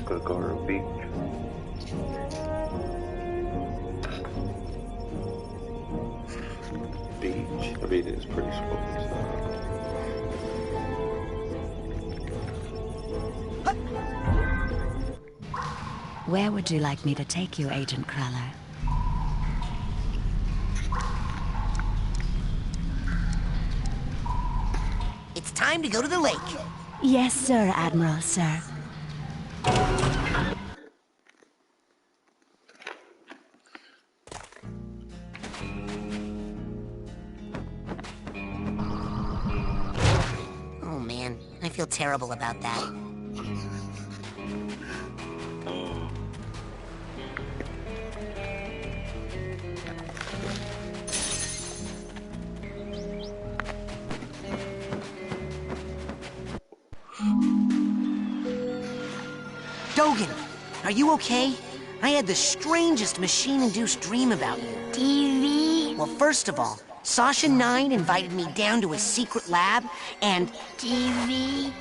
Gonna go to the beach. Beach. I mean, it's pretty spooky. Where would you like me to take you, Agent Cruller? It's time to go to the lake. Yes, sir, Admiral, sir. Oh man, I feel terrible about that. Dogen, are you okay? I had the strangest machine-induced dream about you. TV? Well, first of all, Sasha 9 invited me down to his secret lab, and... TV?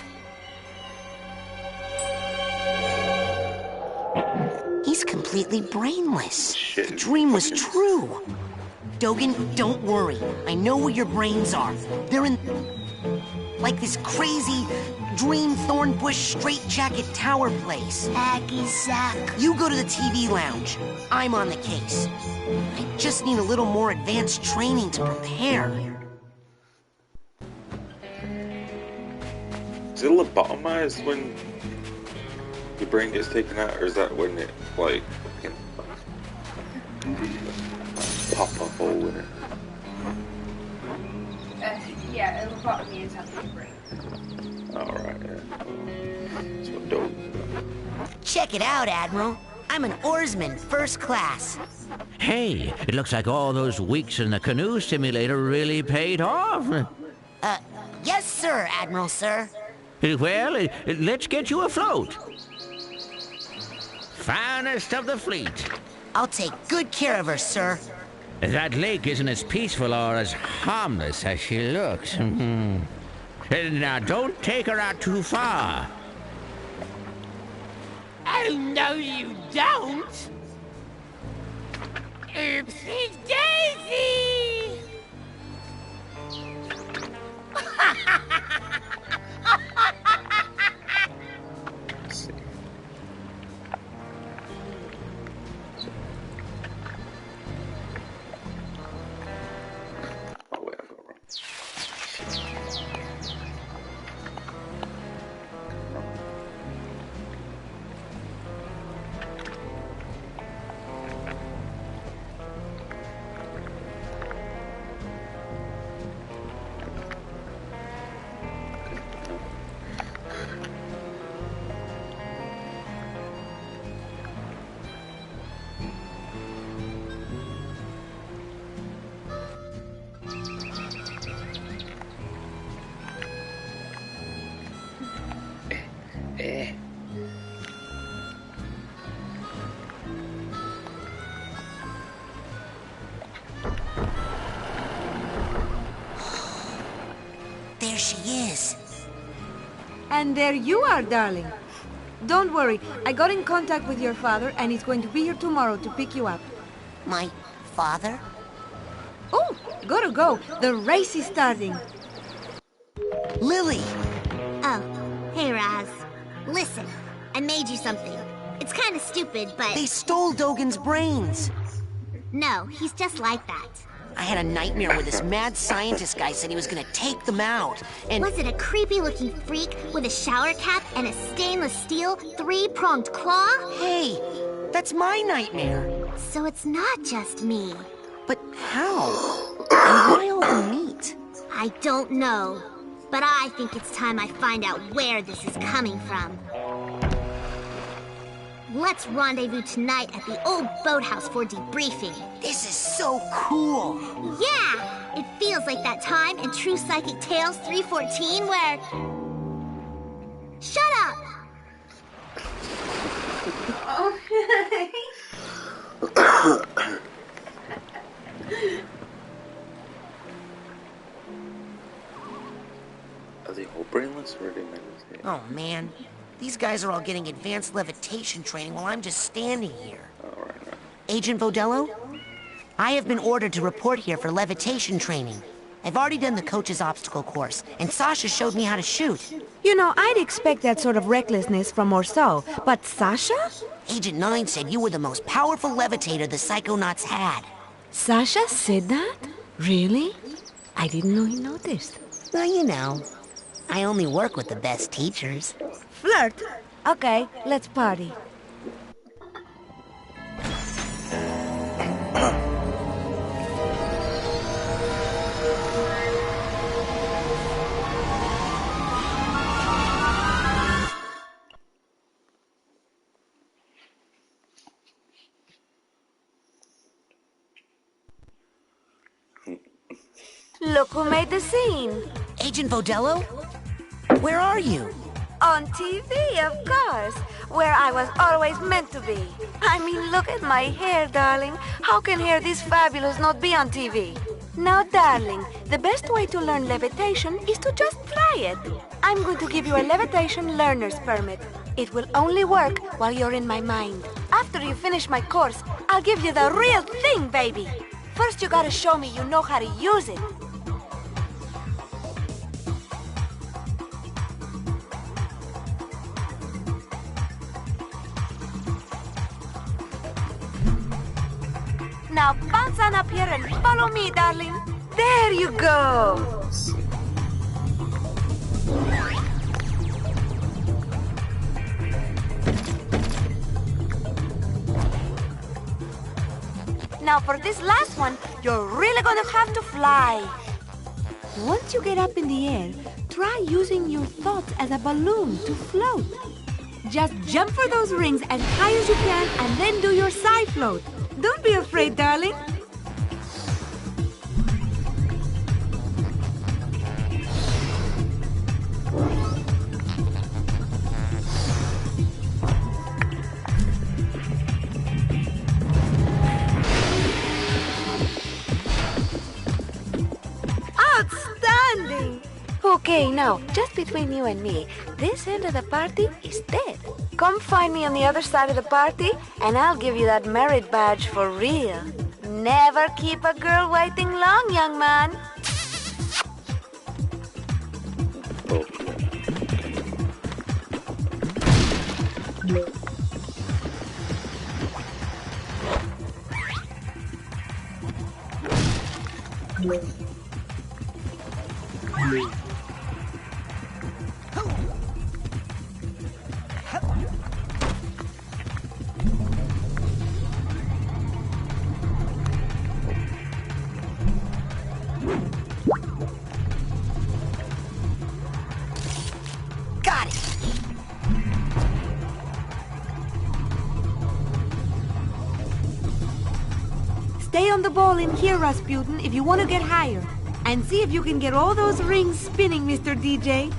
He's completely brainless. Shit. The dream was true. Dogen, don't worry. I know where your brains are. They're in... like this crazy Dream Thornbush Straitjacket Tower place. Hacky-sack. You go to the TV lounge. I'm on the case. I just need a little more advanced training to prepare. Is it lobotomized when your brain gets taken out, or is that when it, like, can pop a hole in it? Yeah, a lobotomy is having your brain. Alright, yeah. That's what dope. Check it out, Admiral. I'm an oarsman, first class. Hey, it looks like all those weeks in the canoe simulator really paid off. Yes, sir, Admiral, sir. Well, let's get you afloat. Finest of the fleet. I'll take good care of her, sir. That lake isn't as peaceful or as harmless as she looks. Now, don't take her out too far. Oh, no, you don't. Oopsie daisy! Let's see. Oh, wait, I've got it wrong. There she is. And there you are, darling. Don't worry, I got in contact with your father and he's going to be here tomorrow to pick you up. My father? Oh, gotta go. The race is starting. Lily! Oh, hey, Raz. Listen, I made you something. It's kind of stupid, but... They stole Dogen's brains. No, he's just like that. I had a nightmare where this mad scientist guy said he was gonna take them out, and... Was it a creepy-looking freak with a shower cap and a stainless steel three-pronged claw? Hey, that's my nightmare. So it's not just me. But how? And why all the meat? I don't know, but I think it's time I find out where this is coming from. Let's rendezvous tonight at the old boathouse for debriefing. This is so cool. Yeah! It feels like that time in True Psychic Tales 314 where... Shut up! Are they all brainless, or are they meditate? Oh, man. These guys are all getting advanced levitation training while I'm just standing here. Alright. Agent Vodello? I have been ordered to report here for levitation training. I've already done the coach's obstacle course, and Sasha showed me how to shoot. You know, I'd expect that sort of recklessness from Orso, but Sasha? Agent 9 said you were the most powerful levitator the Psychonauts had. Sasha said that? Really? I didn't know he noticed. Well, you know, I only work with the best teachers. Flirt? Okay, let's party. Look who made the scene. Agent Vodello? Where are you? On TV, of course, where I was always meant to be. I mean, look at my hair, darling. How can hair this fabulous not be on TV? Now, darling, the best way to learn levitation is to just try it. I'm going to give you a levitation learner's permit. It will only work while you're in my mind. After you finish my course, I'll give you the real thing, baby. First, you gotta show me you know how to use it. Now bounce on up here and follow me, darling. There you go. Now for this last one, you're really gonna have to fly. Once you get up in the air, try using your thoughts as a balloon to float. Just jump for those rings as high as you can and then do your side float. Don't be afraid, darling. Outstanding! Okay, now, just between you and me, this end of the party is dead. Come find me on the other side of the party, and I'll give you that merit badge for real. Never keep a girl waiting long, young man. Got it! Stay on the ball in here, Rasputin, if you want to get higher. And see if you can get all those rings spinning, Mr. DJ.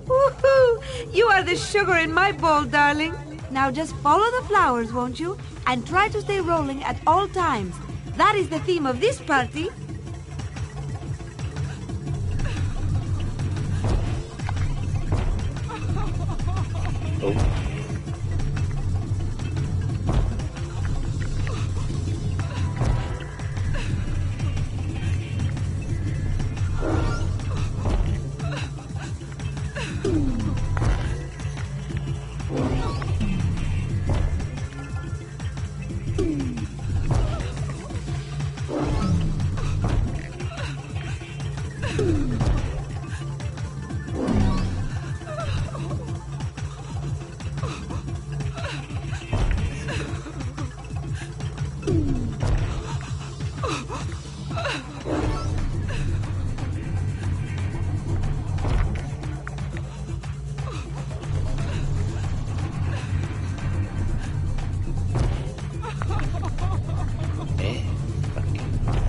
Woohoo! You are the sugar in my bowl, darling. Now just follow the flowers, won't you? And try to stay rolling at all times. That is the theme of this party.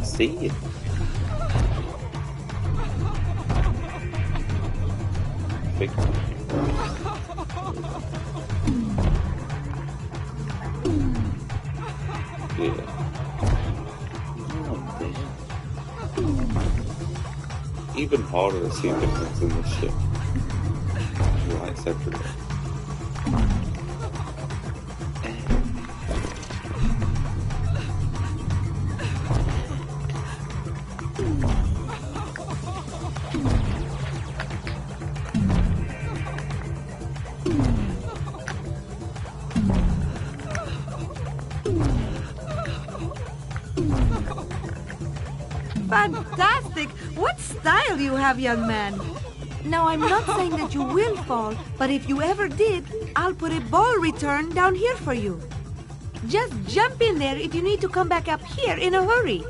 See it. Big. Yeah. Oh, man. Even harder to see difference in the ship. Lights everywhere. Fantastic! What style you have, young man. Now, I'm not saying that you will fall, but if you ever did, I'll put a ball return down here for you. Just jump in there if you need to come back up here in a hurry.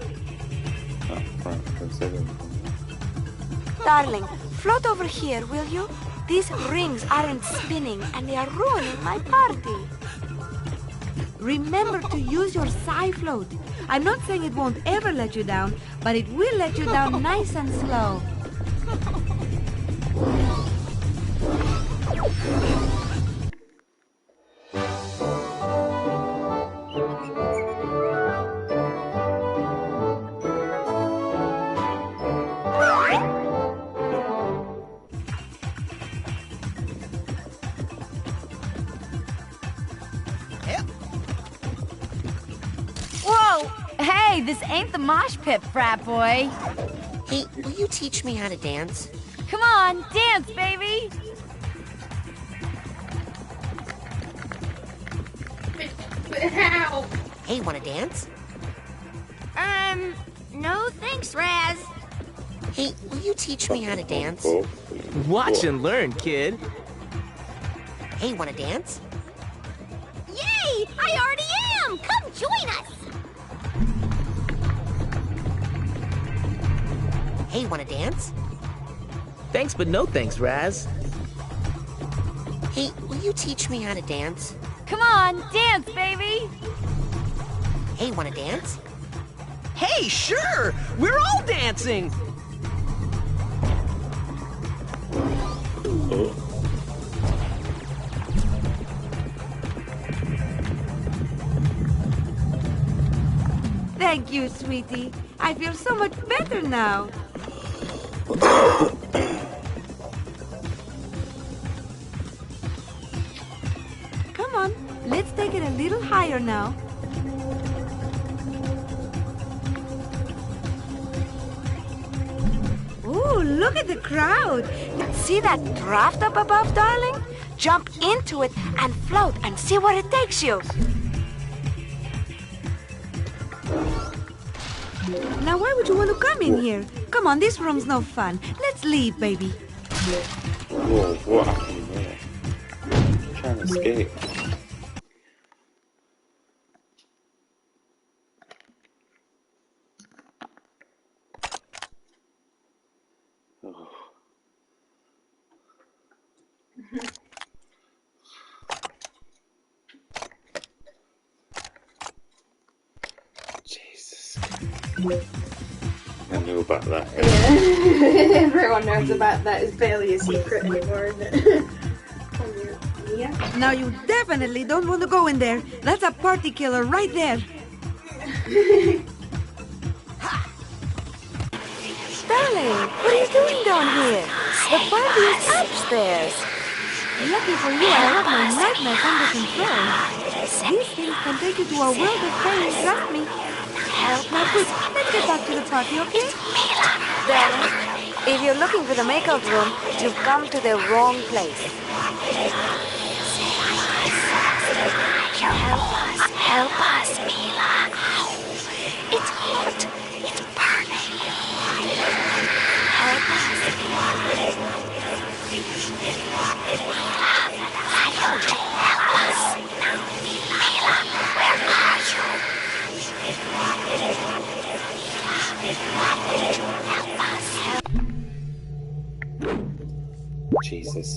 Darling, float over here, will you? These rings aren't spinning and they are ruining my party. Remember to use your side float. I'm not saying it won't ever let you down, but it will let you down nice and slow. Hey, this ain't the mosh pit, frat boy. Hey, will you teach me how to dance? Come on, dance, baby. Ow. Hey, wanna dance? No thanks, Raz. Hey, will you teach me how to dance? Watch and learn, kid. Hey, wanna dance? Yay! I already am! Come join us! Hey, wanna dance? Thanks, but no thanks, Raz. Hey, will you teach me how to dance? Come on, dance, baby. Hey, wanna dance? Hey, sure! We're all dancing! Thank you, sweetie. I feel so much better now. Come on, let's take it a little higher now. Ooh, look at the crowd. See that draft up above, darling? Jump into it and float and see where it takes you. Now, why would you want to come in here? Come on, this room's no fun. Let's leave, baby. Whoa, what happened there? I'm trying to escape. Oh. Jesus. I knew about that. Yeah. Everyone knows about that. It's barely a secret anymore, is it? Yeah. Now, you definitely don't want to go in there. That's a party killer right there. Darling, what are you doing down here? The party is upstairs. Lucky for you, I have my nightmares under control. These things can take you to a world of pain, trust me. Now, quick, let's get back to the party, okay? Darling, if you're looking for the makeout room, you've come to the wrong place. Help us, Mila. It's hot. It's burning. Help us. Help us. Mila, where are you? Jesus.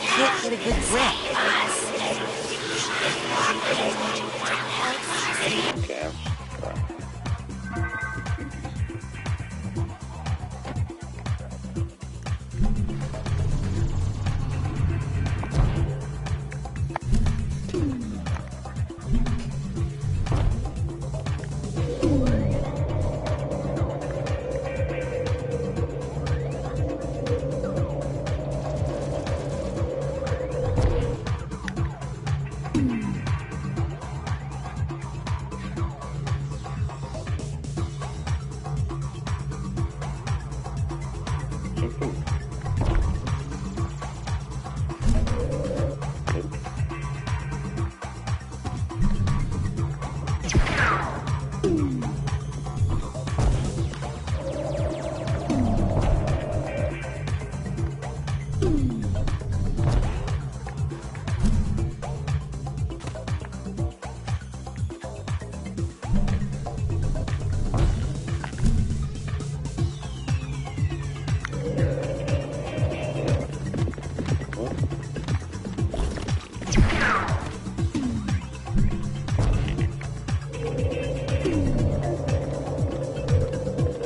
Can't get a good grip. Okay.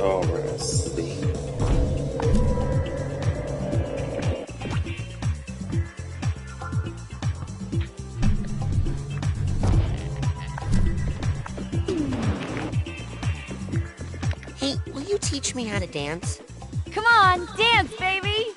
Oh, we're gonna see. Hey, will you teach me how to dance? Come on, dance, baby.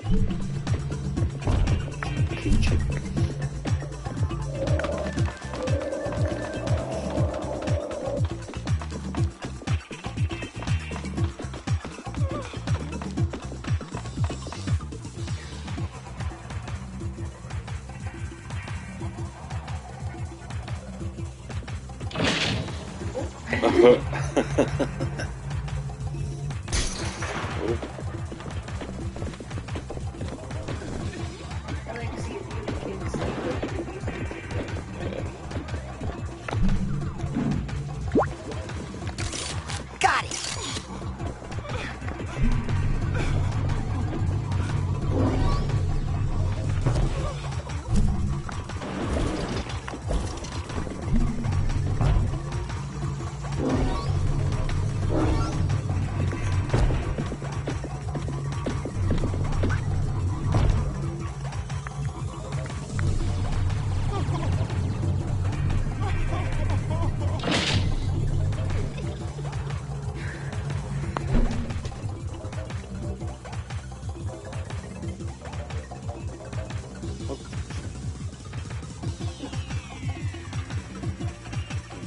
Got it.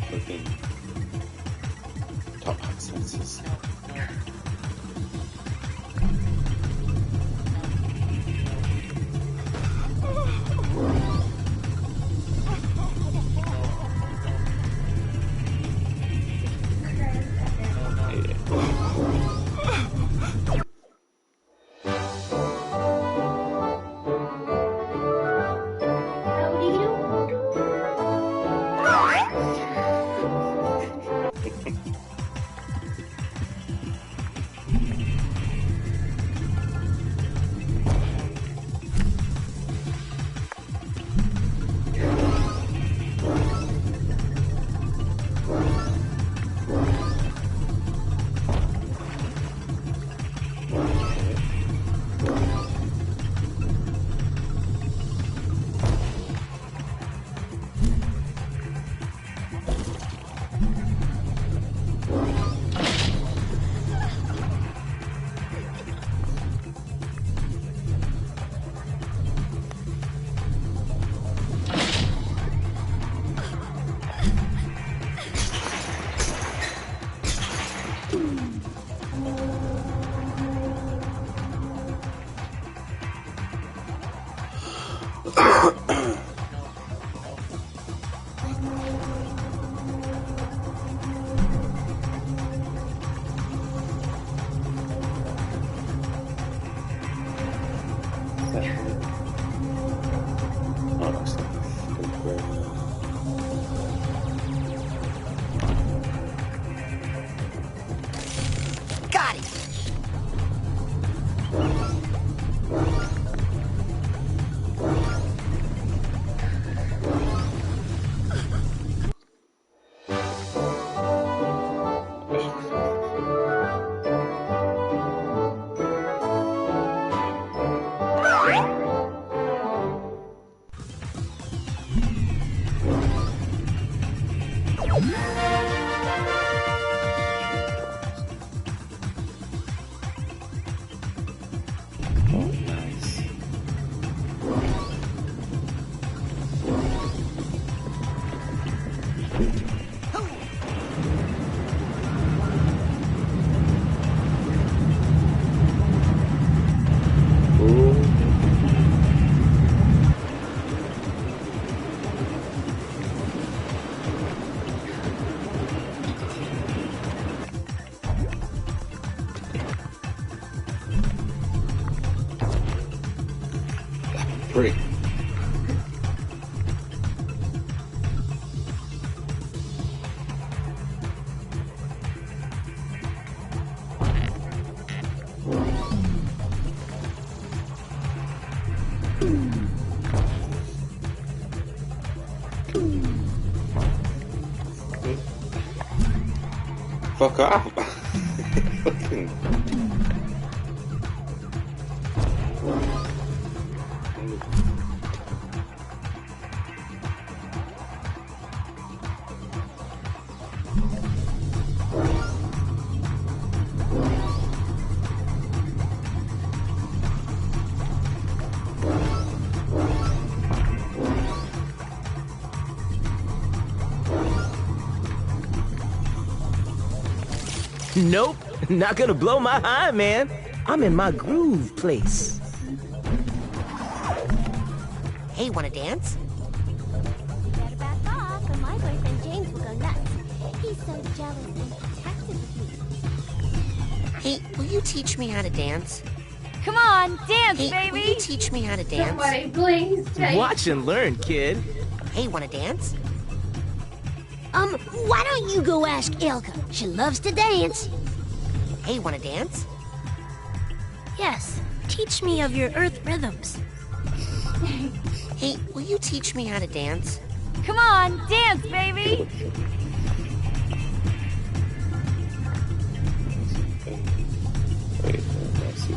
Fucking top hot senses. Got it. Free. Fuck off. Fucking. Nope, not gonna blow my high, man. I'm in my groove place. Hey, wanna dance? You better back off, or my boyfriend James will go nuts. He's so jealous and protective of me. Hey, will you teach me how to dance? Come on, dance, Hey, baby! will you teach me how to dance? Somebody please take. Watch and learn, kid. Hey, wanna dance? Why don't you go ask Ilka? She loves to dance. Hey, wanna dance? Yes, teach me of your earth rhythms. Hey, will you teach me how to dance? Come on, dance, baby! Wait, let's see.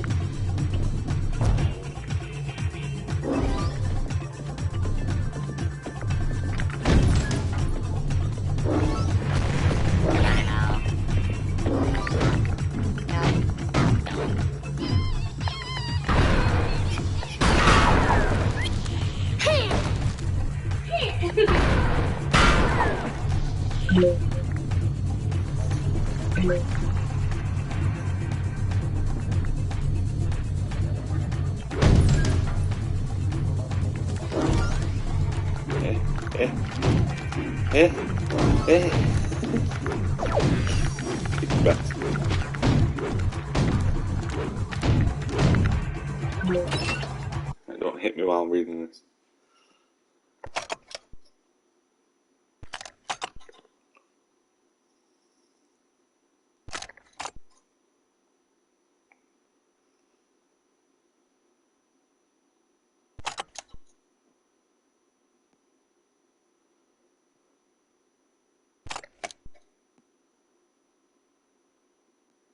Don't hit me while I'm reading this.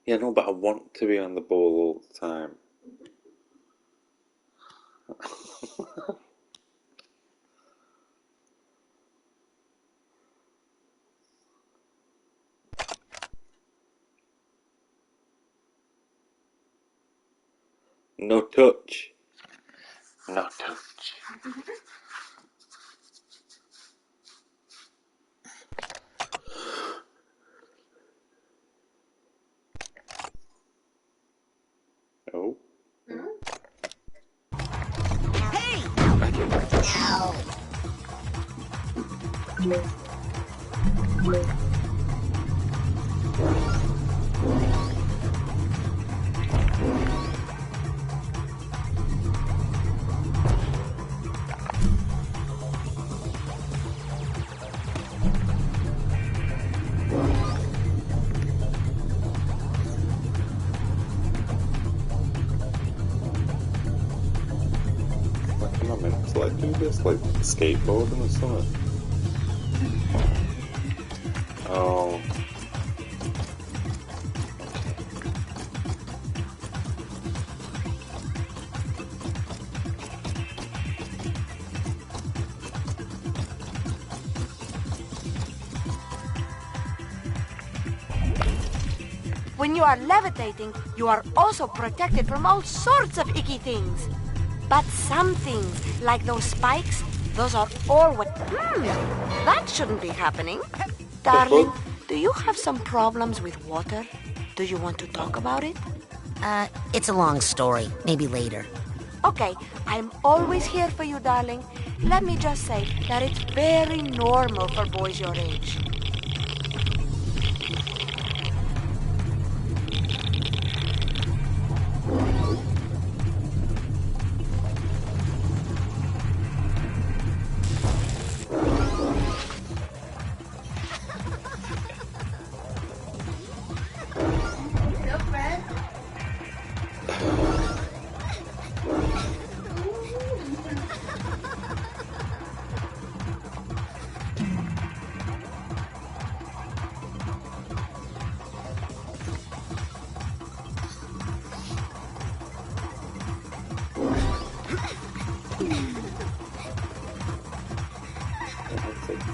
Yeah, no, but I want to be on the ball all the time. No touch. No touch. Oh. Hey! What am I meant to like do this? Like skateboarding or something? Oh. When you are levitating, you are also protected from all sorts of icky things. But some things, like those spikes, those are always... that shouldn't be happening. Darling, do you have some problems with water? Do you want to talk about it? It's a long story. Maybe later. Okay, I'm always here for you, darling. Let me just say that it's very normal for boys your age.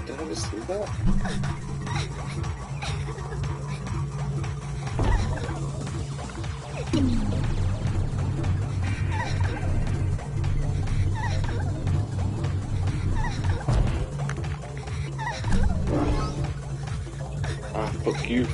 Did I just see that? Ah, fuck you.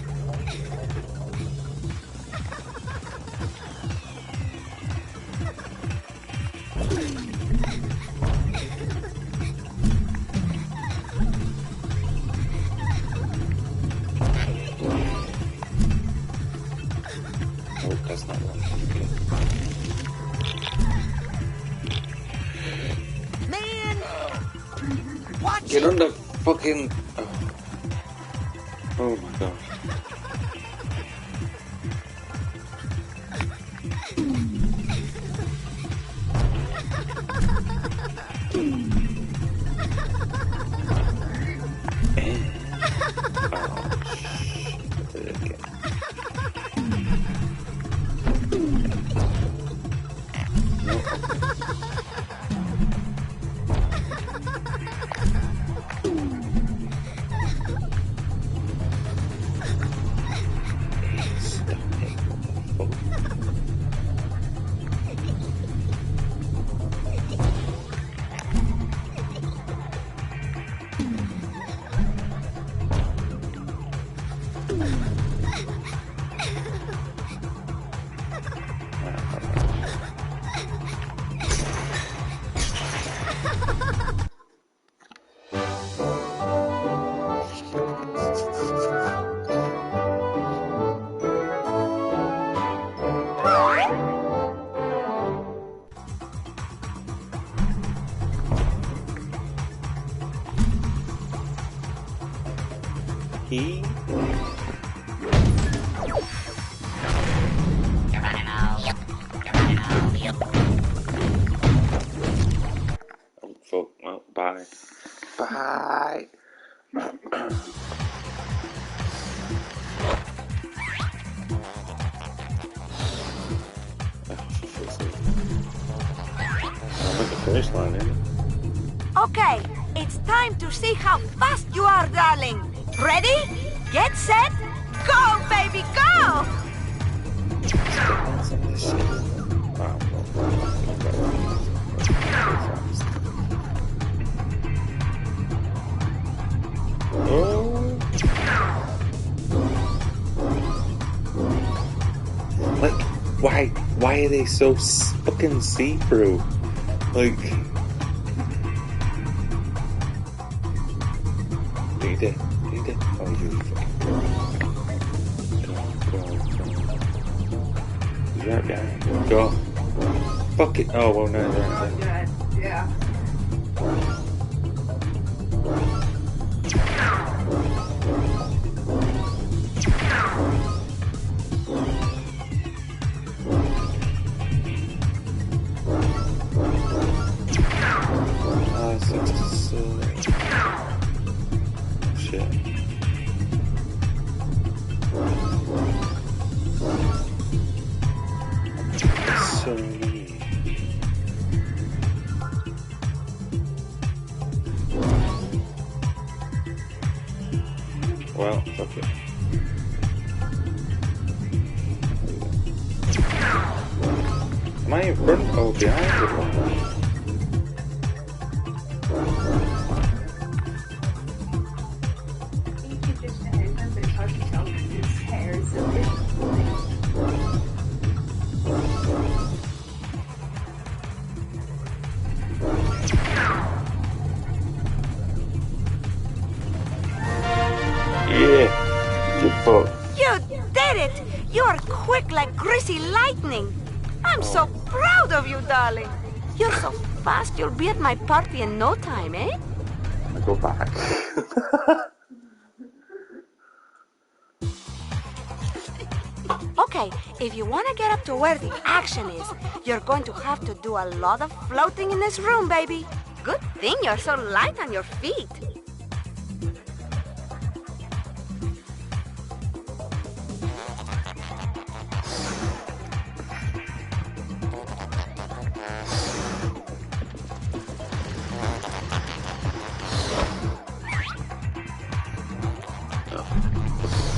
Get on the fucking... Oh my gosh. He... Oh, fuck. Well, bye. Bye! I'm at the finish line, ain't it? Okay, it's time to see how fast you are, darling. Ready? Get set? Go, baby, go! Oh. Like, why are they so fucking see-through? Like, need it. Oh, you fucking go. Right behind you. Go. Fuck it. Oh, well, no, right. Yeah. Shit. So many. Well, fuck it. Am I in front or behind the one? You did it! You're quick like greasy lightning. I'm so proud of you, darling. You're so fast, you'll be at my party in no time, eh? I go back. Okay, if you want to get up to where the action is, you're going to have to do a lot of floating in this room, baby. Good thing you're so light on your feet.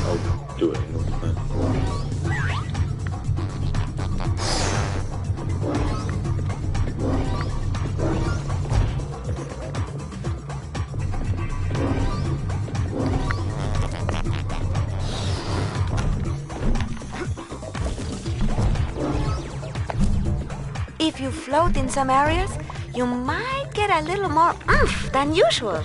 I'll do it another time. If you float in some areas, you might get a little more oomph than usual.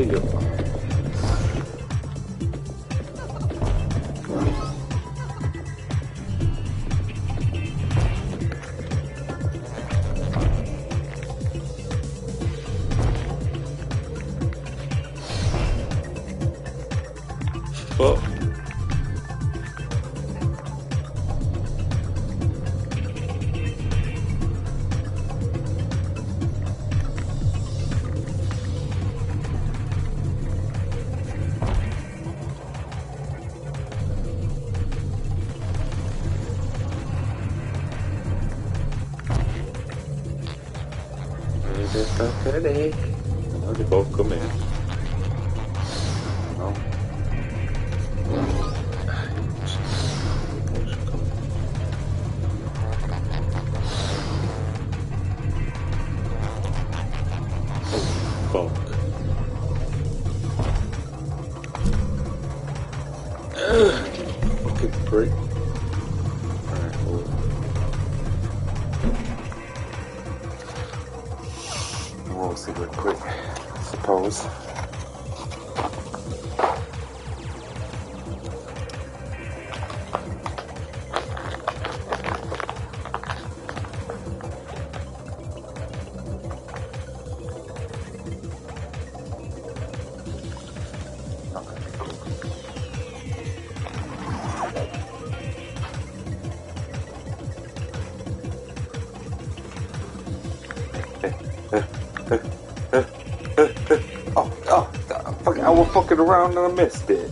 you go. Oh. Okay. Oh, they both come in. No. Oh, fuck. Fucking prick. Alright, well. We'll see real quick, I suppose. I was fucking around and I missed it.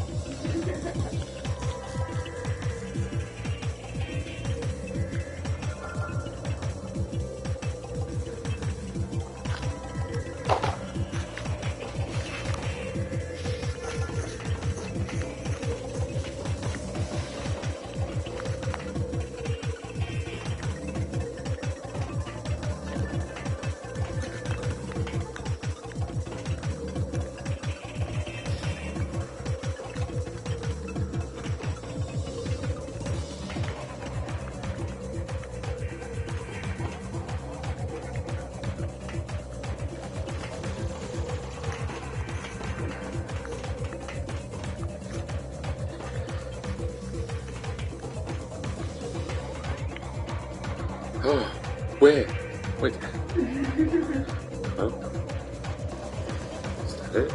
Oh, where? Wait. Oh. Is that it?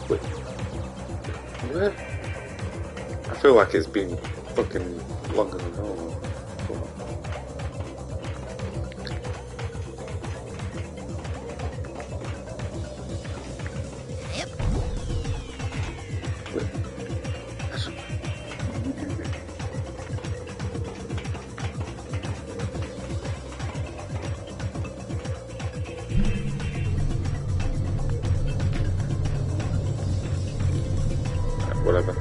Wait. What? I feel like it's been fucking longer than normal. Yep. Wait. Whatever.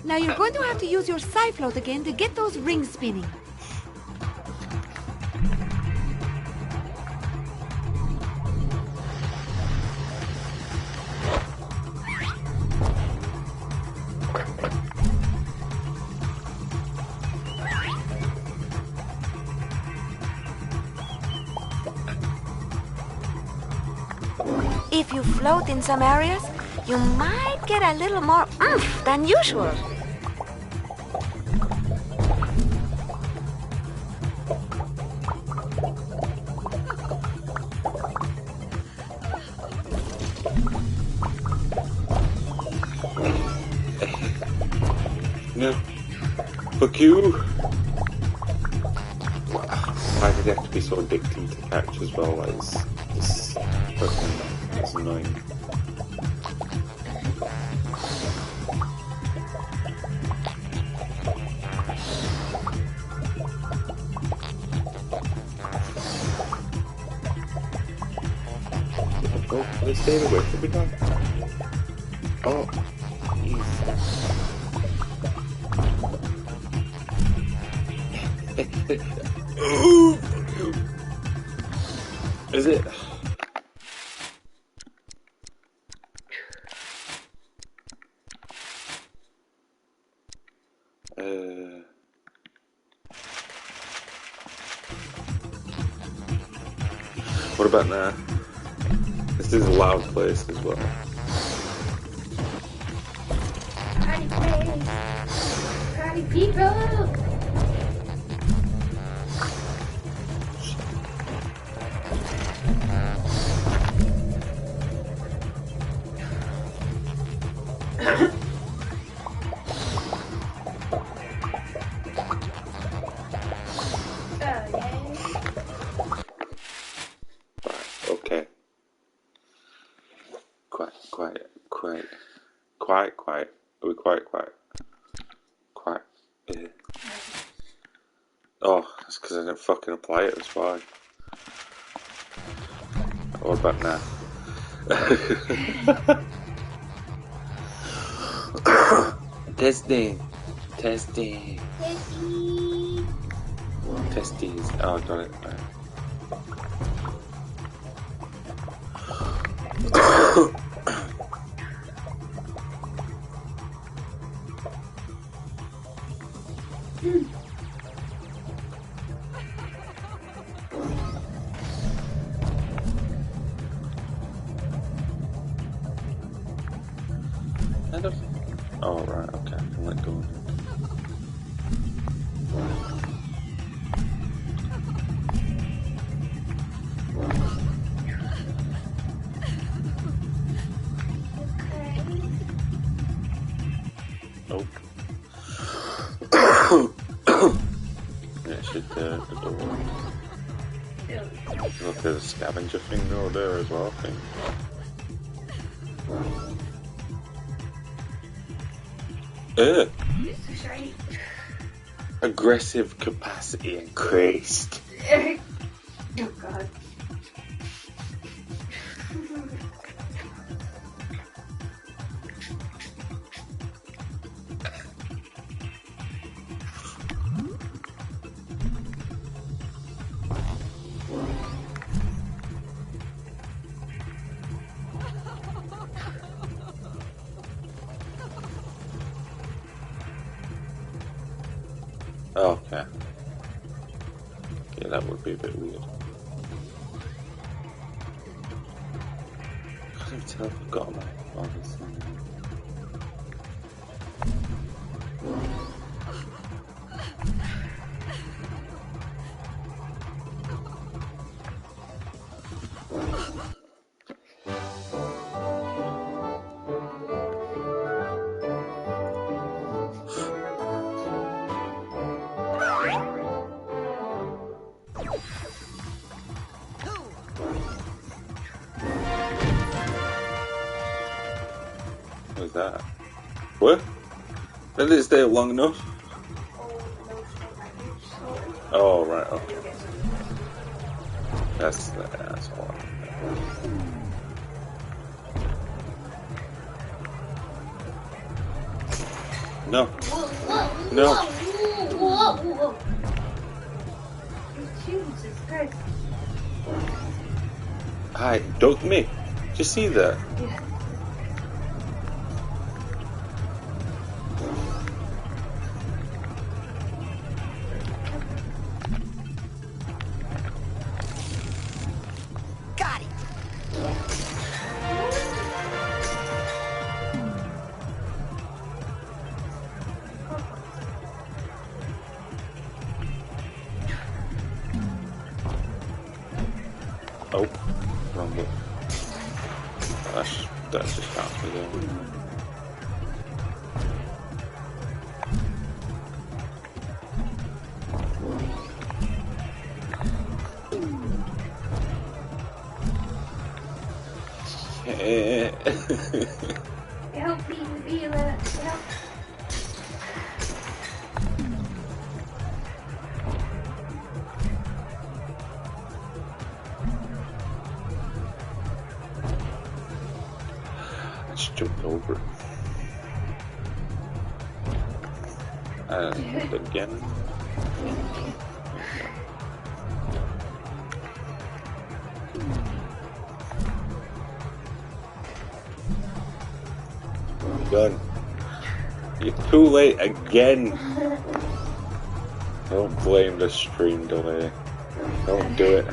Now you're going to have to use your psi float again to get those rings spinning. If you float in some areas, you might get a little more oomph than usual. No. Fuck you. Why did it have to be so addicting to catch as well? Like, it's fucking, it's annoying. Oh, let's stay away from me now. Oh, is it? What about now? This is a loud place as well. Party place! Party people! Okay. Quiet. Are we quiet? Quiet. Yeah. Oh, that's because I didn't fucking apply it, that's why. What about now? Testing. Testes. Oh, I got it. Right. Oh, right, okay, I can let go. Nope. Yeah, it should, the door. Look, there's a scavenger thing over there as well, I think. Aggressive capacity increased. Oh god. Okay. Yeah, that would be a bit weird. I can't even tell if I've got my father's thing. What was that? What? That didn't stay long enough. Oh, right, okay. That's all. No. No. Jesus Christ. Hi, duck me. Did you see that? Yeah. Got it. Oh, wrong button. That's just counts me down. Help me, Vila. Help. Just jumped over it. And again. Done. You're too late again. Don't blame the stream delay. Don't do it.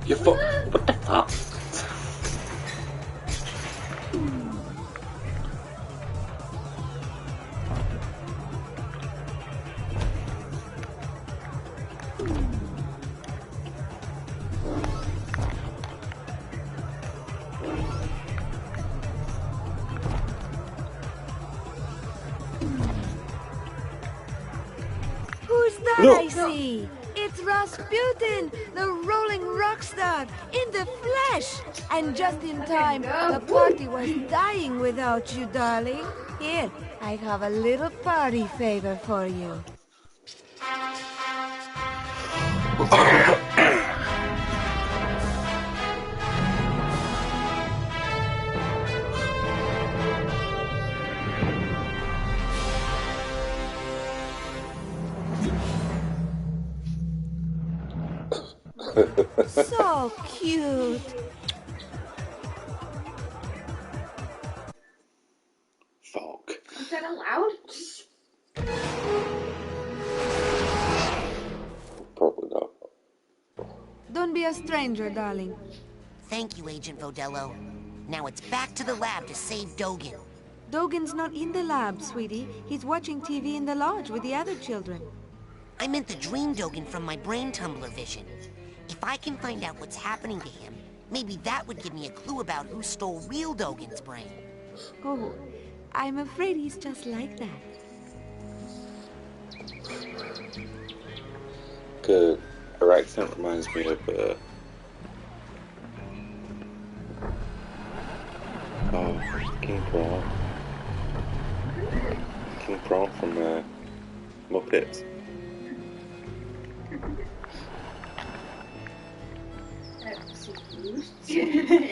You what the fuck? Who's that No. I see? It's Rasputin, the rolling rock star, in the flesh. And just in time, the party was dying without you, darling. Here, I have a little party favor for you. So cute. Fuck. Is that allowed? Probably not. Don't be a stranger, darling. Thank you, Agent Vodello. Now it's back to the lab to save Dogen. Dogen's not in the lab, sweetie. He's watching TV in the lodge with the other children. I meant the dream Dogen from my brain tumbler vision. If I can find out what's happening to him, maybe that would give me a clue about who stole real Dogen's brain. Oh, I'm afraid he's just like that. Good. Her accent reminds me of King Prawn. King Prawn from Muppets.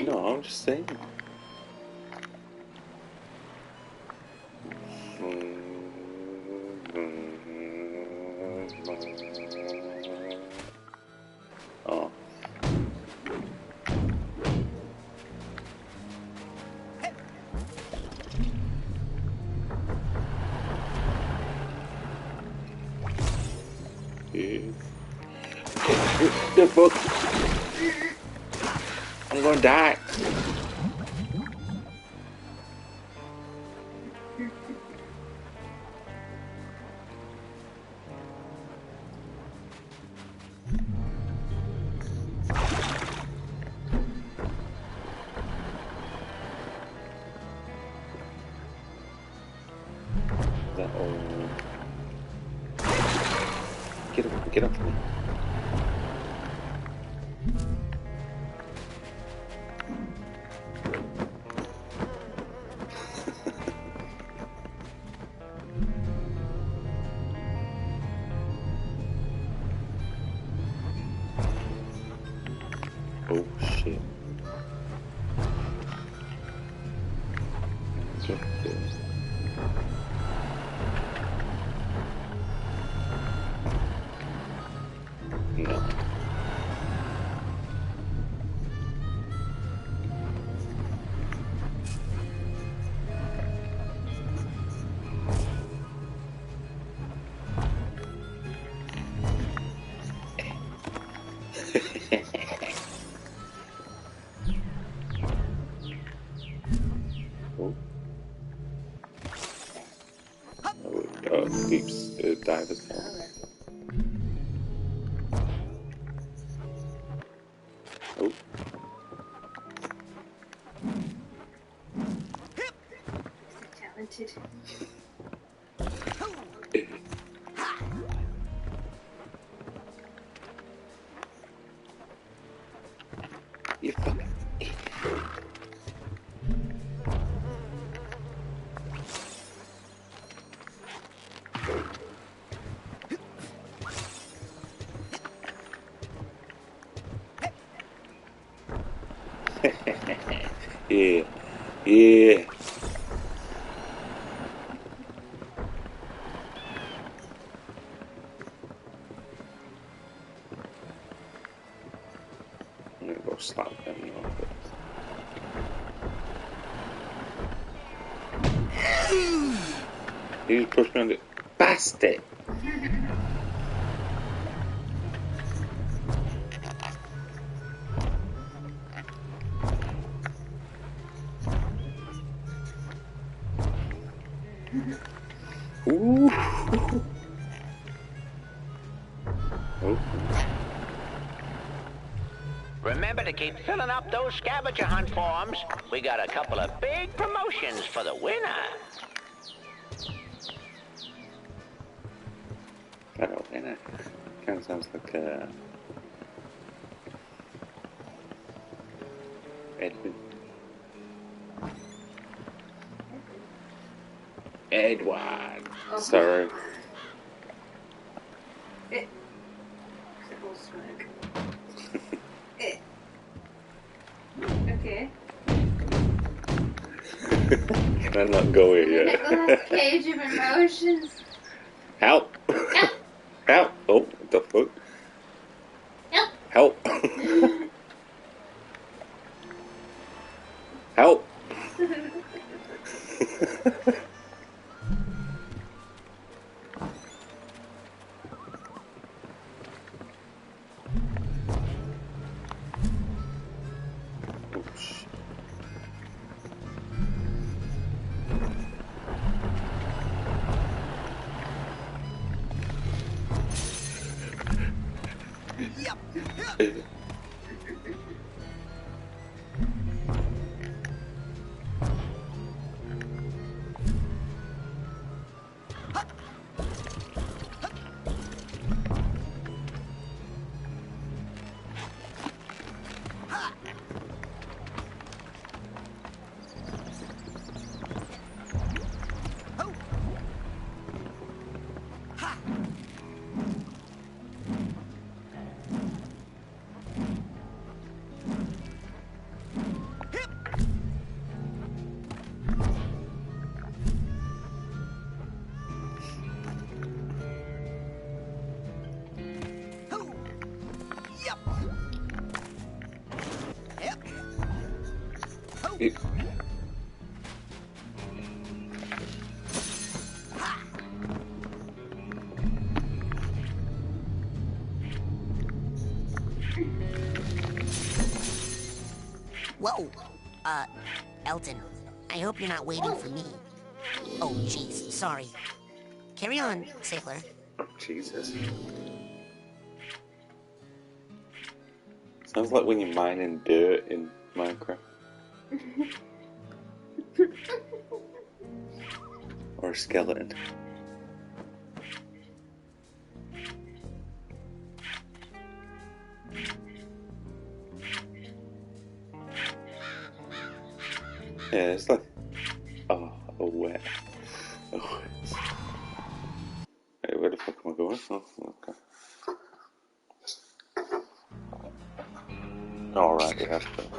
No, I'm just saying. Oh. The fuck? I'm gonna die. That old. Get up me. Oh shit. It's right there. No. Oh. Talented. You fucking yeah. Yeah. I'm gonna go slap them a little bit. You just pushed me on the bastard. Ooh. Oh. Remember to keep filling up those scavenger hunt forms. We got a couple of big promotions for the winner. I don't know. Kind of sounds like Edwin. Edward. Oh. Sorry. Okay. Can I not go here yet? Nicholas Cage of emotions. Help! Help! Oh, what the fuck? Help. Help! Help! Whoa. Elton, I hope you're not waiting for me. Oh, jeez, sorry. Carry on, Sailor. Oh, Jesus. Sounds like when you're mining dirt in Minecraft. Or a skeleton. Yeah, it's like, oh, a wet. A wet. Hey, where the fuck am I going? Oh, okay. Alright, yeah, that's better.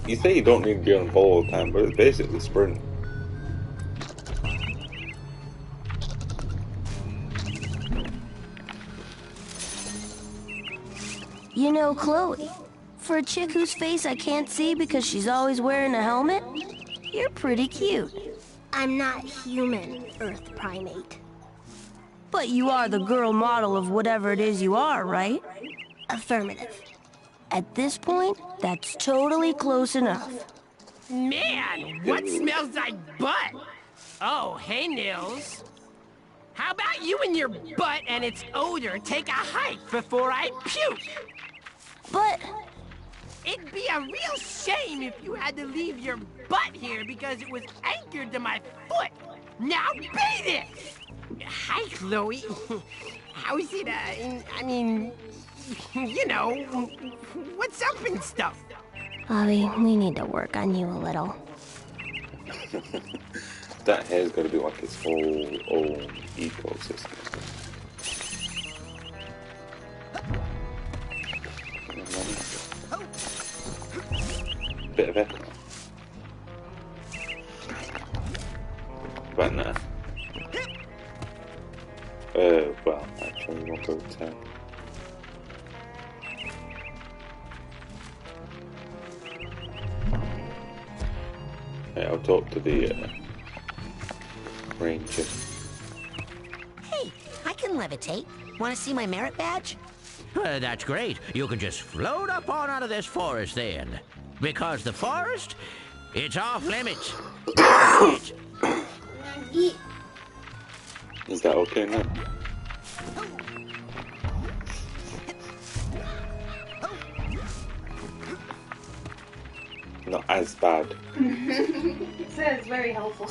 You say you don't need to be on the ball all the time, but it's basically sprint. You know, Chloe, for a chick whose face I can't see because she's always wearing a helmet, you're pretty cute. I'm not human, Earth primate. But you are the girl model of whatever it is you are, right? Affirmative. At this point, that's totally close enough. Man, what smells like butt? Oh, hey, Nils. How about you and your butt and its odor take a hike before I puke? But... It'd be a real shame if you had to leave your butt here because it was anchored to my foot. Now beat it! Hi, Chloe. How's it, I mean, you know, what's up and stuff? Bobby, we need to work on you a little. That hair's got to be like its whole own ecosystem. Bit of echo. Right now. Well, actually, we'll go 10. Hey, I'll talk to the ranger. Hey, I can levitate. Want to see my merit badge? That's great. You can just float up on out of this forest then. Because the forest, it's off limits. Is that okay now? Not as bad. It says very helpful.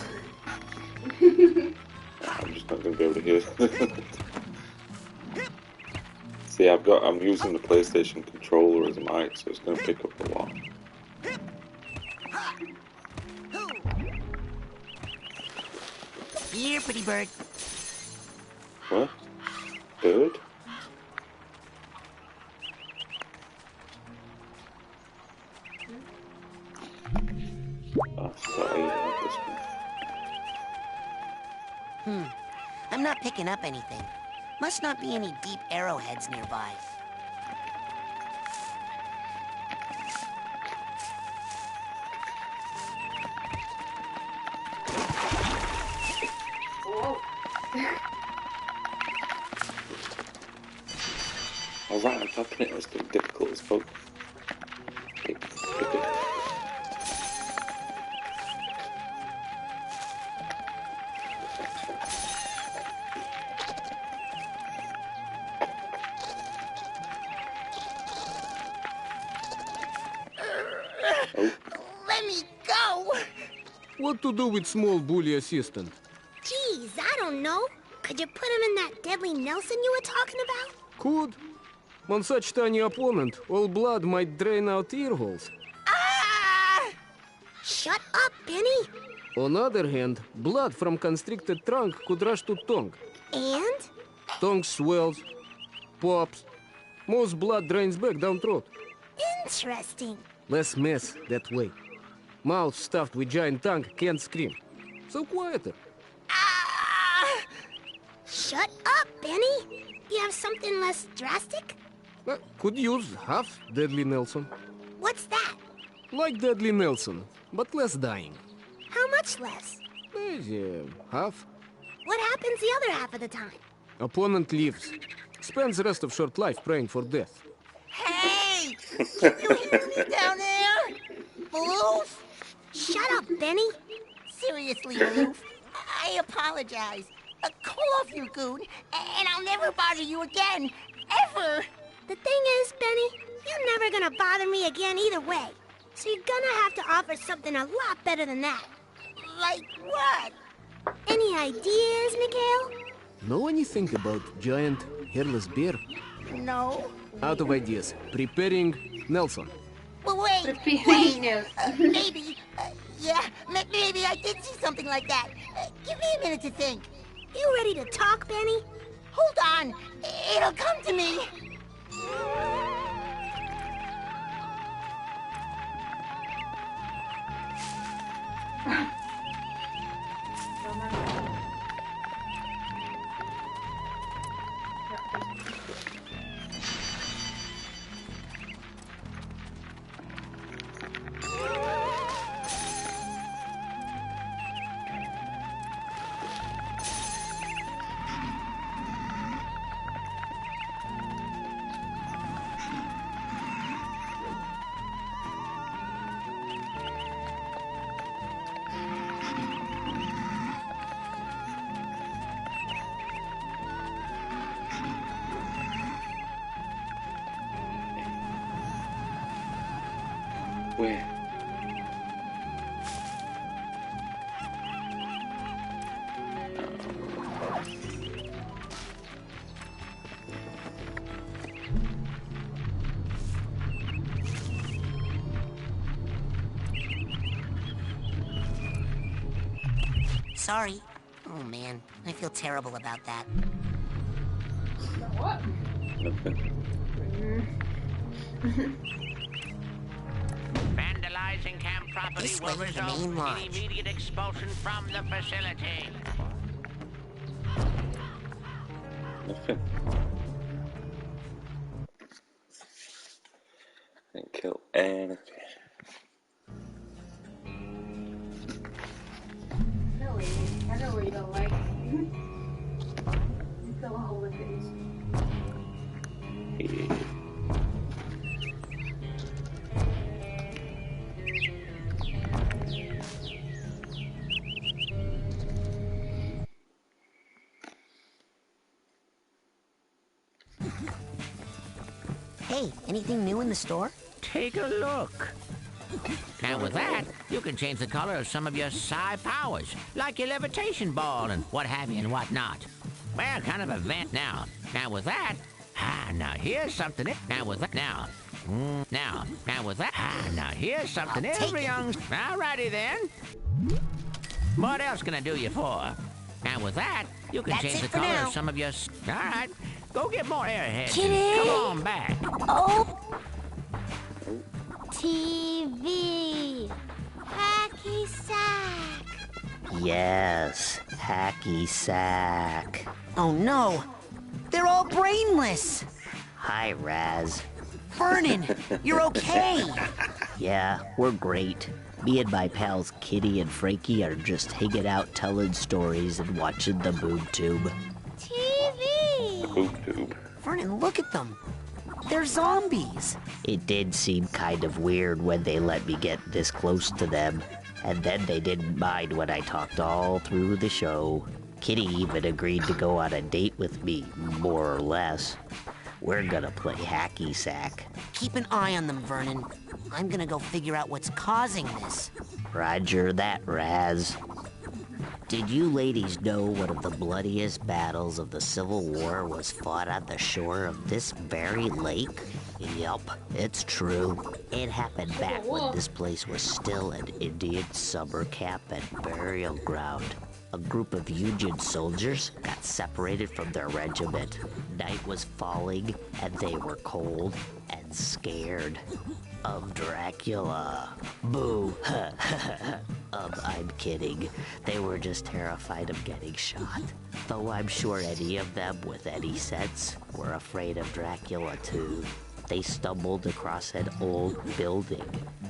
I'm just not gonna be able to hear it. See, I'm using the PlayStation controller as a mic, so it's gonna pick up a lot. Here, pretty bird. What? Bird? Oh, sorry, not this one. I'm not picking up anything. Must not be any deep arrowheads nearby. Alright, I'm talking it was getting difficult as fuck. Let me go! What to do with small bully assistant? Geez, I don't know. Could you put him in that deadly Nelson you were talking about? Could. On such tiny opponent, all blood might drain out ear holes. Ah! Shut up, Benny. On other hand, blood from constricted trunk could rush to tongue. And? Tongue swells, pops. Most blood drains back down throat. Interesting. Less mess that way. Mouth stuffed with giant tongue can't scream. So quieter. Ah! Shut up, Benny. You have something less drastic? Could use half Deadly Nelson. What's that? Like Deadly Nelson, but less dying. How much less? Half. What happens the other half of the time? Opponent lives. Spends the rest of short life praying for death. Hey! Can you hear me down there? Maloof? Shut up, Benny. Seriously, Maloof. I apologize. Call off your goon, and I'll never bother you again. Ever! The thing is, Benny, you're never gonna bother me again either way. So you're gonna have to offer something a lot better than that. Like what? Any ideas, Mikhail? Know anything about giant hairless bear? No. Out of ideas. Preparing Nelson. Well, wait. Maybe. Yeah, maybe I did see something like that. Give me a minute to think. You ready to talk, Benny? Hold on. It'll come to me. Where? Sorry. Oh man, I feel terrible about that. What? Vandalizing camp property This will way to the result main in lodge. immediate expulsion from the facility. Nothing. Didn't kill anything. I know where you don't like. You kill a whole of things. Yeah. Hey, anything new in the store? Take a look. And with that, you can change the color of some of your psi powers, like your levitation ball and what have you and what not. Well, kind of a vent now. And with that, now here's something. And with that, now, and with that, now here's something every young. Alrighty then. What else can I do you for? And with that, you can change the color of some of your. All right, go get more airheads. Kitty! Come on back. Oh! TV. Hacky sack. Yes, hacky sack. Oh no! They're all brainless! Hi, Raz. Vernon, you're okay! Yeah, we're great. Me and my pals Kitty and Frankie are just hanging out telling stories and watching the boob tube. TV. Boob tube. Vernon, look at them. They're zombies. It did seem kind of weird when they let me get this close to them, and then they didn't mind when I talked all through the show. Kitty even agreed to go on a date with me, more or less. We're gonna play hacky sack. Keep an eye on them, Vernon. I'm gonna go figure out what's causing this. Roger that, Raz. Did you ladies know one of the bloodiest battles of the Civil War was fought on the shore of this very lake? Yup, it's true. It happened back when this place was still an Indian summer camp and burial ground. A group of Union soldiers got separated from their regiment. Night was falling, and they were cold and scared of Dracula. Boo. I'm kidding. They were just terrified of getting shot. Though I'm sure any of them with any sense were afraid of Dracula too. They stumbled across an old building.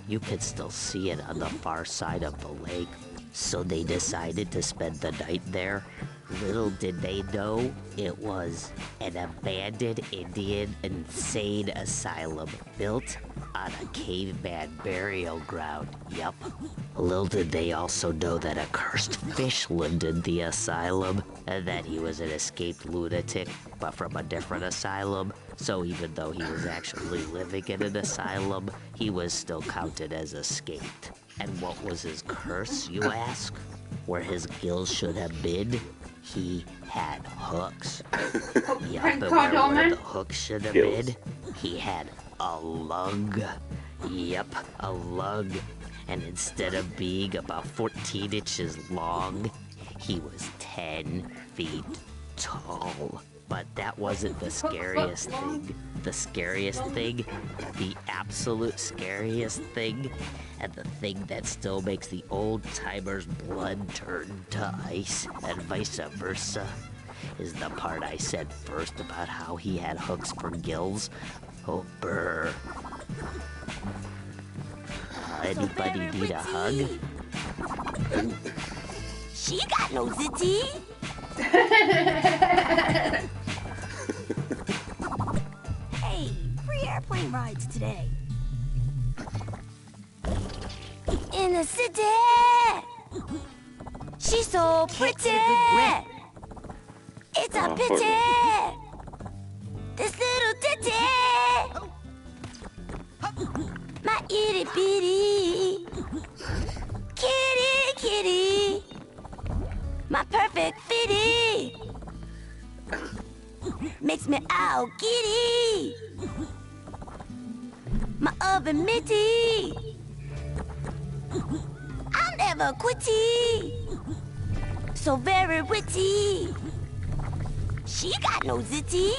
You could still see it on the far side of the lake. So they decided to spend the night there. Little did they know it was an abandoned Indian insane asylum built on a caveman burial ground. Yup. Little did they also know that a cursed fish lived in the asylum, and that he was an escaped lunatic, but from a different asylum. So even though he was actually living in an asylum, he was still counted as escaped. And what was his curse, you ask? Where his gills should have been, he had hooks. Yup, and where the hooks should have been, he had a lug. Yup, a lug. And instead of being about 14 inches long, he was 10 feet tall. But that wasn't the scariest thing. The scariest thing, the absolute scariest thing, and the thing that still makes the old-timers' blood turn to ice, and vice versa, is the part I said first about how he had hooks for gills. Oh, brr. Anybody need a hug? She got no zitty. Hey, free airplane rides today. In the city. She's so pretty. It's a pity. This little ditty. My Itty bitty. Kitty, kitty. My perfect fitty. Makes me out giddy. My oven mitty. I'm never quitty. So very witty. She got no zitty.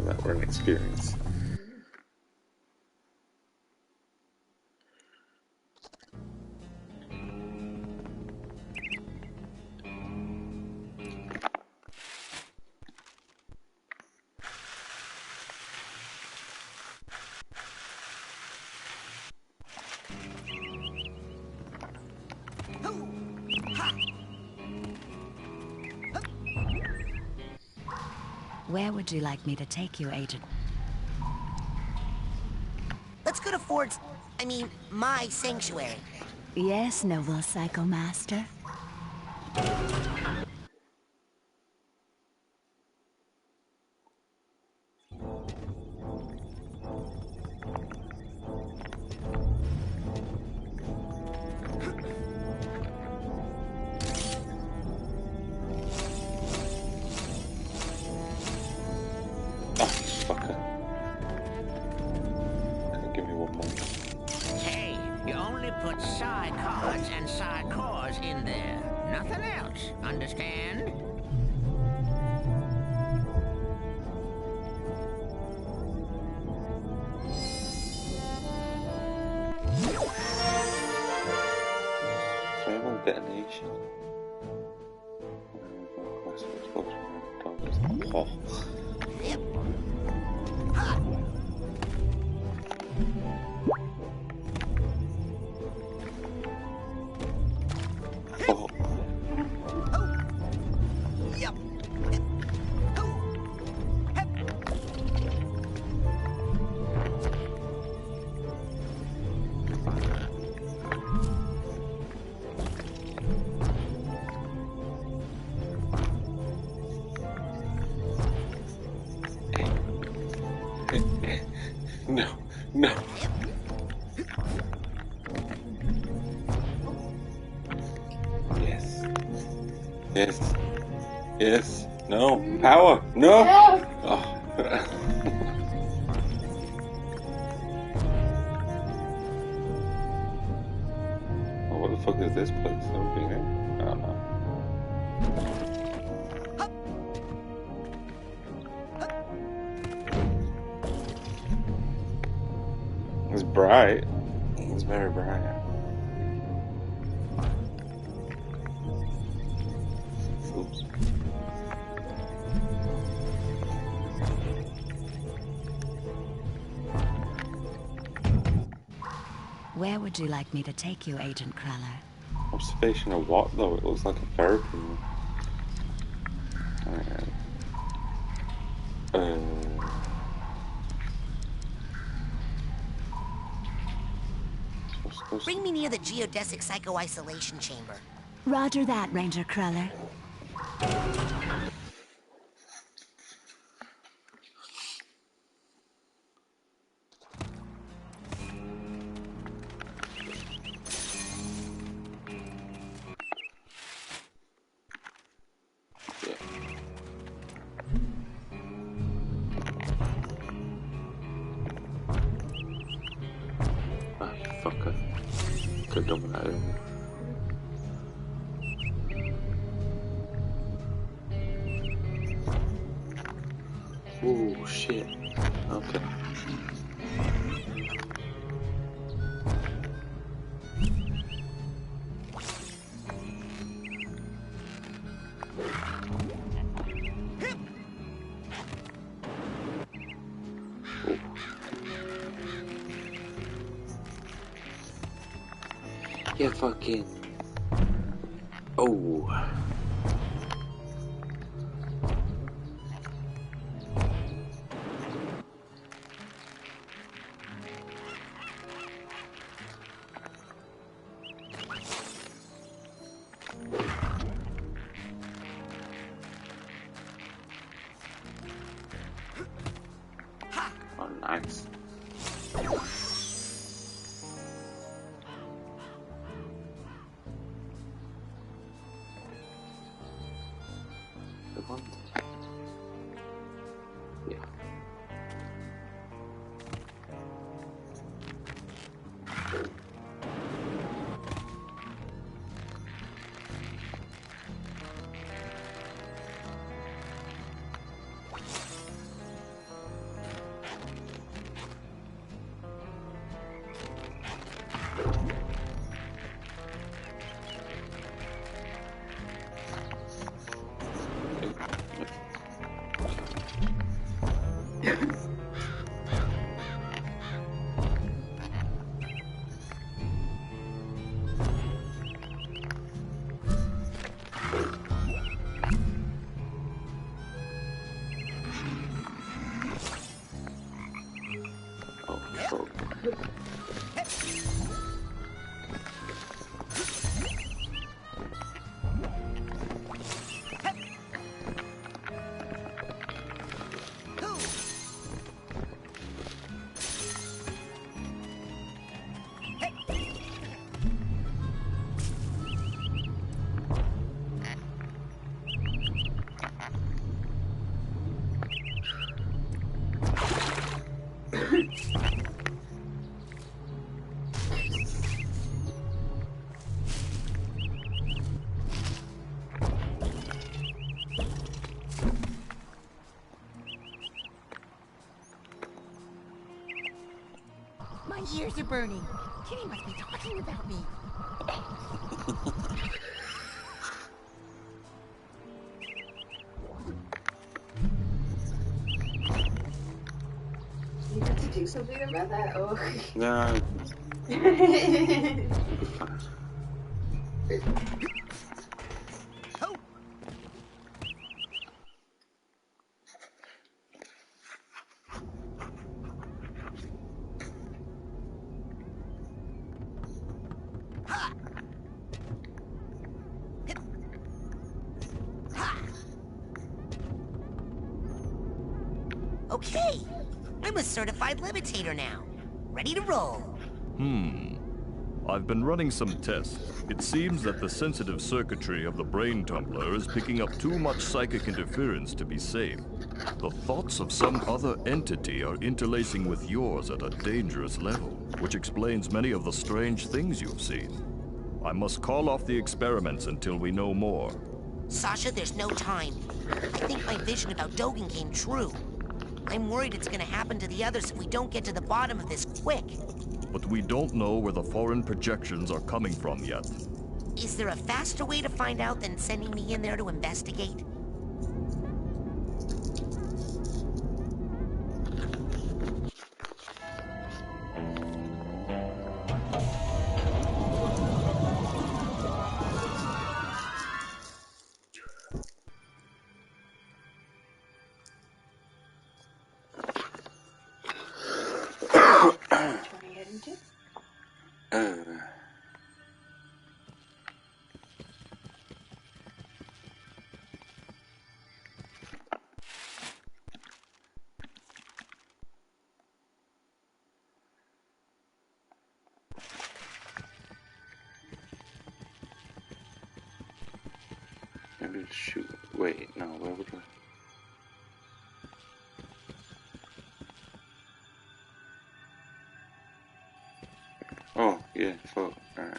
That were an experience. Where would you like me to take you, Agent? Let's go to my sanctuary. Yes, noble Psycho Master. Hey, you only put psi cards and psi cores in there. Nothing else. Understand? Thermal detonation. Oh. No, no. Yes. Yes. Yes. No. Power. No. Yeah. Oh. Oh, what the fuck is this place? Never been in? I don't know. It's bright. It's very bright. Oops. Where would you like me to take you, Agent Cruller? Observation of what though? It looks like a therapy room. Bring me near the geodesic psycho-isolation chamber. Roger that, Ranger Cruller. Ah, fucker. Could have done that earlier. Oh shit. Okay. Yeah, fucking. Oh. one? Yeah. My ears are burning. Kitty must be talking about me. You have to do something about that? Oh. No. Okay, I'm a certified levitator now. Ready to roll. I've been running some tests. It seems that the sensitive circuitry of the brain tumbler is picking up too much psychic interference to be safe. The thoughts of some other entity are interlacing with yours at a dangerous level, which explains many of the strange things you've seen. I must call off the experiments until we know more. Sasha, there's no time. I think my vision about Dogen came true. I'm worried it's gonna happen to the others if we don't get to the bottom of this quick. But we don't know where the foreign projections are coming from yet. Is there a faster way to find out than sending me in there to investigate? Maybe shoot. Wait, no, where would I? Oh, yeah, fuck. Alright.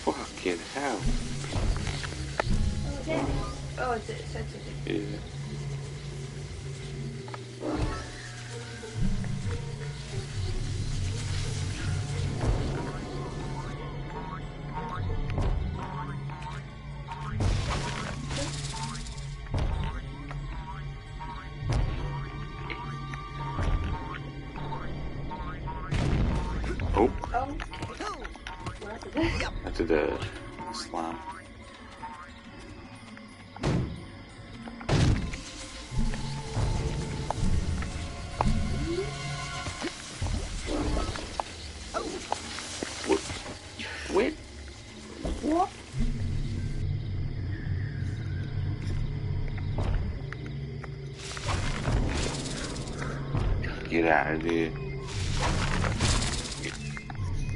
Fucking hell. Oh, damn. Oh, it's sensitive. Yeah. To the slime. Wait. What? get out of here.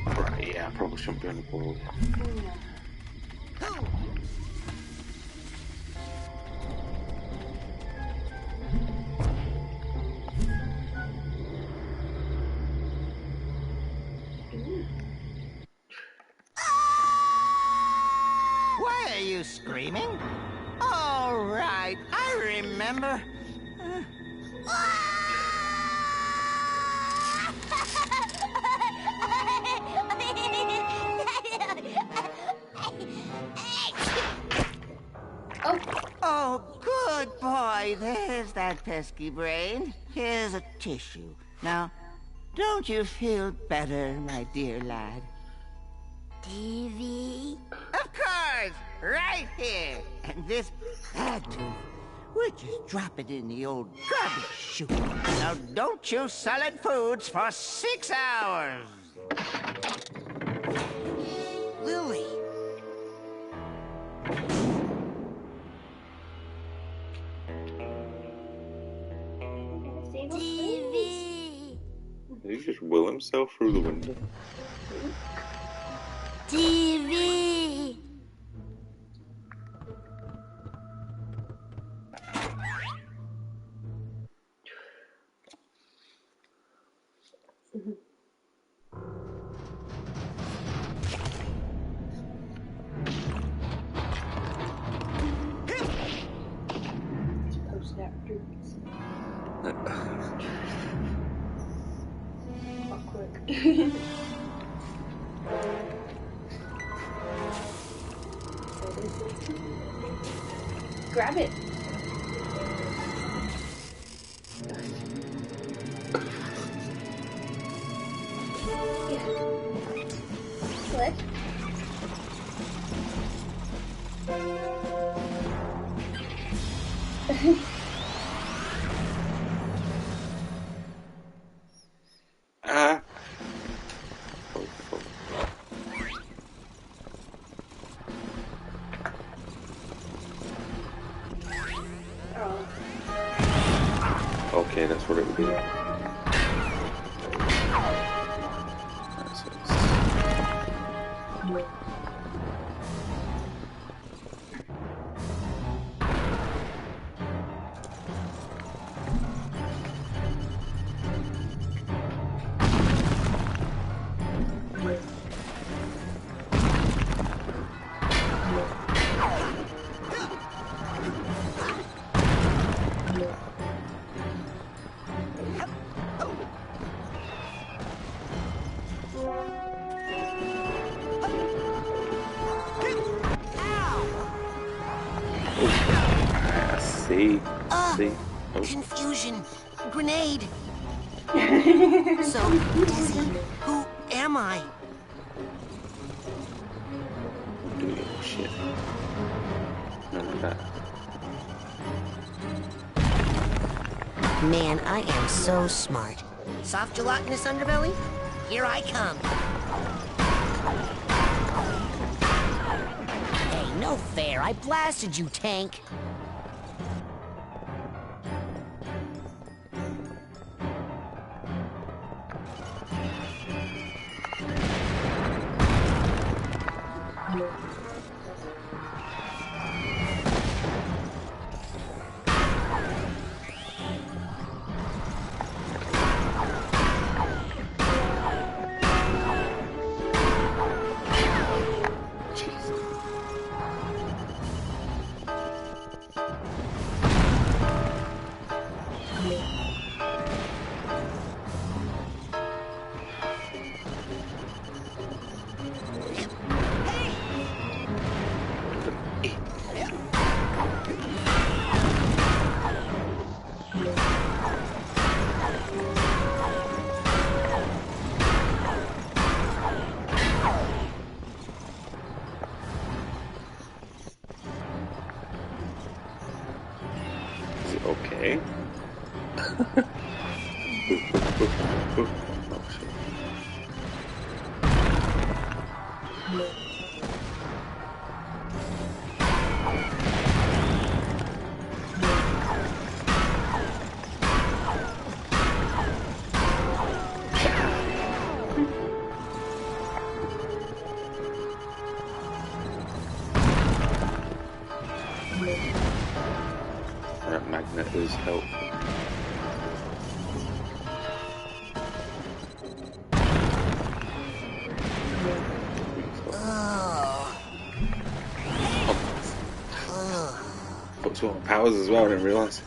Right, yeah, I probably shouldn't be on the board. Why are you screaming? All right, I remember. Oh, good boy. There's that pesky brain. Here's a tissue. Now, don't you feel better, my dear lad? TV? Of course! Right here! And this bad tooth, we'll just drop it in the old garbage chute. Now, don't chew solid foods for 6 hours! Lily! TV! Did he just will himself through the window? TV! Grab it. What? Ah. Okay, that's what it would be. See? Confusion. Grenade. So, Dizzy, who am I? Do your shit. None of that. Man, I am so smart. Soft gelatinous underbelly? Here I come. Hey, no fair. I blasted you, tank. Okay. That magnet is helpful. Got two powers as well, I didn't realise.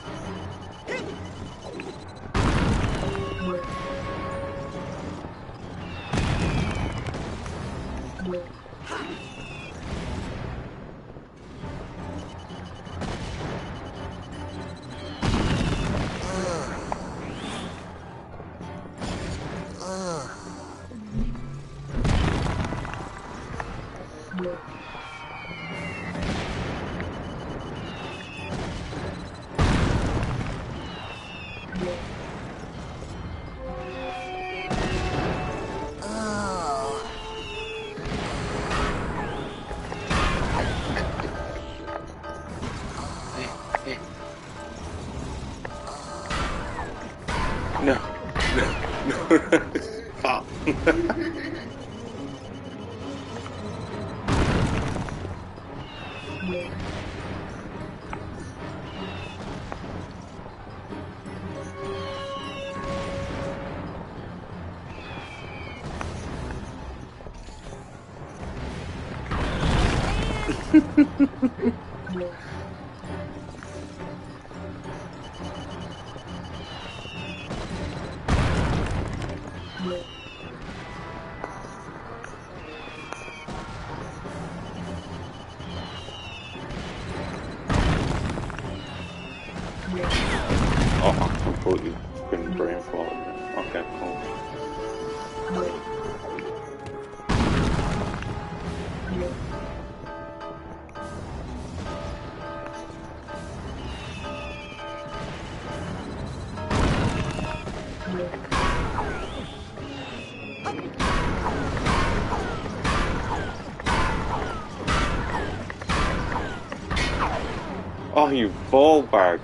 Oh, I completely been brain fog. Okay, cool. Oh, you ball bag.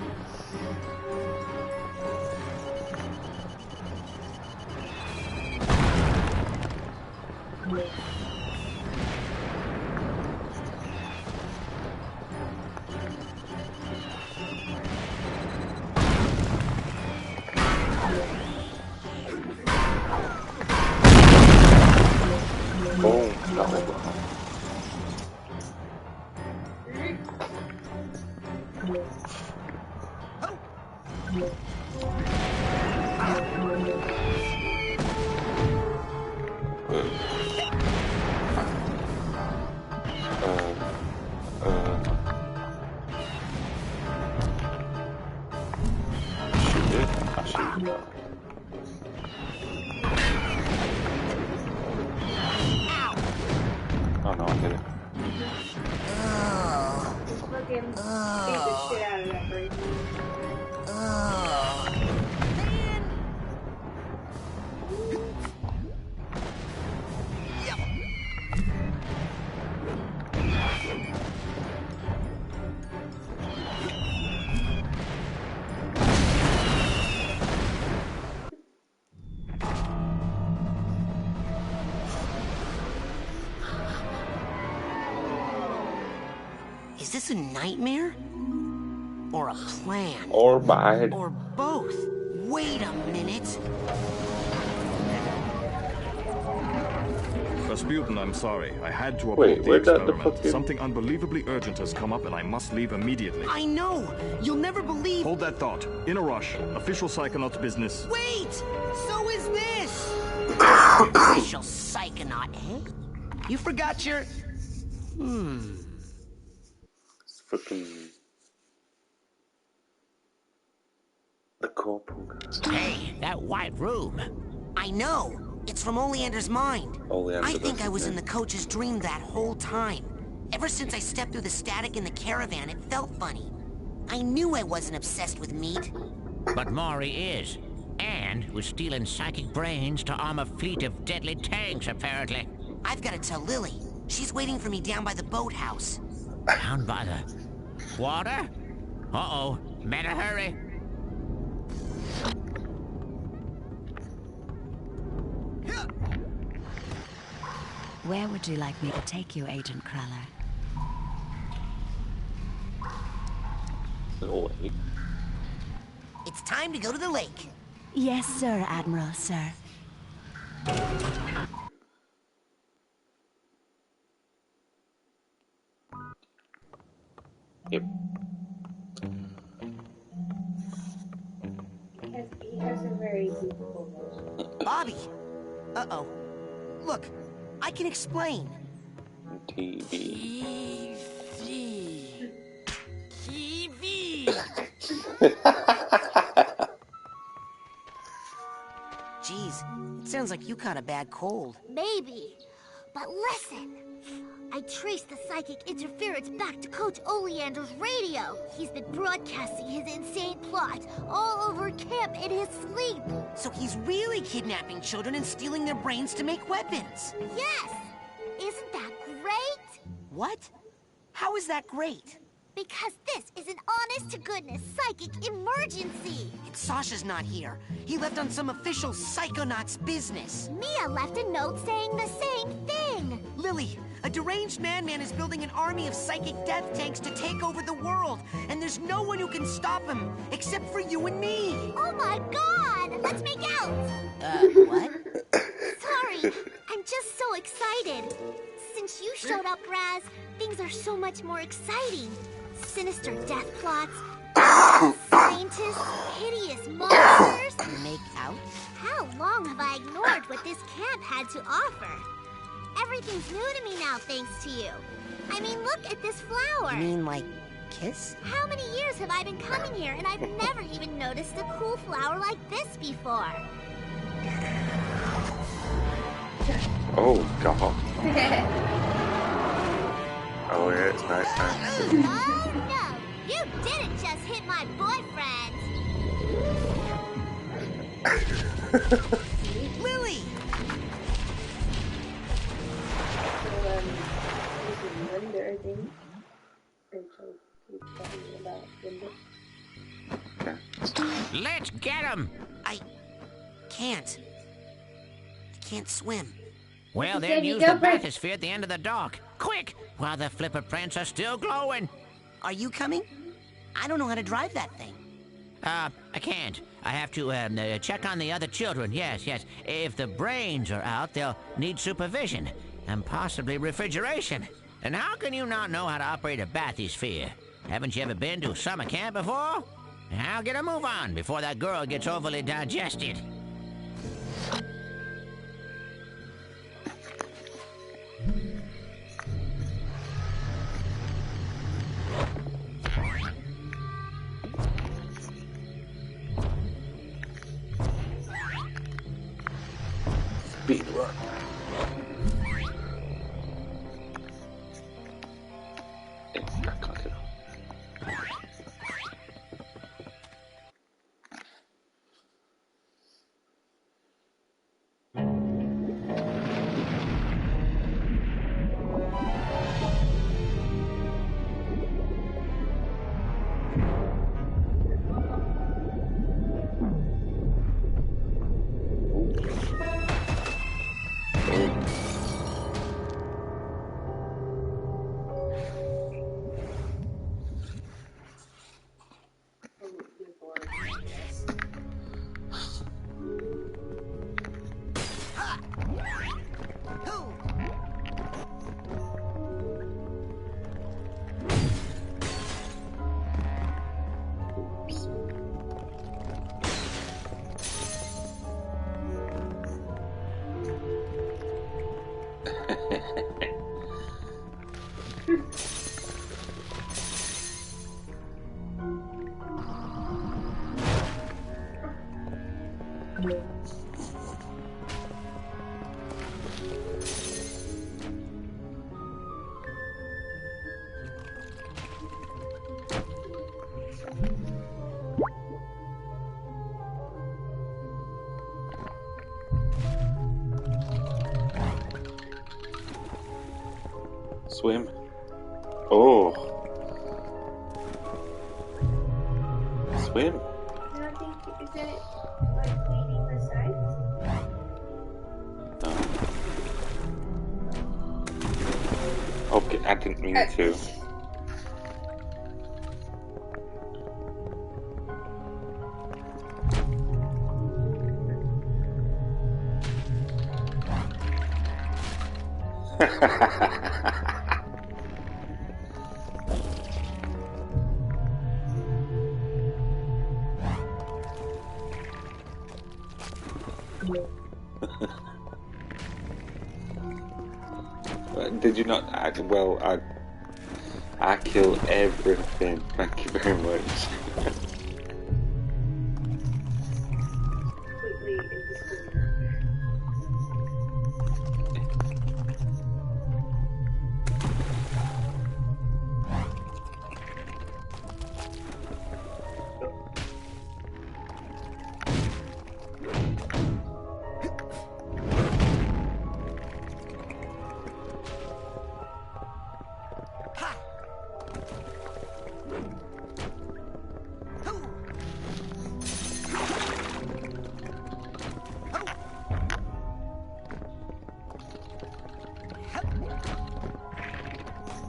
Oh no, I hit it. Fucking beat the shit out of that bird. Is this a nightmare? Or a plan? Or bad. Or both? Wait a minute. Rasputin, I'm sorry. I had to Wait, abort the where'd that experiment. fucking... Something unbelievably urgent has come up and I must leave immediately. I know! You'll never believe— Hold that thought. In a rush. Official Psychonauts business. Wait! So is this! Official Psychonaut, eh? You forgot your... It's fucking... The corporal guy. Hey, that white room. I know! It's from Oleander's mind. Oleander, I think that's I was his in the name. coach's dream that whole time. Ever since I stepped through the static in the caravan, it felt funny. I knew I wasn't obsessed with meat. But Maury is. And was stealing psychic brains to arm a fleet of deadly tanks, apparently. I've got to tell Lily. She's waiting for me down by the boathouse. Down by the water? Uh-oh. Better hurry. Where would you like me to take you, Agent Cruller? lake. It's time to go to the lake. Yes, sir, Admiral, sir. Yep. He has a very beautiful voice. Bobby! Uh-oh. Look, I can explain. TV. TV! Jeez, it sounds like you caught a bad cold. Maybe. But listen. I traced the psychic interference back to Coach Oleander's radio. He's been broadcasting his insane plots all over camp in his sleep. So he's really kidnapping children and stealing their brains to make weapons. Yes! Isn't that great? What? How is that great? Because this is an honest-to-goodness psychic emergency. And Sasha's not here. He left on some official Psychonauts business. Mia left a note saying the same thing. Lily, a deranged madman is building an army of psychic death tanks to take over the world. And there's no one who can stop him, except for you and me. Oh my god! Let's make out! What? Sorry, I'm just so excited. Since you showed up, Raz, things are so much more exciting. Sinister death plots, scientists, hideous monsters. Make out? How long have I ignored what this camp had to offer? Everything's new to me now, thanks to you. I mean, look at this flower. You mean like kiss? How many years have I been coming here, and I've never even noticed a cool flower like this before? Oh, God. Oh, yeah, it's nice time. Oh, no! You didn't just hit my boyfriend! Lily! Linda, I think. Rachel keeps talking about Linda. Let's get him! I can't swim. Well, then use the bathysphere at the end of the dock. Quick! While the flipper prints are still glowing. Are you coming? I don't know how to drive that thing. I can't. I have to check on the other children. Yes. If the brains are out, they'll need supervision and possibly refrigeration. And how can you not know how to operate a bathysphere? Haven't you ever been to summer camp before? Now get a move on before that girl gets overly digested. Speed run. Swim. Oh. Swim. I don't think, is it like leaning the sides? No. Okay, I didn't mean to. Did you not? Well, I kill everything. Thank you very much.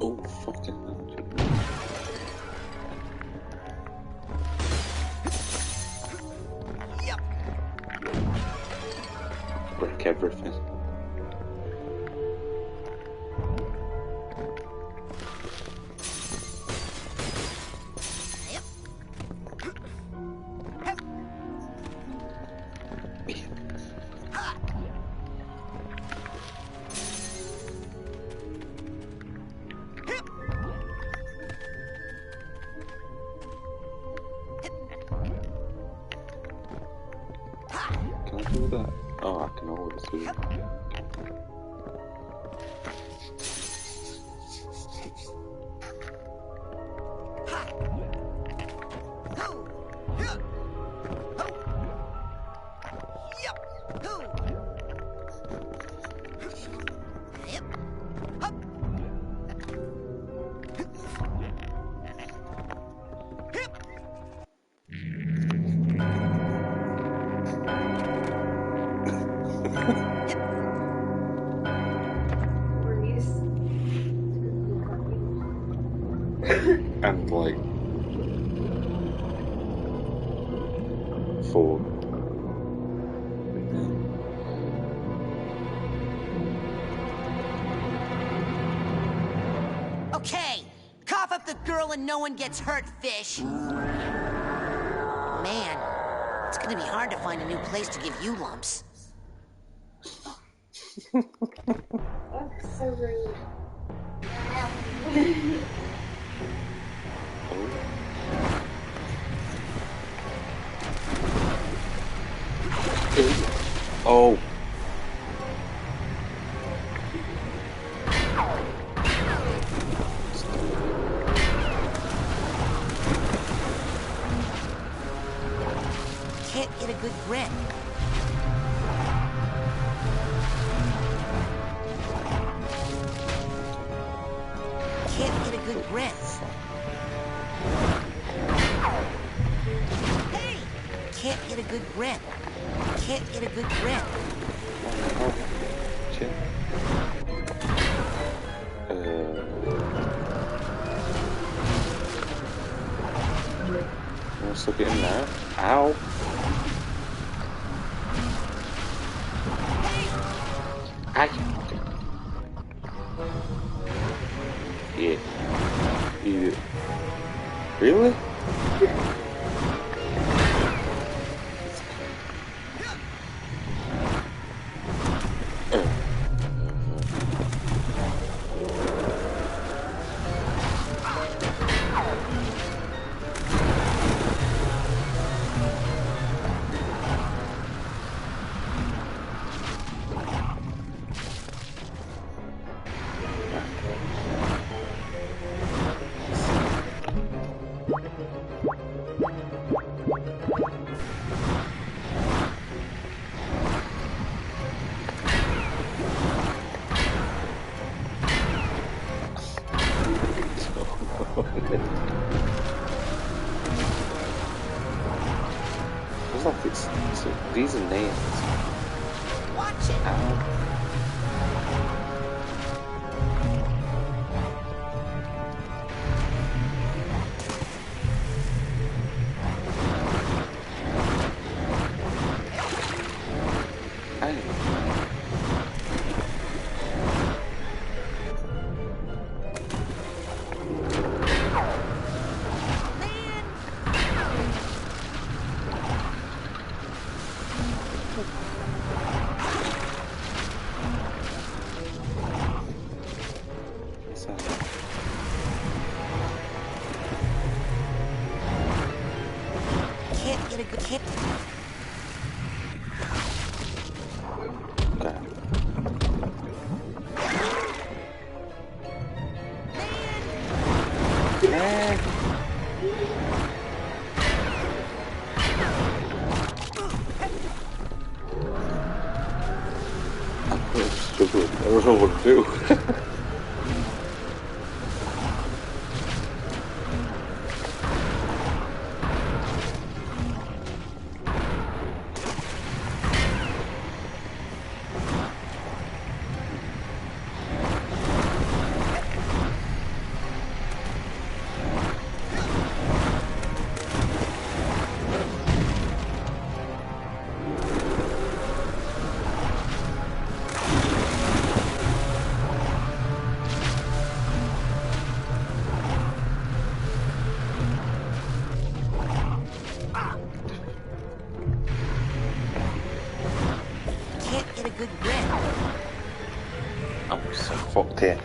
Oh, fucking hell. Break everything. Can I do that? Oh, I can always do that. And like 4. Okay, cough up the girl and no one gets hurt, fish. Man, it's gonna be hard to find a new place to give you lumps. That's so rude. Oh. Can't get a good grip. Can't get a good grip. Hey! Can't get a good grip. Can't get a good grip. Shit. I'm still getting there. Ow. Aye. Yeah. Eat it. Really? It's like these are nails. Watch it. Ow. get a good hit. Okay. Man. I'm struggling. I don't know what to do. Can't get a good grip. I'm so fucked here.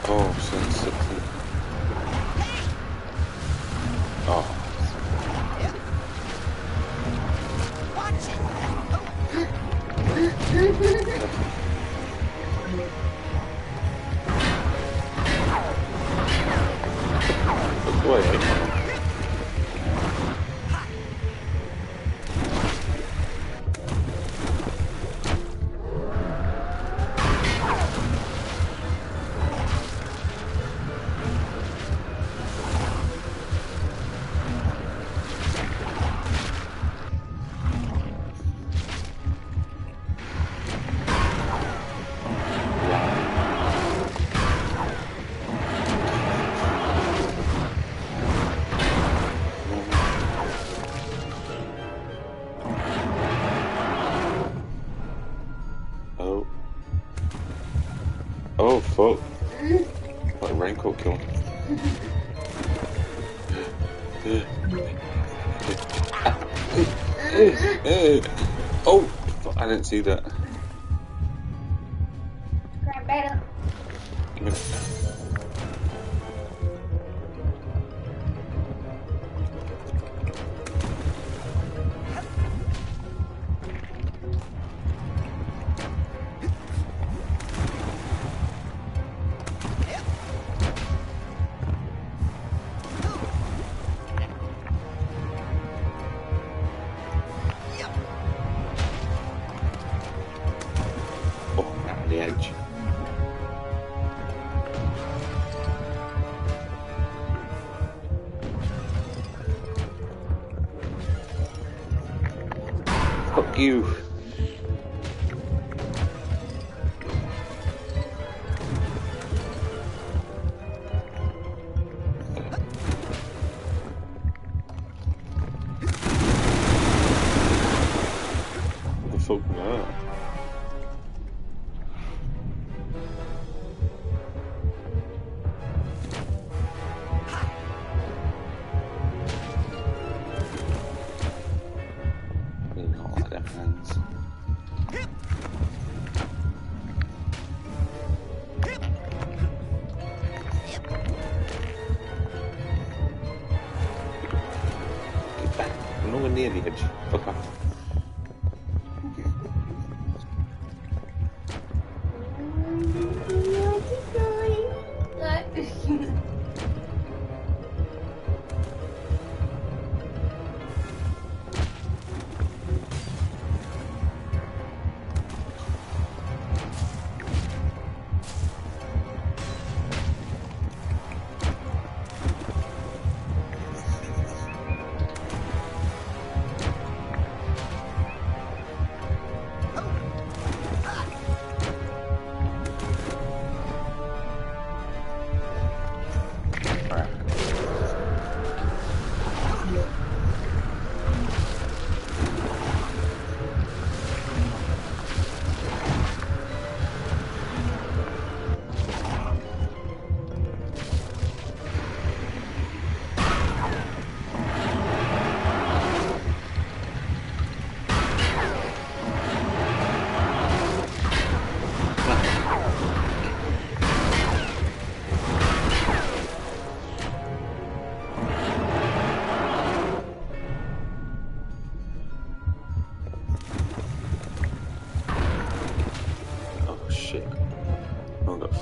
Oh, sensitive. Oh. Oh, fuck. Like raincoat kill. Oh, fuck, I didn't see that. Grab that up. The edge. Fuck you. What the fuck was that? I'm nowhere near the edge. Fuck off.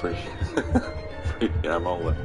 free. Free ammo left.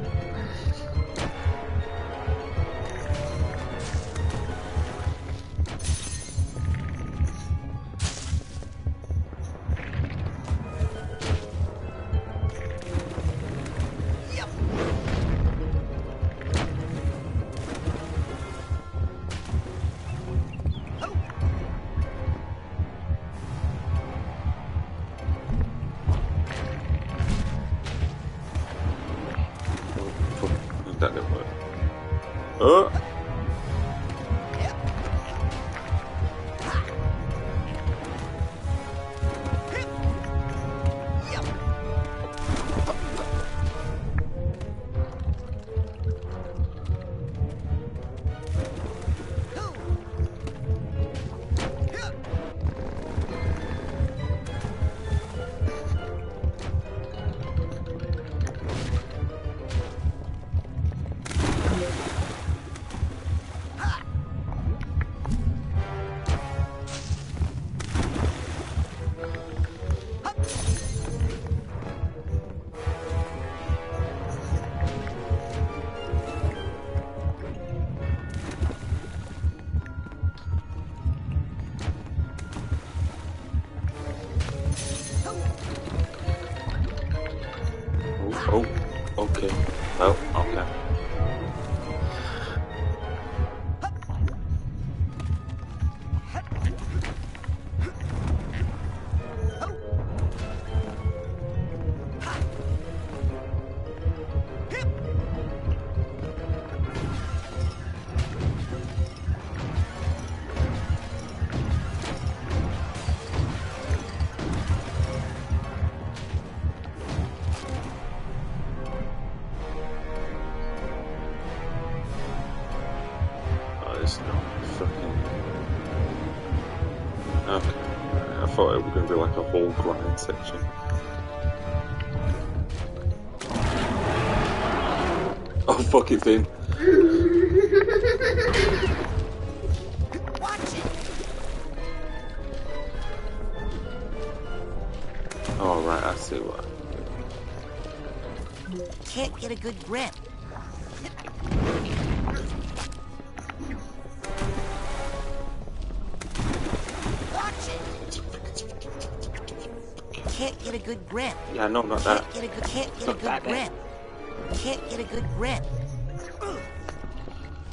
That didn't work. Oh! Oh, okay. Well, okay. Okay. I thought it was going to be like a whole grind section. Oh, fucking thing. Oh, right, I see what. Can't get a good grip. Can't get a good grip. Yeah, no, not that. Can't get a good grip. Can't get a good grip.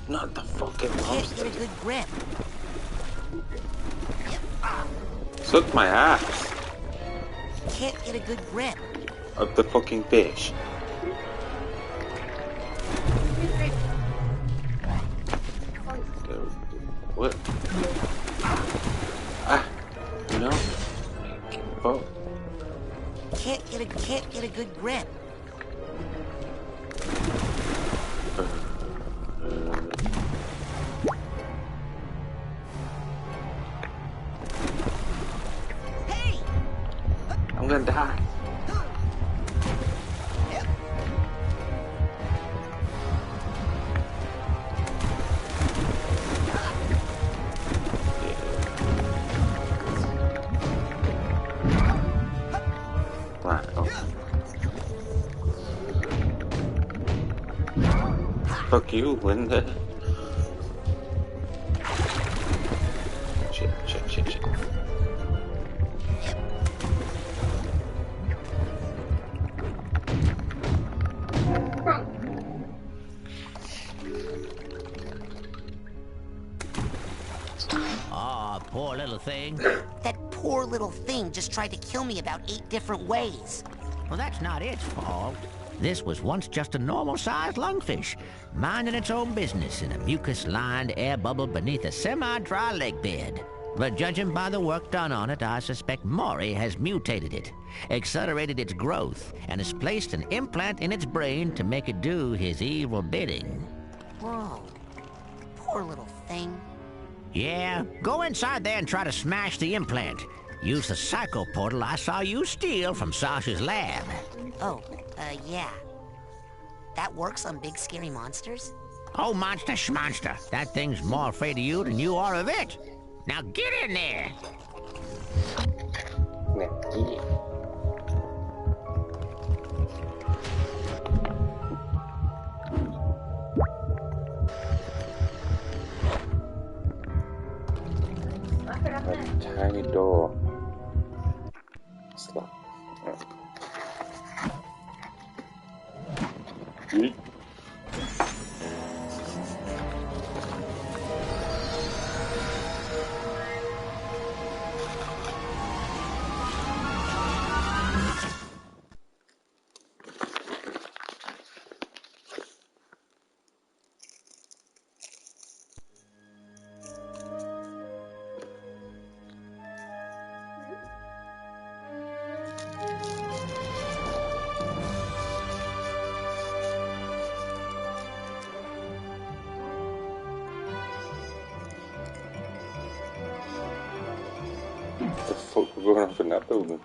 Not the fucking Can't monster. get a good grip. Suck my ass. Can't get a good grip. Of the fucking fish. What? Ah, no. Fuck. Can't get a good grip. Hey! I'm gonna die. Fuck you, Linda. Shit. Oh, poor little thing. That poor little thing just tried to kill me about 8 different ways. Well, that's not its fault. This was once just a normal-sized lungfish, minding its own business in a mucus-lined air bubble beneath a semi-dry lake bed. But judging by the work done on it, I suspect Maury has mutated it, accelerated its growth, and has placed an implant in its brain to make it do his evil bidding. Whoa. Poor little thing. Yeah, go inside there and try to smash the implant. Use the psycho portal I saw you steal from Sasha's lab. Oh, yeah. That works on big scary monsters? Oh, monster schmonster. That thing's more afraid of you than you are of it. Now get in there. tiny door. Slap. Yeet. What the fuck we're going off in that building?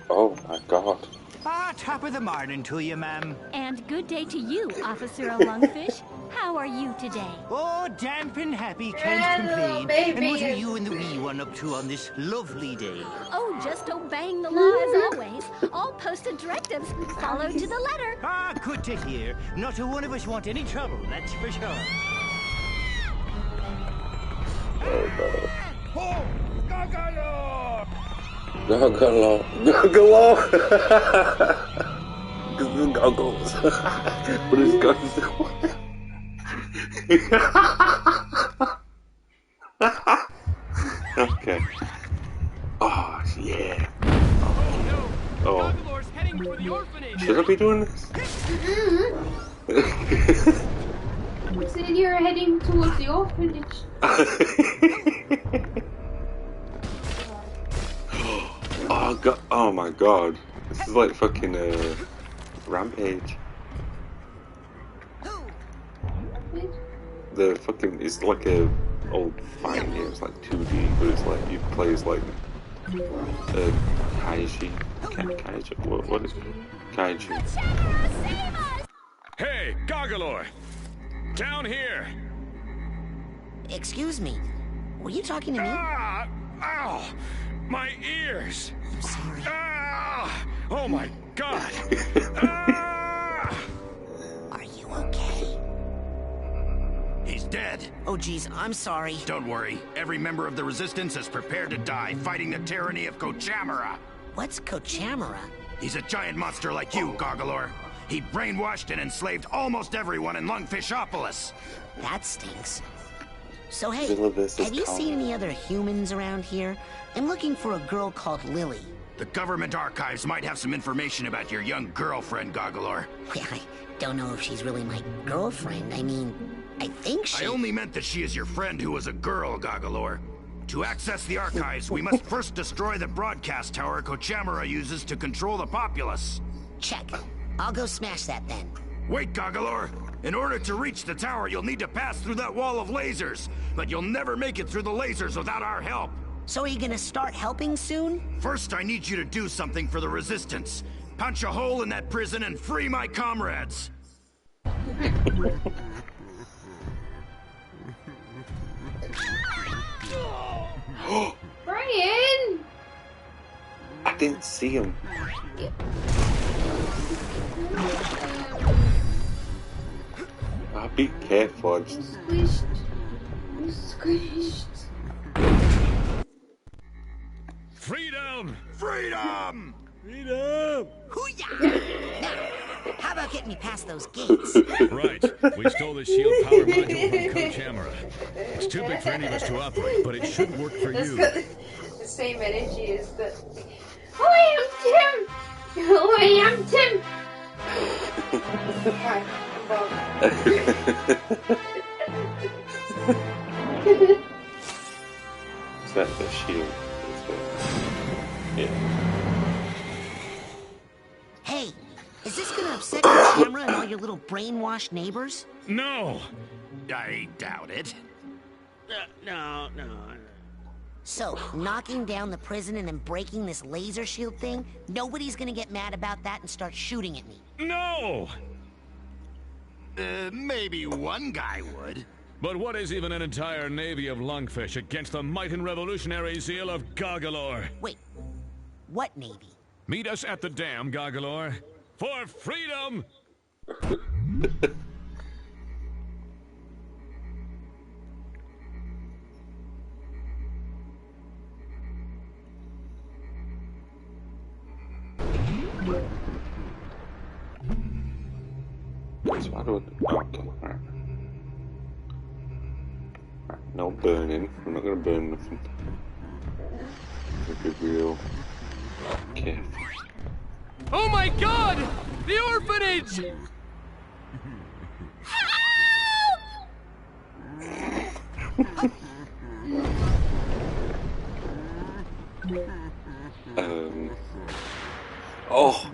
Oh my god. Ah, top of the morning to you, ma'am. And good day to you, Officer Lungfish. How are you today? Oh, damp and happy, can't complain. And what are you and the wee one up to on this lovely day? Oh, just obeying the law as always. All posted directives followed to the letter. Ah, good to hear. Not a one of us want any trouble, that's for sure. Oh, Goggle! Goggle! Goggles. What is guns? Okay. Oh, yeah. Oh. Should I be doing this? You said you're heading towards the orphanage. Oh god! Oh my god! This is like fucking Rampage. The fucking it's like a old fighting game. It's like 2D, but it's like you play as like Kaiji. What is it? Kaiju. Hey, Goggalor! Down here! Excuse me. Were you talking to me? Ah! Ow! My ears! I'm sorry. Ah! Oh my god! Are you okay? He's dead. Oh geez, I'm sorry. Don't worry. Every member of the Resistance is prepared to die fighting the tyranny of Kochamara. What's Kochamara? He's a giant monster like you, Goggalor. He brainwashed and enslaved almost everyone in Lungfishopolis. That stinks. So hey, Syllabus is have you calm. seen any other humans around here? I'm looking for a girl called Lily. The government archives might have some information about your young girlfriend, Goggalor. Well, I don't know if she's really my girlfriend. I mean, I think she... I only meant that she is your friend who was a girl, Goggalor. To access the archives, we must first destroy the broadcast tower Kochamara uses to control the populace. Check. I'll go smash that then. Wait, Goggalor! In order to reach the tower, you'll need to pass through that wall of lasers. But you'll never make it through the lasers without our help. So are you gonna start helping soon? First, I need you to do something for the Resistance. Punch a hole in that prison and free my comrades. Brian! I didn't see him. Be careful. I'm squished. I'm squished. Freedom! Freedom! Freedom! Hoo-yah! Now, how about getting me past those gates? Right. We stole the shield power module from Kochamara. It's too big for any of us to operate, but it should work for It's you. got the same energy as the... Oh, I am Tim! Oh, I am Tim! Hi, I'm Bob. Is that the shield? Yeah. Hey, is this gonna upset your camera and all your little brainwashed neighbors? No! I doubt it. No. So, knocking down the prison and then breaking this laser shield thing, nobody's gonna get mad about that and start shooting at me. No! Maybe one guy would. But what is even an entire navy of lungfish against the might and revolutionary zeal of Goggalor? Wait, what navy? Meet us at the dam, Goggalor. For freedom! That's what I do. Okay, right. Right. No burning. I'm not gonna burn nothing. Be real careful. Oh my God! The orphanage! Oh!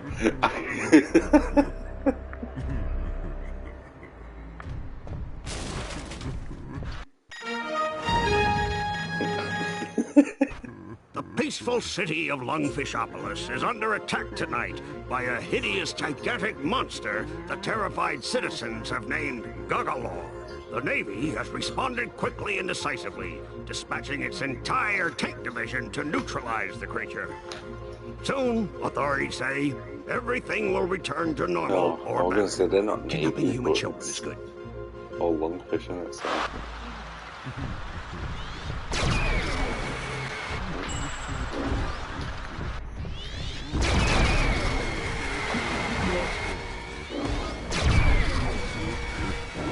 The peaceful city of Lungfishopolis is under attack tonight by a hideous, gigantic monster the terrified citizens have named Gagalor. The Navy has responded quickly and decisively, dispatching its entire tank division to neutralize the creature. Soon, authorities say, everything will return to normal No, or I was gonna say they're not kidnapping Navy, human but children is good. all lungfish in it, so.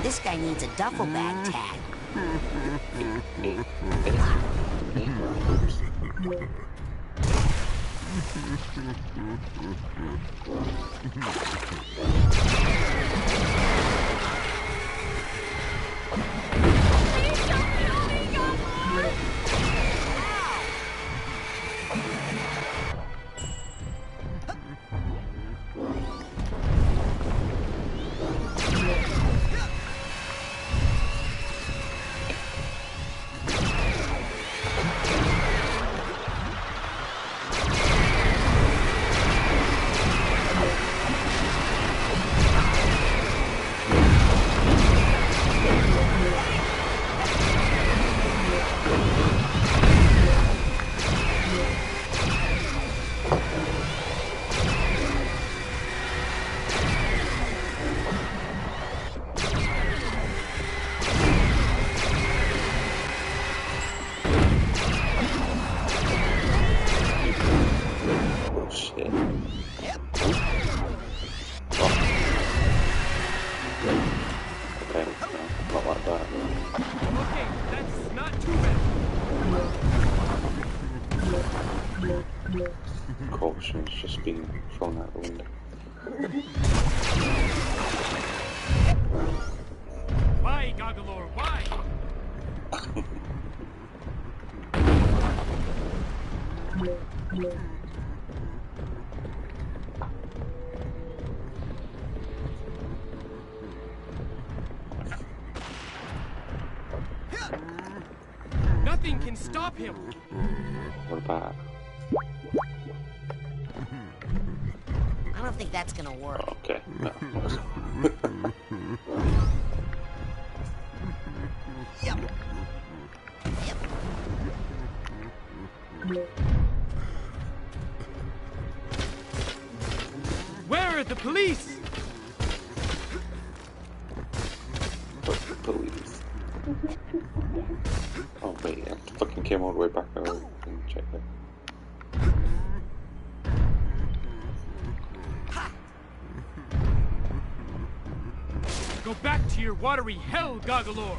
This guy needs a duffel bag tag. Caution's just been thrown out the window. Why, Gagalor, why? Nothing can stop him. What about? I don't think that's gonna work. Okay. No. Yep. Where are the police? Police. Oh wait, I fucking came all the way back over and checked it. Go back to your watery hell, Gagalor!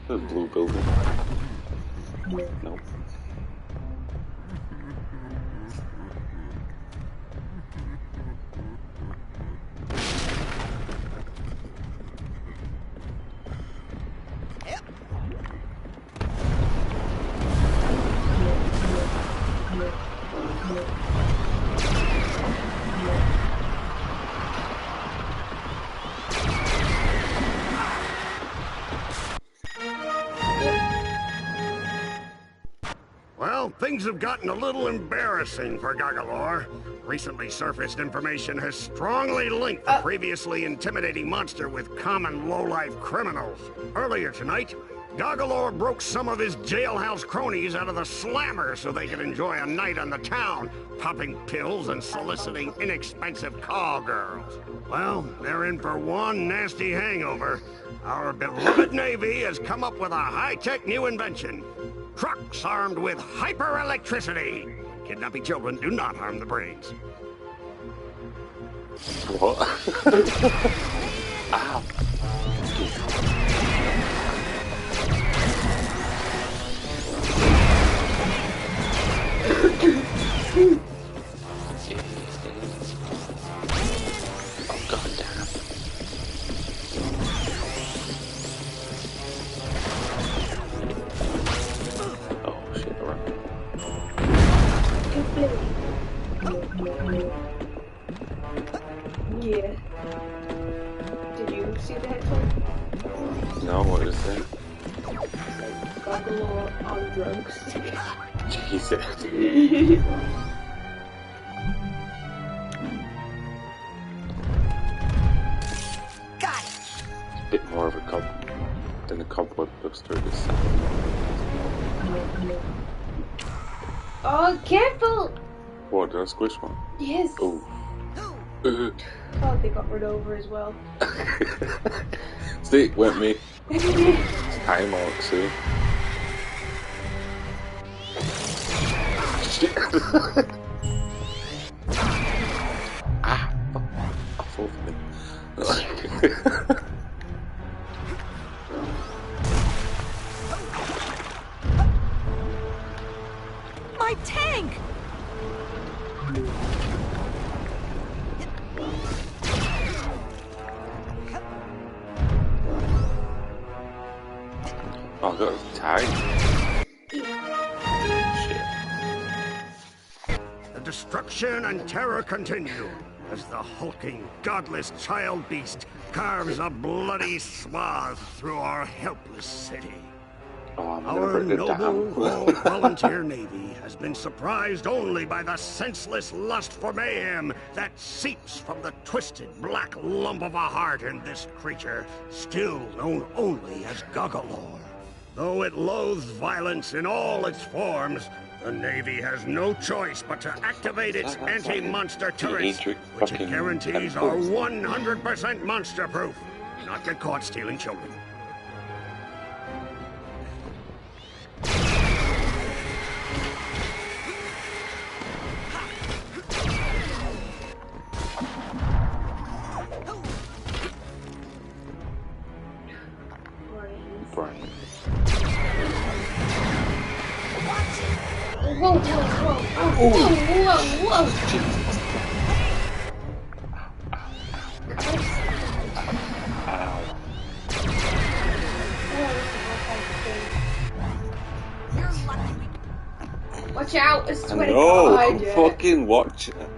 The blue building. Nope. Well, things have gotten a little embarrassing for Gagalor. Recently surfaced information has strongly linked the previously intimidating monster with common low-life criminals. Earlier tonight, Gagalor broke some of his jailhouse cronies out of the slammer so they could enjoy a night on the town, popping pills and soliciting inexpensive call girls. Well, they're in for one nasty hangover. Our beloved Navy has come up with a high-tech new invention. Trucks armed with hyper-electricity. Kidnapping children do not harm the brains. What? Ow. Oh, god damn. Oh shit, alright. Yeah. Did you see the headline? No, what is it? Goggle on drugs. Jesus. Got it. A bit more of a than a cobweb buster this time. Oh, careful! What, did I squish one? Yes. Oh. Oh, they got run over as well. See, went me. I'm out soon. Shit. Ah, I fall for me. My tank! Oh, I got a tag. Shit. The destruction and terror continue as the hulking, godless child beast carves a bloody swath through our helpless city. Oh, I'm Our gonna noble volunteer navy has been surprised only by the senseless lust for mayhem that seeps from the twisted black lump of a heart in this creature, still known only as Goggalore. Though it loathes violence in all its forms, the Navy has no choice but to activate its anti-monster turrets, which it guarantees are 100% monster-proof. Do not get caught stealing children. Whoa, whoa, whoa, whoa, whoa, whoa, Watch out, it's 20. No, I'm fucking watching it.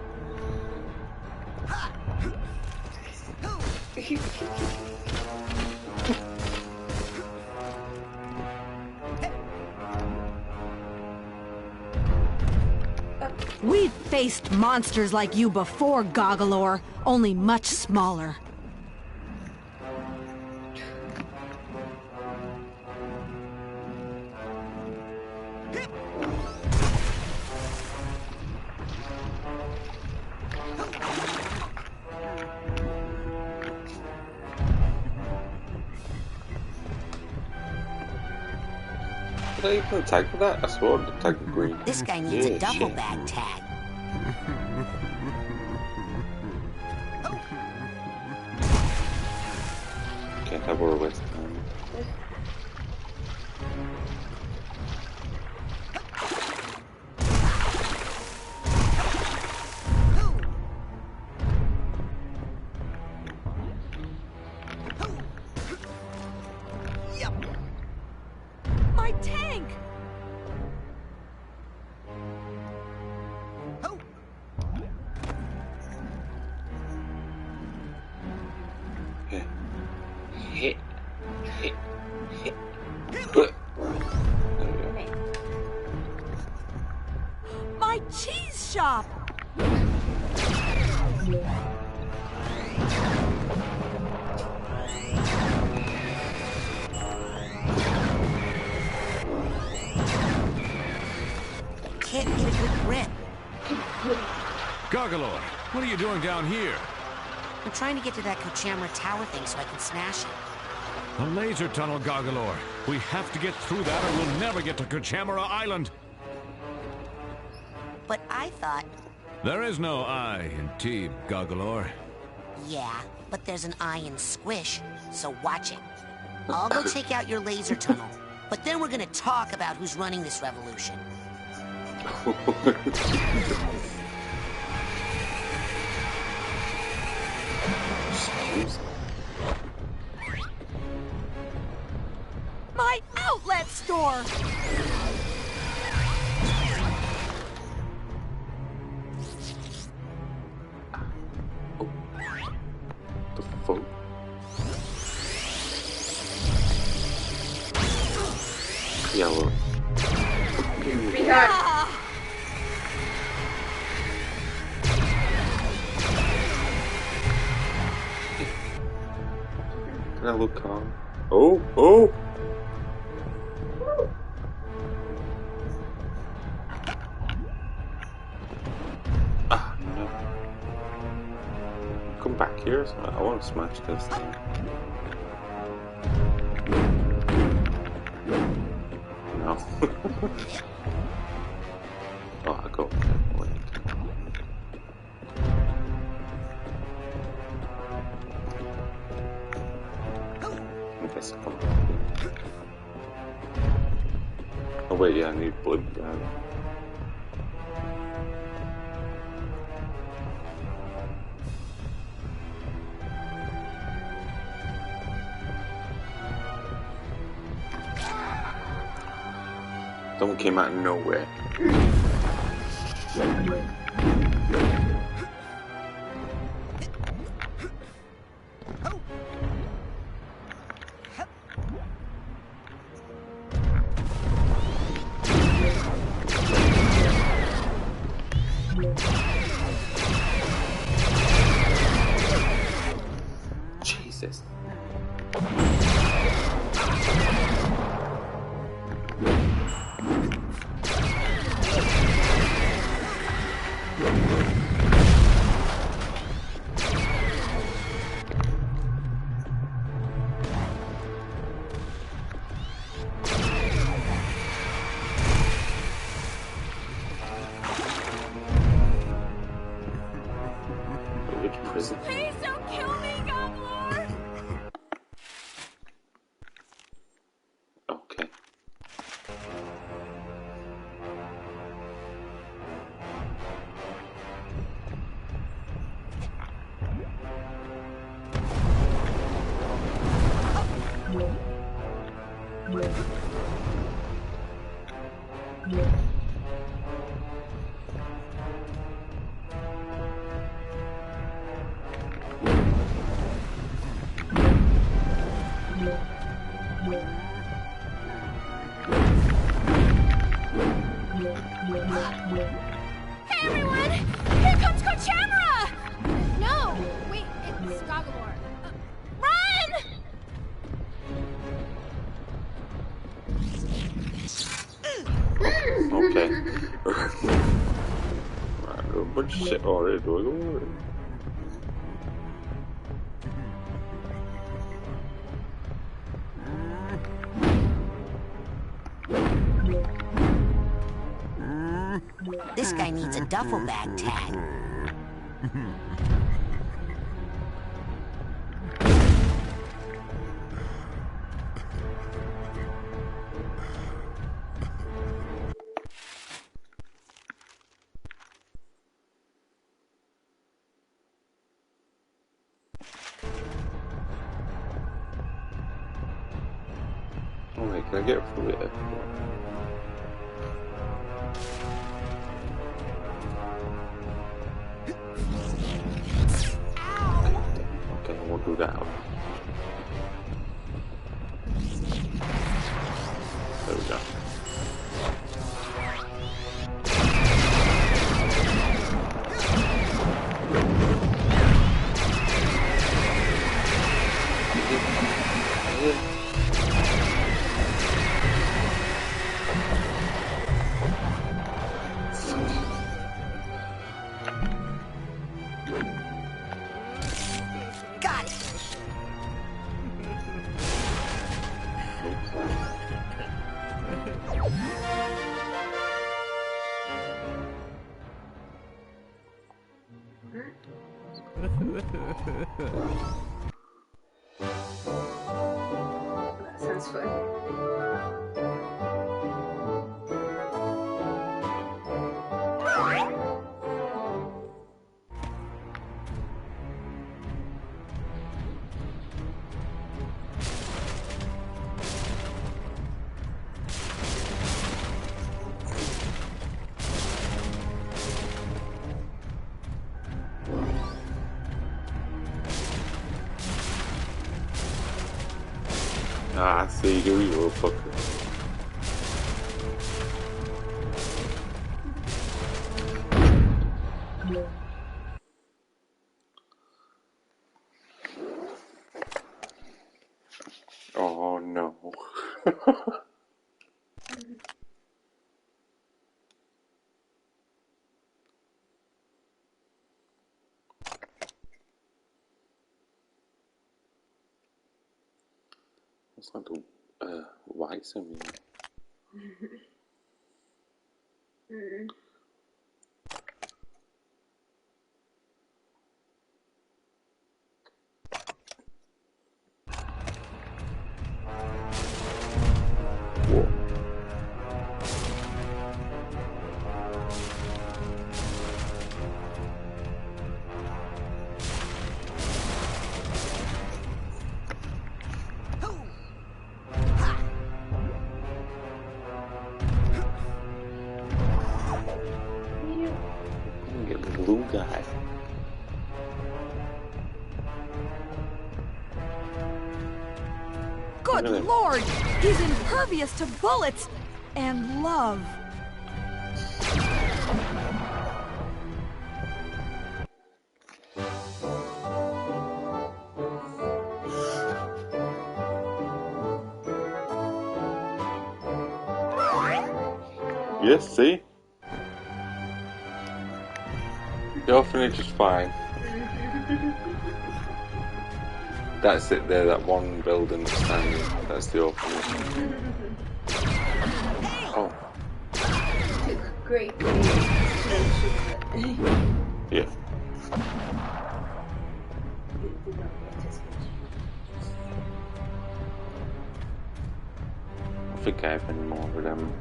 We've faced monsters like you before, Goggalore, only much smaller. Did I even tag for that? I swore the tag was green. This guy needs a duffel shit. bag tag. Can't have a waste of time. My tank! Hit. My cheese shop! Can't get a good grip. Goggalore, what are you doing down here? I'm trying to get to that Kochamara tower thing so I can smash it. A laser tunnel, Gargalor. We have to get through that or we'll never get to Kochamara Island. But I thought... There is no I in Team, Gargalor. Yeah, but there's an I in Squish, so watch it. I'll go take out your laser tunnel, but then we're gonna talk about who's running this revolution. My outlet store! The fuck? Yellow. Can I look calm? Oh, oh! Ah, no. Come back here, so I want to smash this thing. No. Oh, I go. Wait. I guess I'll come back here. Oh wait, yeah, I need blue gun. Someone came out of nowhere. Jesus. Please don't kill me, Goblor! Okay. Hey everyone! Here comes Kochamara! No! Wait, it's Gogalor. Run! Okay. I got a bunch of shit already. Do I go over? This guy needs a duffel bag tag. Oh wait, can I get through it? Okay, I won't do that. There we go. Got it! That sounds fun. Ah, see, here we go, fucker. Oh no. It's like the white something. Get the blue guy. Good lord! He's impervious to bullets and love. Yes, see? The orphanage is fine. That's it there, that one building that's standing. That's the orphanage. Oh. Great. Yeah. I think I have any more of them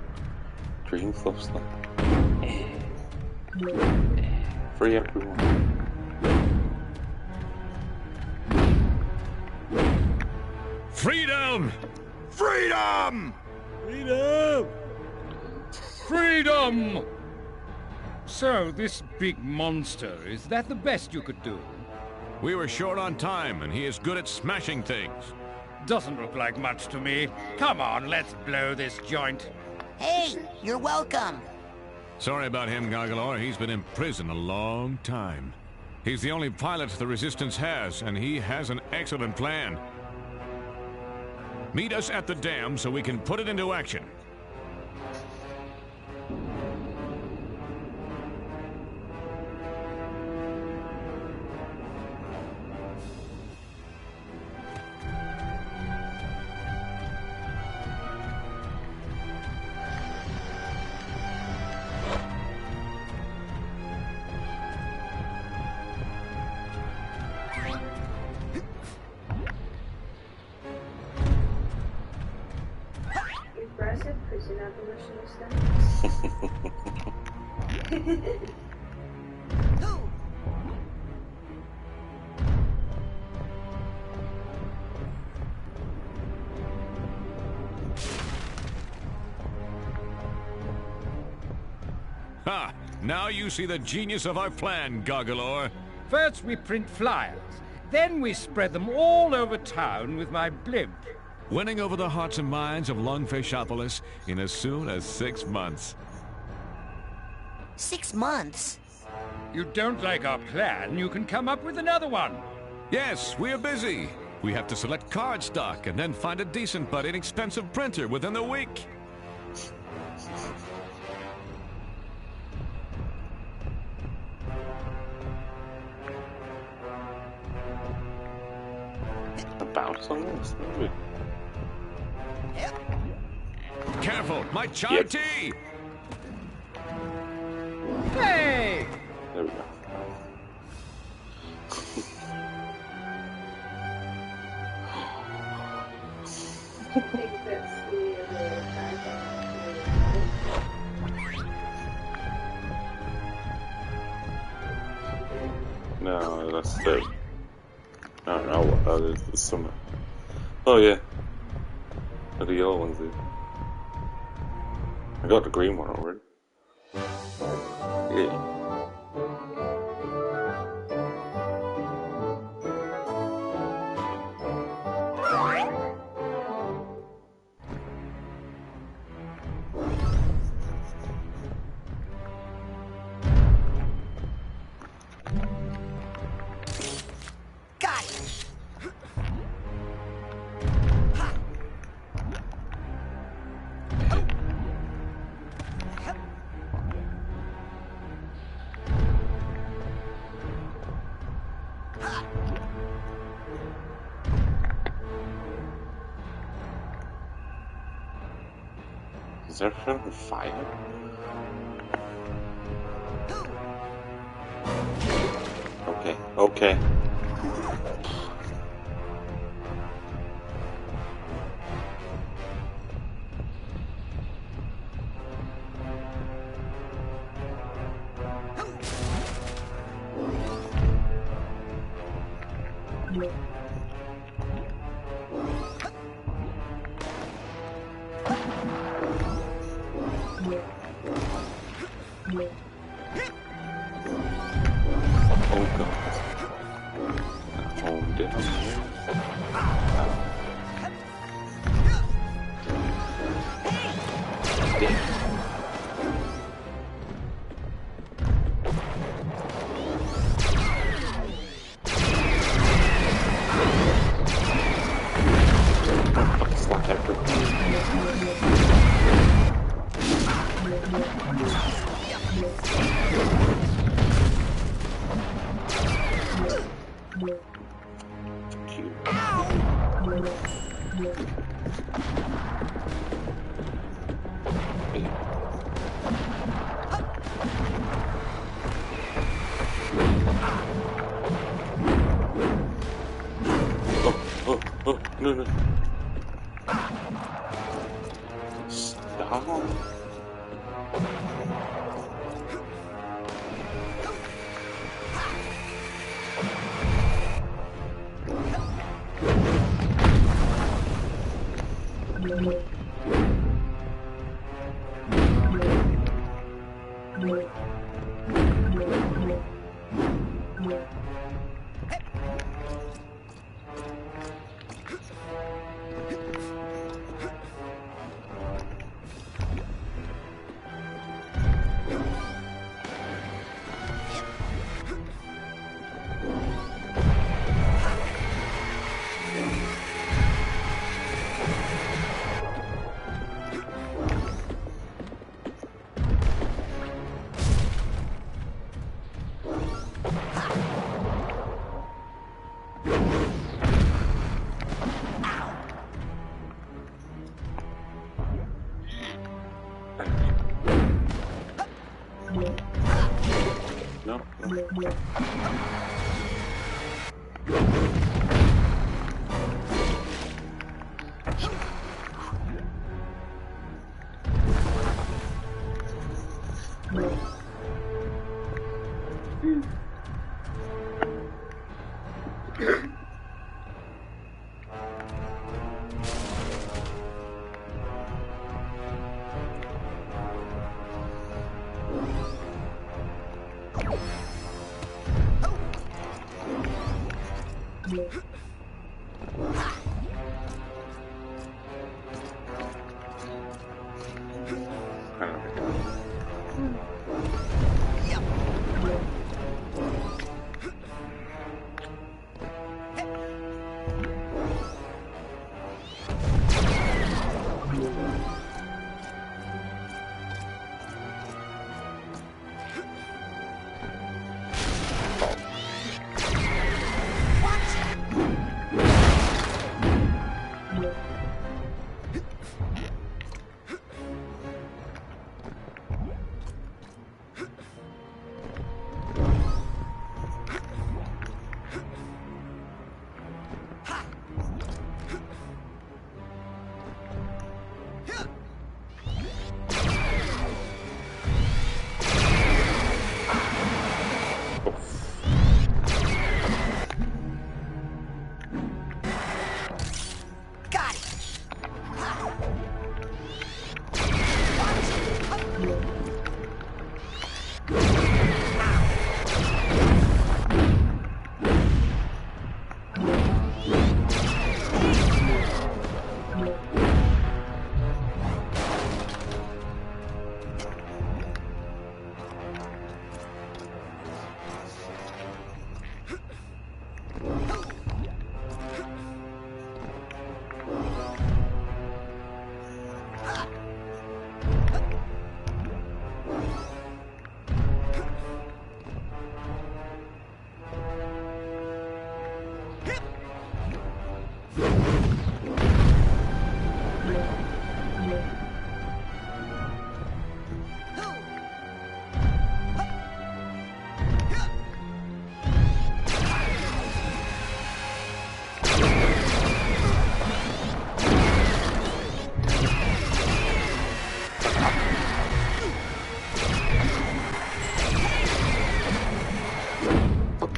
dream fluffs though. Free everyone. Freedom! Freedom! Freedom! Freedom! So, this big monster, is that the best you could do? We were short on time, and he is good at smashing things. Doesn't look like much to me. Come on, let's blow this joint. Hey, you're welcome. Sorry about him, Gargalor. He's been in prison a long time. He's the only pilot the Resistance has, and he has an excellent plan. Meet us at the dam so we can put it into action. Impressive, prison abolitionist then. Ha! Now you see the genius of our plan, Gargalor. First we print flyers, then we spread them all over town with my blimp. Winning over the hearts and minds of Longfishopolis in as soon as 6 months. 6 months? You don't like our plan, you can come up with another one. Yes, we are busy. We have to select card stock and then find a decent but inexpensive printer within the week. Bounce on this, maybe. Careful, my chai Yep. tea! Hey! There we go. I think that's the No, that's the. I don't know what that is. It's some. Oh yeah. What the yellow ones do? I got the green one already. Yeah. Got it. Is everything on fire? Okay, okay. Oh god. Home down here. Oh, no, no. Stop. No.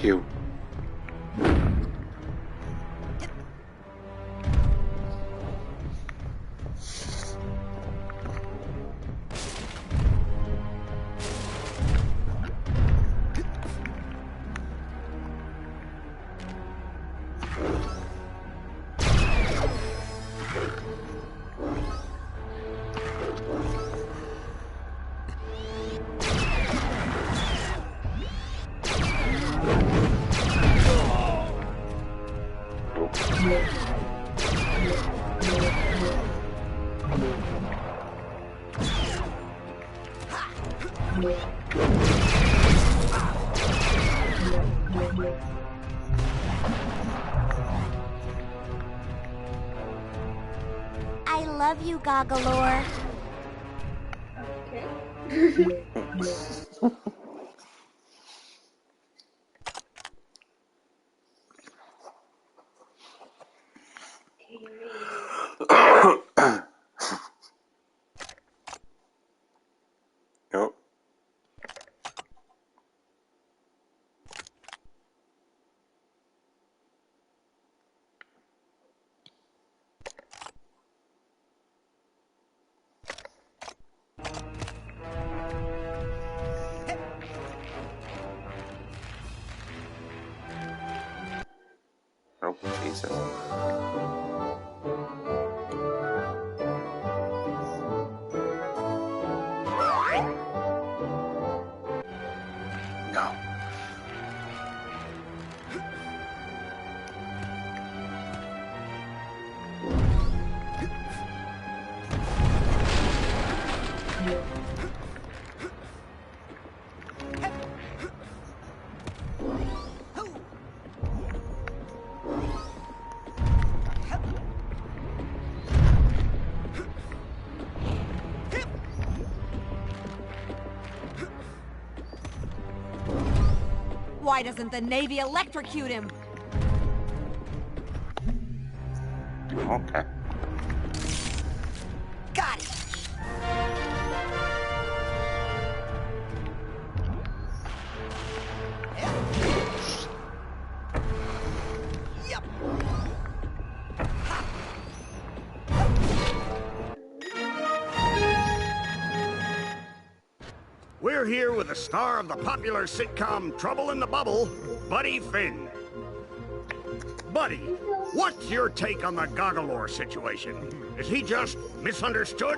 You. I love you, Goggalore. Nope. Oh, Jesus. No. Why doesn't the Navy electrocute him? Okay. Got it. Yep. We're here with the star of the popular sitcom Trouble in the Bubble, Buddy Finn. Buddy, what's your take on the Goggalore situation? Is he just misunderstood?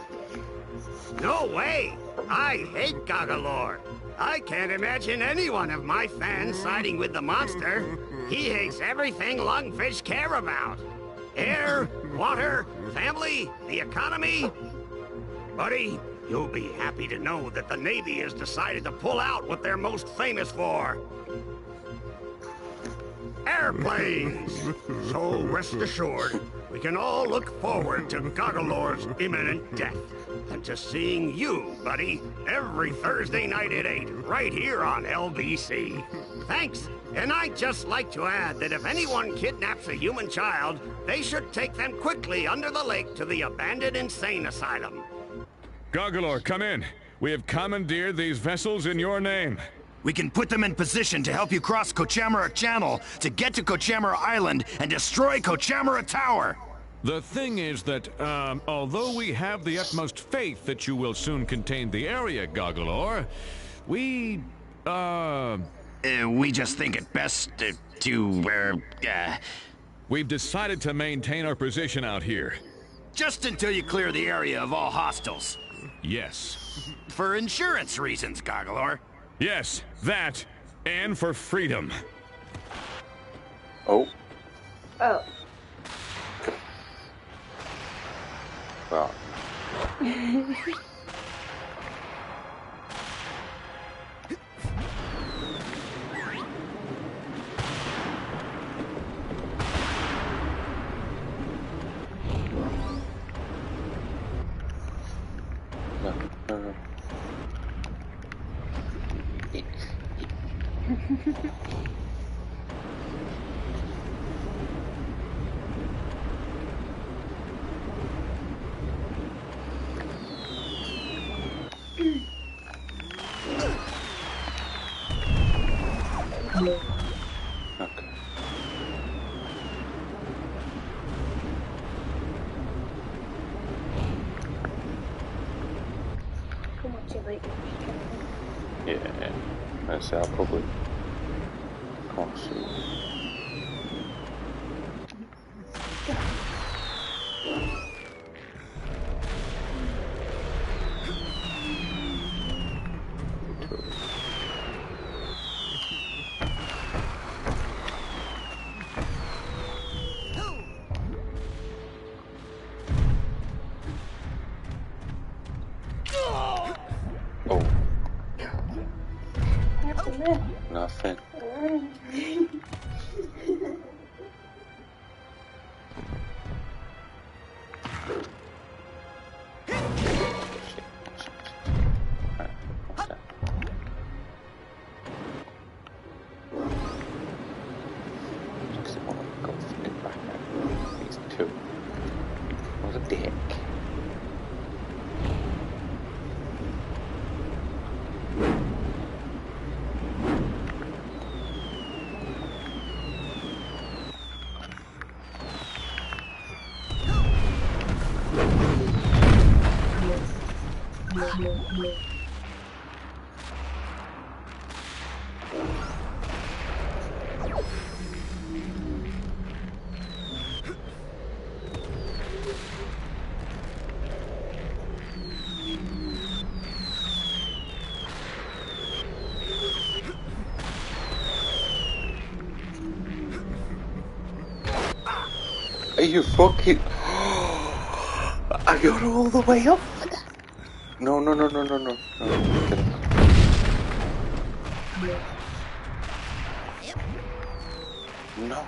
No way! I hate Goggalore. I can't imagine any one of my fans siding with the monster. He hates everything lungfish care about. Air, water, family, the economy. Buddy, you'll be happy to know that the Navy has decided to pull out what they're most famous for. Airplanes! So rest assured, we can all look forward to Goggalore's imminent death. And to seeing you, buddy, every Thursday night at 8, right here on LBC. Thanks, and I'd just like to add that if anyone kidnaps a human child, they should take them quickly under the lake to the abandoned insane asylum. Goggalore, come in. We have commandeered these vessels in your name. We can put them in position to help you cross Kochamara Channel to get to Kochamara Island and destroy Kochamara Tower. The thing is that, although we have the utmost faith that you will soon contain the area, Goggalor, we just think it best We've decided to maintain our position out here. just until you clear the area of all hostiles. Yes. For insurance reasons, Goggalor. Yes, that, and for freedom. Oh. Oh. Wow. No. Yeah, that's I'll probably can't see. Nothing. These two. What a dick. Are you fucking... I got all the way up. No. Get up. No.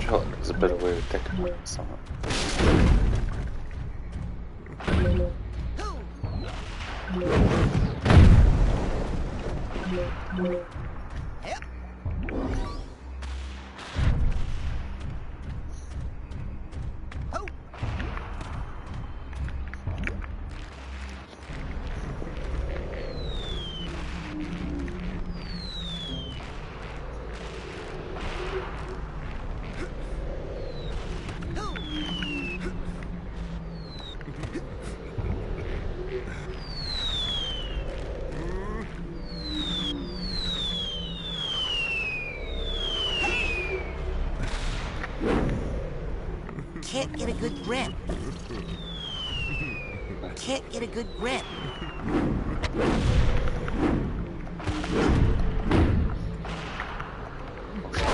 Sure, there's a better way of thinking about someone. Can't get a good grip. Can't get a good grip.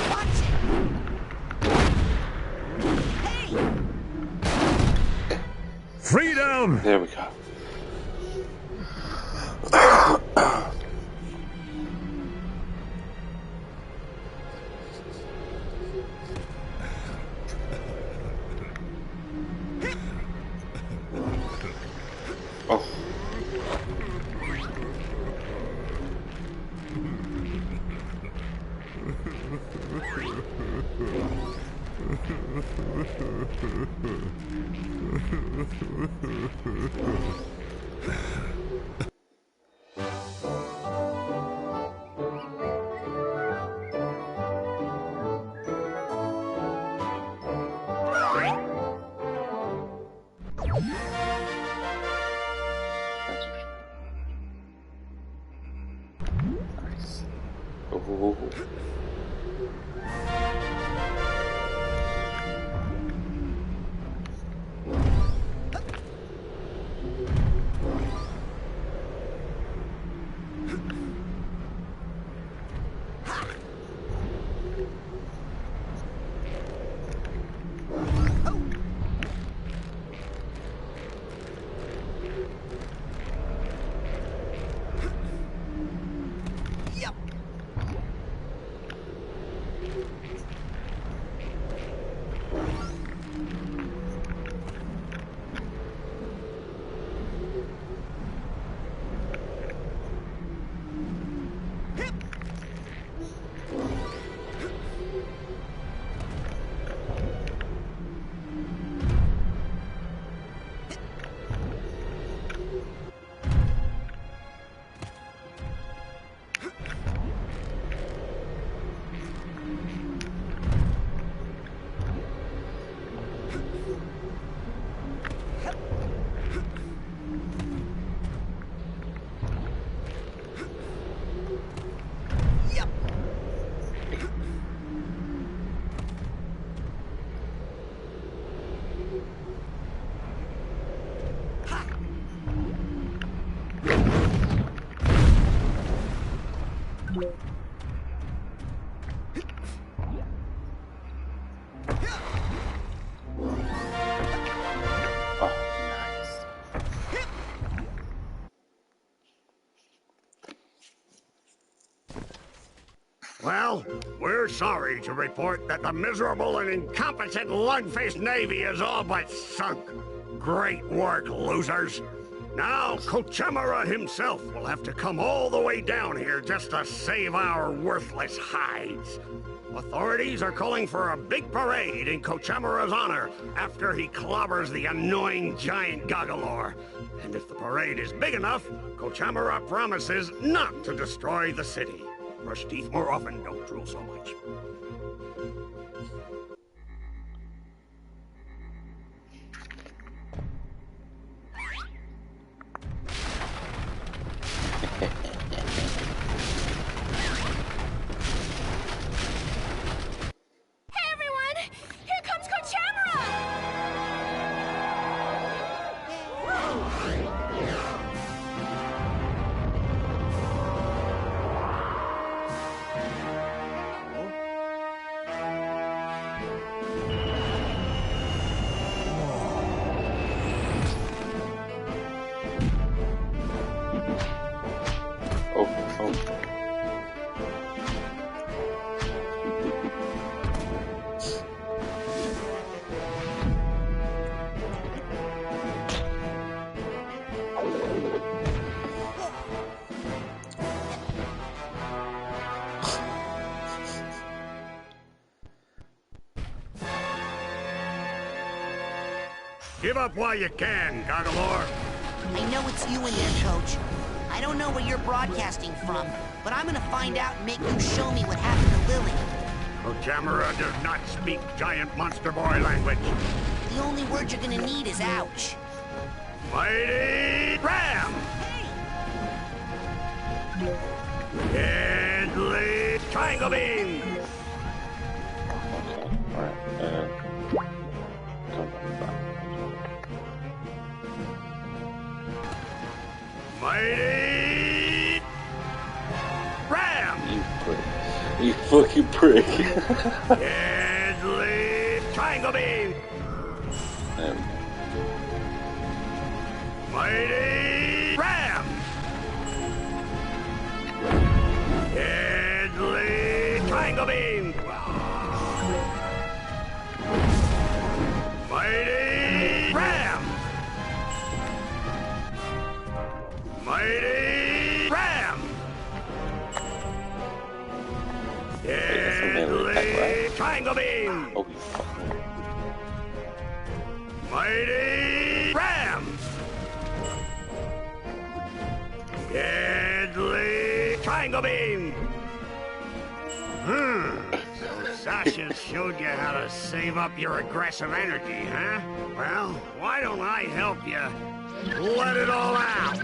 Watch it. Hey! Freedom! There we go. Nice. Oh. Well, we're sorry to report that the miserable and incompetent lug-faced Navy is all but sunk. Great work, losers. Now, Kochemara himself will have to come all the way down here just to save our worthless hides. Authorities are calling for a big parade in Kochemara's honor after he clobbers the annoying giant Goggalor. And if the parade is big enough, Kochemara promises not to destroy the city. Brush teeth more often, don't drool so much. Hey everyone! Here comes Kochemara! Give up while you can, Goggalor. I know it's you in there, Coach. I don't know where you're broadcasting from, but I'm gonna find out and make you show me what happened to Lily. Kochemara does not speak giant monster boy language. The only word you're gonna need is ouch. Mighty Ram! Deadly Triangle Beam! Mighty Ram! You prick. You fucking prick. Deadly Triangle Beam! Mighty Ram! Deadly Triangle Beam! Mighty Ram! Mighty Ram! Deadly Triangle Beam! Oh, you fucking. Mighty Ram! Deadly Triangle Beam! So Sasha showed you how to save up your aggressive energy, huh? Well, why don't I help you let it all out?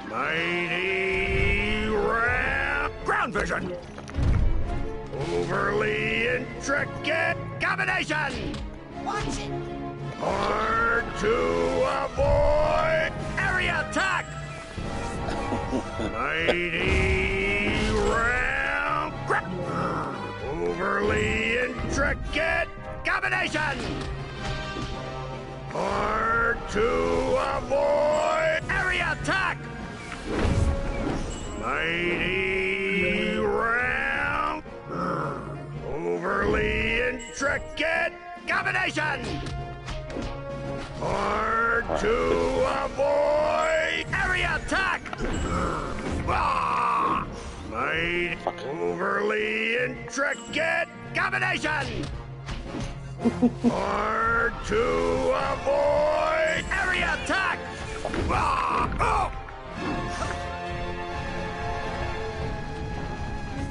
Mighty Ram! Ground Vision! Overly intricate combination! Watch it! Hard to avoid! Area attack! Mighty Ram! Overly intricate combination! Hard to avoid! Area attack! Mighty Ram! Overly intricate combination! Hard to avoid! Area attack! Ah! Mighty overly intricate combination! Hard to avoid! Area attack! Ah! Oh!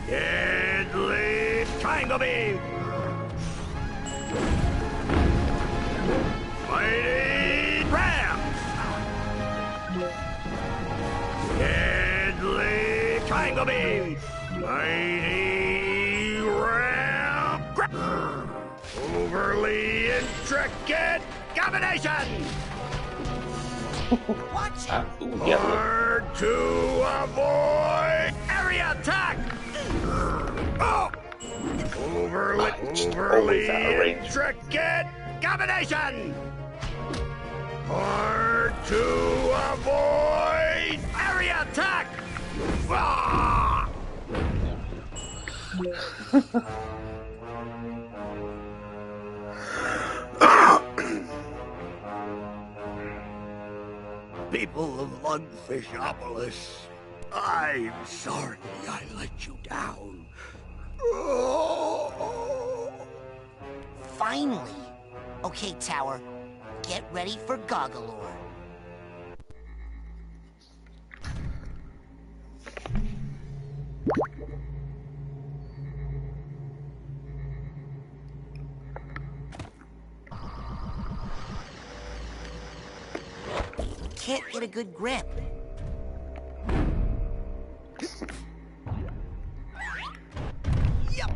Deadly Triangle Beam! Mighty Ram! Deadly Triangle Beam! Mighty Ram! Overly intricate combination! Watch it! Hard to avoid! Area attack! Oh! Overly intricate combination! Hard to avoid! Area attack! Ah! People of Lungfishopolis, I'm sorry I let you down. Finally! Okay, Tower, get ready for Goggalore. Can't get a good grip. Yup.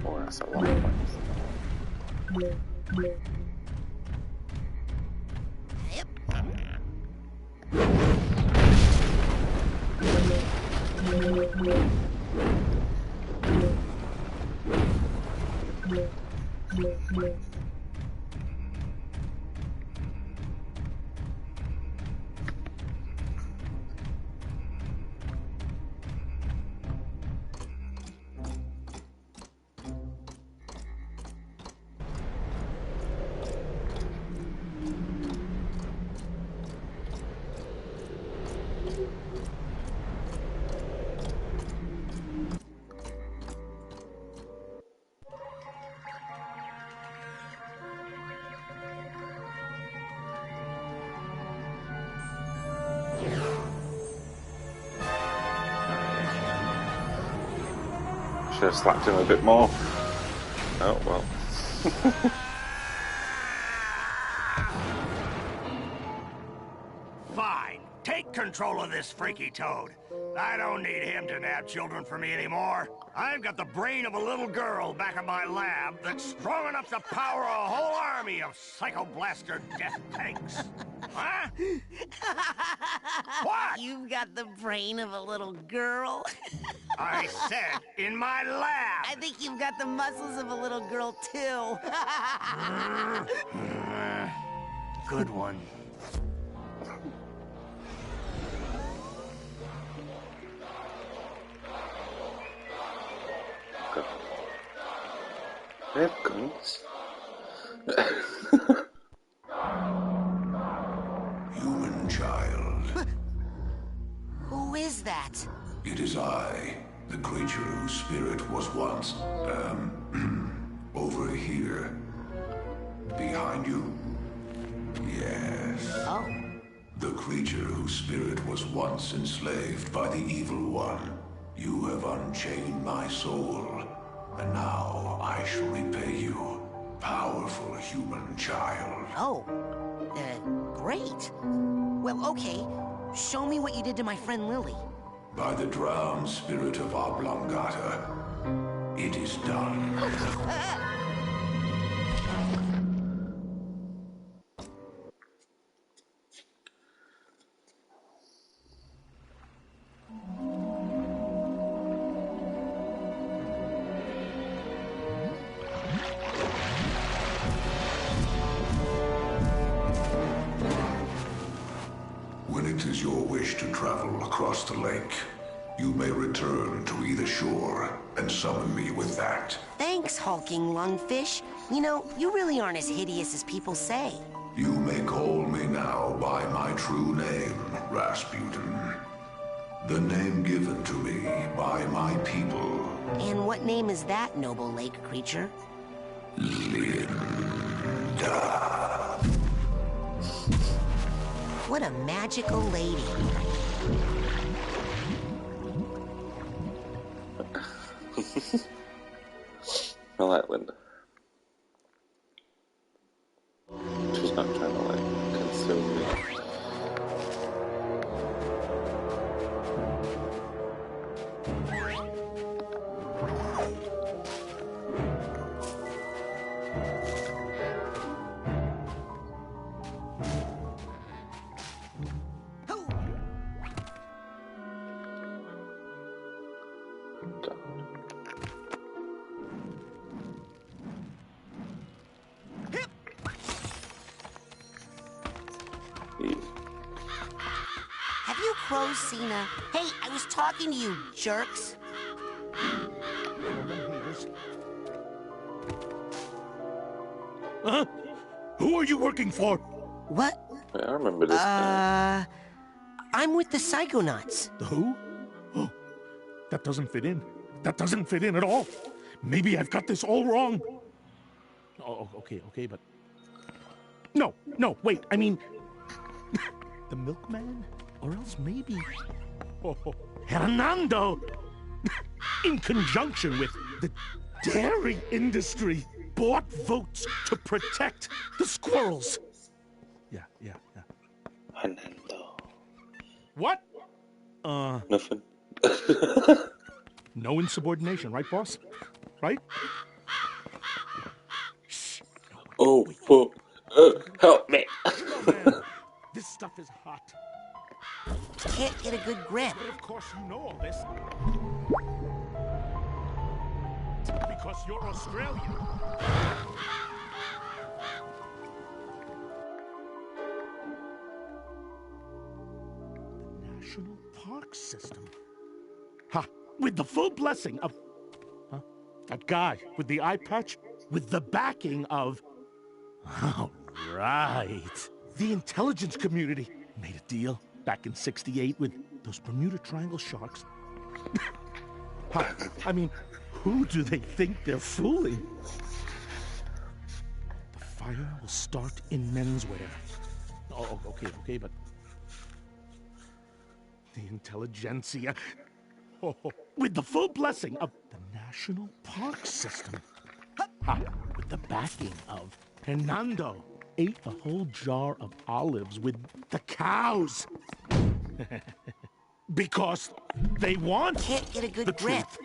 Oh, that's a lot of points. Should have slapped him a bit more. Oh well. Fine. Take control of this freaky toad. I don't need him to nab children for me anymore. I've got the brain of a little girl back in my lab that's strong enough to power a whole army of Psycho Blaster death tanks. Huh? What? You've got the brain of a little girl. I said in my lab. I think you've got the muscles of a little girl, too. Good one. They have guns. Human child. Who is that? It is I, the creature whose spirit was once, over here. Behind you? Yes. Oh. The creature whose spirit was once enslaved by the evil one. You have unchained my soul, and now I shall repay you, powerful human child. Oh, great. Well, okay. Show me what you did to my friend Lily. By the drowned spirit of Oblongata, it is done. When it is your wish to travel across the lake, you may return to either shore and summon me with that. Thanks, hulking lungfish. You know, you really aren't as hideous as people say. You may call me now by my true name, Rasputin. The name given to me by my people. And what name is that, noble lake creature? Linda. What a magical lady. I like Linda. She's not trying to like consume me. Have you crows seen a... Hey, I was talking to you, jerks. Huh? Who are you working for? What? I remember this guy. I'm with the Psychonauts. The who? Oh, that doesn't fit in. That doesn't fit in at all. Maybe I've got this all wrong. Oh, okay, but... No, wait, I mean... the milkman? Or else maybe... Oh, Hernando! In conjunction with the dairy industry, bought votes to protect the squirrels. Yeah. Hernando. What? Nothing. No insubordination, right, boss? Right? Oh, help me. This stuff is hot. Can't get a good grip. But of course you know all this. Because you're Australian. The National Park System. Ha! With the full blessing of... Huh? That guy with the eye patch? With the backing of... Oh, right. The intelligence community made a deal back in '68 with those Bermuda Triangle sharks. I mean, who do they think they're fooling? The fire will start in menswear. Oh, okay, but... The intelligentsia... Oh, with the full blessing of the National Park System. With the backing of Hernando. Ate a whole jar of olives with the cows. Because they want... Can't get a good the grip. Truth.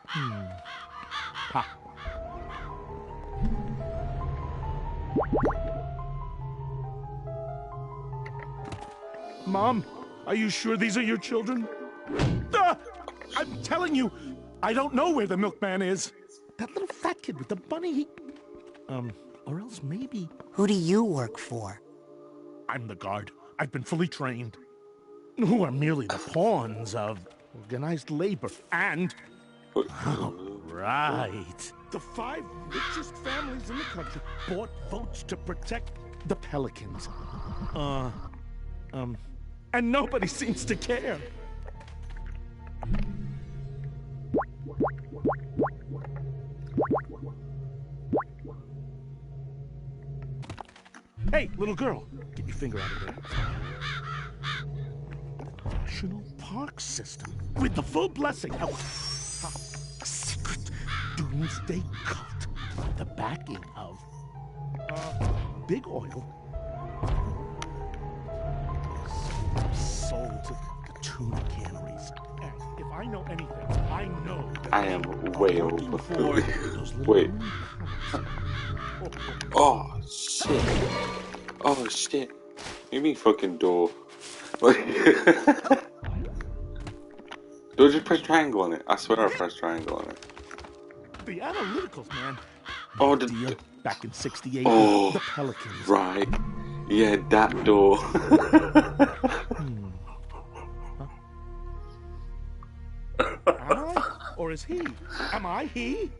Ha. Mom, Are you sure these are your children? I'm telling you, I don't know where the milkman is. That little fat kid with the bunny, he... or else maybe... Who do you work for? I'm the guard. I've been fully trained. Who are merely the pawns of organized labor and... Oh, right. The 5 richest families in the country bought votes to protect the pelicans. And nobody seems to care. Hey, little girl, get your finger out of there. The National Park System, with the full blessing of a secret doomsday cult, with the backing of Big Oil. Sold to the tuna canneries. And if I know anything, I know that I am way over. Wait. Oh shit. Oh shit. You mean fucking door. Don't just press triangle on it. I swear I pressed triangle on it. The analyticals, man. Oh, back in '68. Oh, the Pelicans. Right. Yeah, that door. Am I? Or is he? Am I he?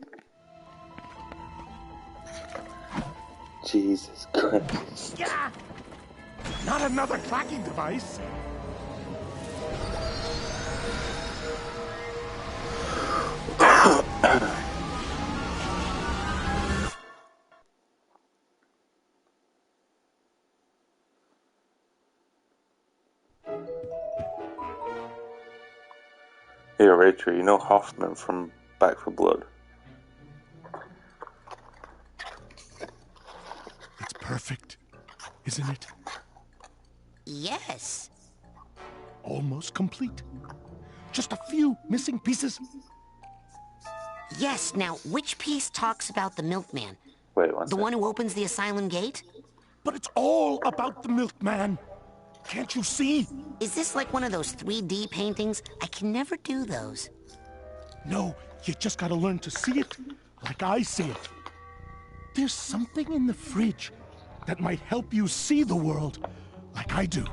Jesus Christ. Yeah! Not another clacking device. Hey, Rachel, you know Hoffman from Back 4 Blood? It's perfect, isn't it? Yes. Almost complete. Just a few missing pieces. Yes, now, which piece talks about the milkman? Wait, the one who opens the asylum gate? But it's all about the milkman. Can't you see? Is this like one of those 3D paintings? I can never do those. No, you just gotta learn to see it like I see it. There's something in the fridge that might help you see the world like I do.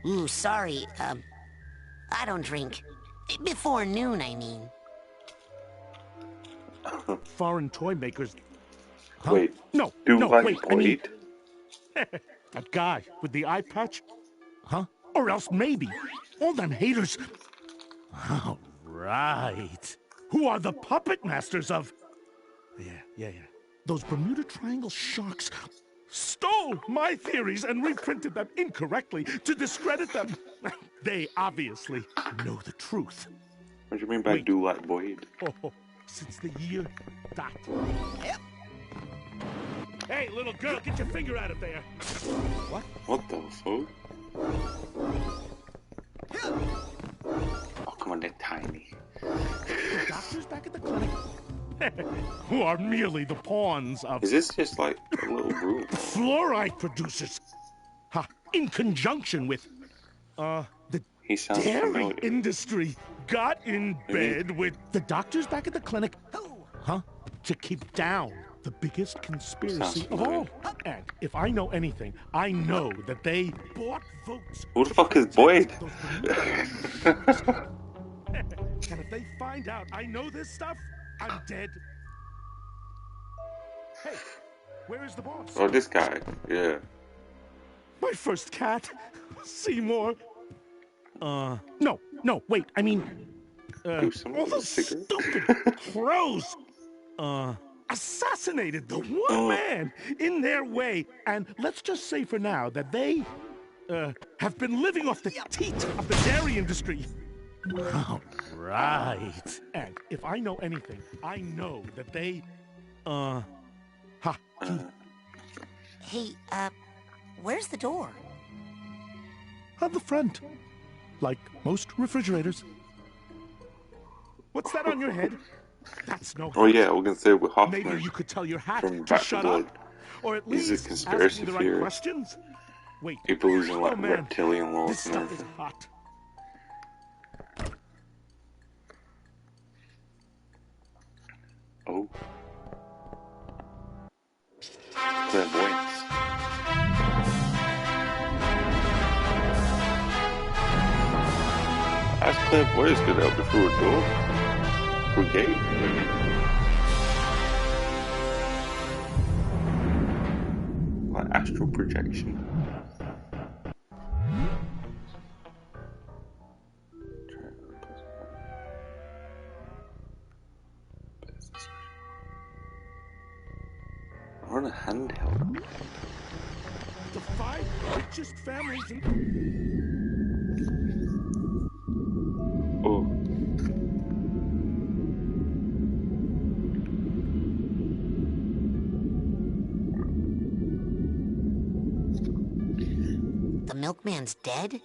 Ooh, sorry, I don't drink. Before noon, I mean. Foreign toy makers... Huh? Wait, no, wait, I mean... That guy with the eye patch? Huh? Or else maybe all them haters... Oh, right. Who are the puppet masters of... Yeah. Those Bermuda Triangle sharks stole my theories and reprinted them incorrectly to discredit them. They obviously know the truth. What do you mean by do like Boyd? Oh, since the year dot. Yep. Hey, little girl, get your finger out of there. What? What the fuck? Oh, come on, they're tiny. The doctors back at the clinic, who are merely the pawns of... Is this just like a little room? Fluoride producers. In conjunction with, the dairy industry got in bed with the doctors back at the clinic, to keep down the biggest conspiracy of all. And if I know anything, I know that they bought votes. Who the fuck is Boyd? And if they find out I know this stuff, I'm dead. Hey, where is the boss? Oh, this guy. Yeah. My first cat, Seymour. No, wait, I mean... all those stupid crows, assassinated the one man in their way. And let's just say for now that they, have been living off the teat of the dairy industry. Oh, right. And if I know anything, I know that they, Hey, where's the door? On the front. Like most refrigerators. What's that on your head? That's no hat. Oh yeah, we're gonna say with Hoffman. Maybe you could tell your hat from to shut up. Or at He's least a conspiracy ask me the right theorist. questions. Wait. He believes in like man. reptilian laws. This stuff is hot. As clairvoyance could help me through a door. Through a gate. Like astral projection. Or on a handheld. The 5 richest families in... Oh. The milkman's dead?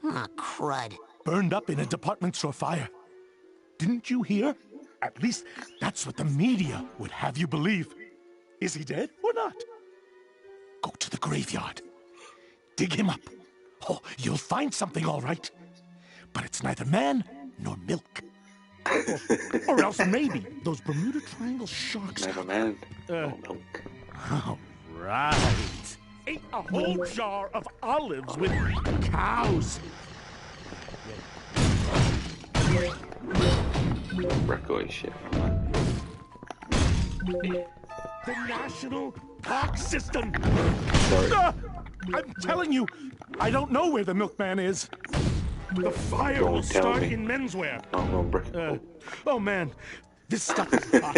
Aw, crud. Burned up in a department store fire. Didn't you hear? At least that's what the media would have you believe. Is he dead or not? Go to the graveyard. Dig him up. Oh, you'll find something all right. But it's neither man nor milk. Or else maybe those Bermuda Triangle sharks... Never man nor milk. Oh, right. Ate a whole jar of olives with cows. Record shit. The National Park System. Sorry. I'm telling you, I don't know where the milkman is. The fire Don't will tell start me. in menswear. I'm gonna break Oh man, this stuff is hot.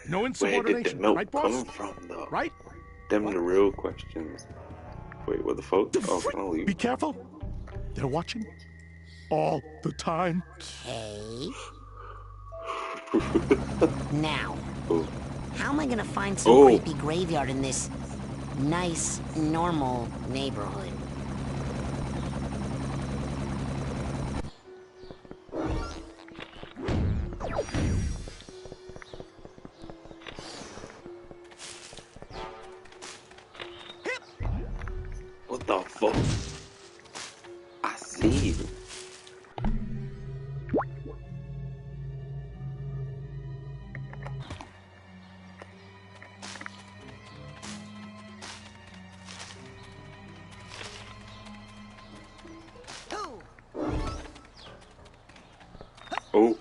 No Where insubordination, did the milk right, boss? come from, though? Right? Them the real questions. Wait, what the fuck? Oh, can I leave? Be careful. They're watching all the time. Okay. Now, Oh. how am I gonna find some Oh. creepy graveyard in this nice, normal neighborhood? What the fuck? I see you. Oh.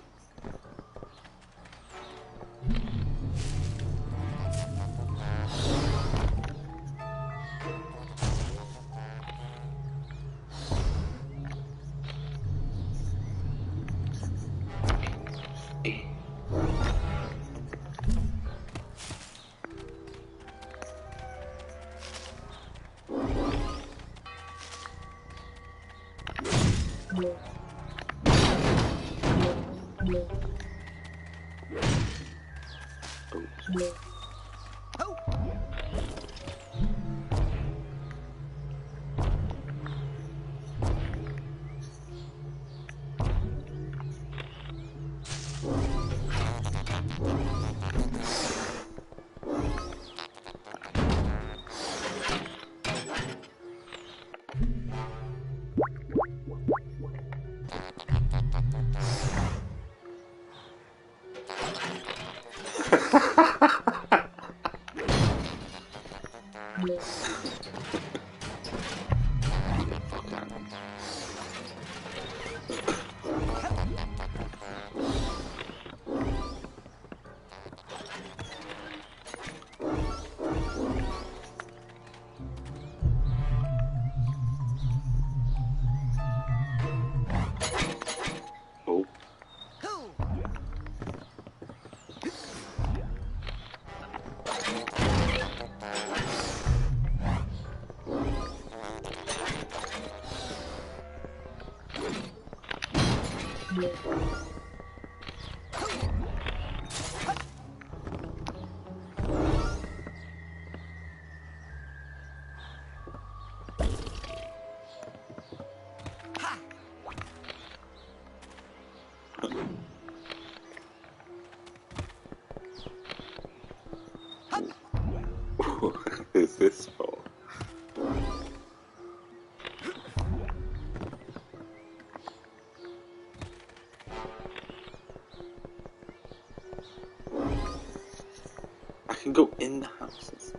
What is this for? I can go in the houses.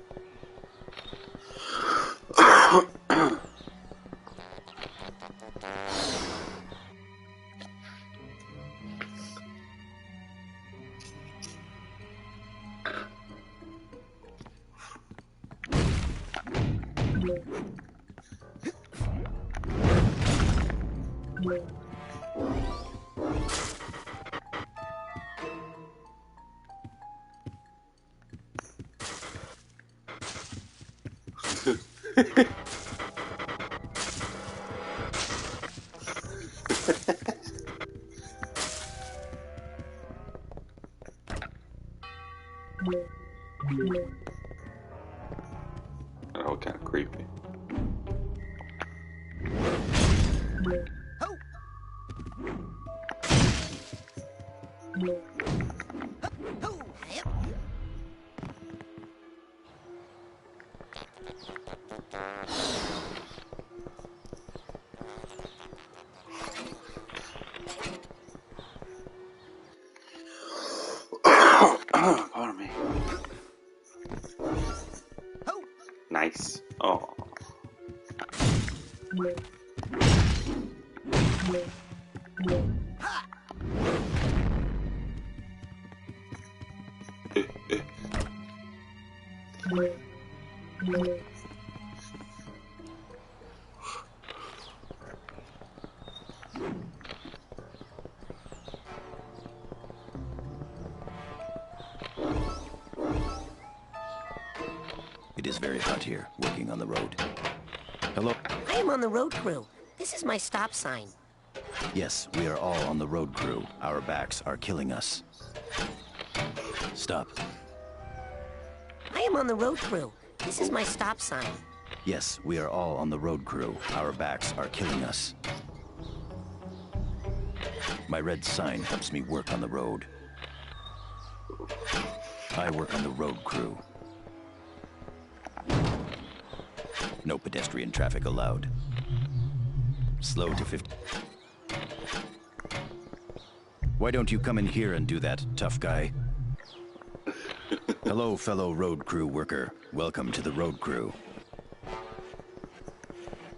Oh, kind of creepy. Pardon me. Nice. Oh. It is very hot here, working on the road. Hello? I am on the road crew. This is my stop sign. Yes, we are all on the road crew. Our backs are killing us. Stop. I am on the road crew. This is my stop sign. Yes, we are all on the road crew. Our backs are killing us. My red sign helps me work on the road. I work on the road crew. No pedestrian traffic allowed. Slow to 50. Why don't you come in here and do that, tough guy? Hello, fellow road crew worker. Welcome to the road crew.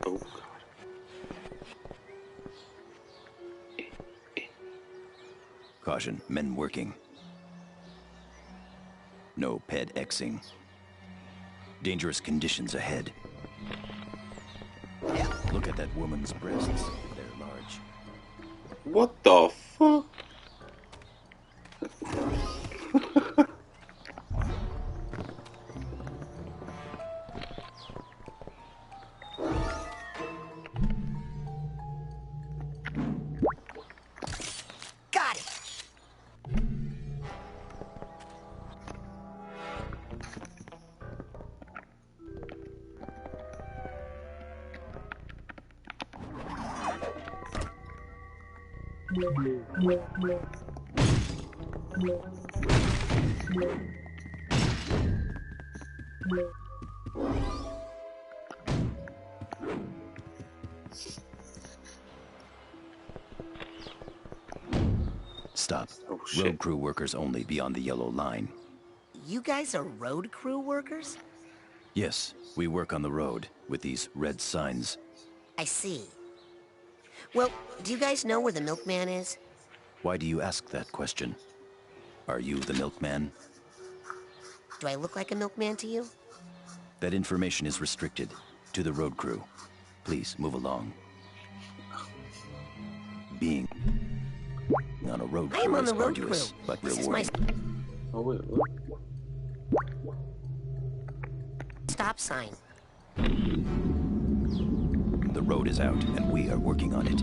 Oh, Caution, men working. No ped-exing. Dangerous conditions ahead. Look at that woman's breasts. They're large. What the fuck? Got it. Stop. Oh, shit. Road crew workers only beyond the yellow line. You guys are road crew workers? Yes, we work on the road with these red signs. I see. Well, do you guys know where the milkman is? Why do you ask that question? Are you the milkman? Do I look like a milkman to you? That information is restricted to the road crew. Please move along. Being on a road I am crew on is the road arduous, crew. but This is my rewarding. Oh, wait, what? stop sign. The road is out, and we are working on it.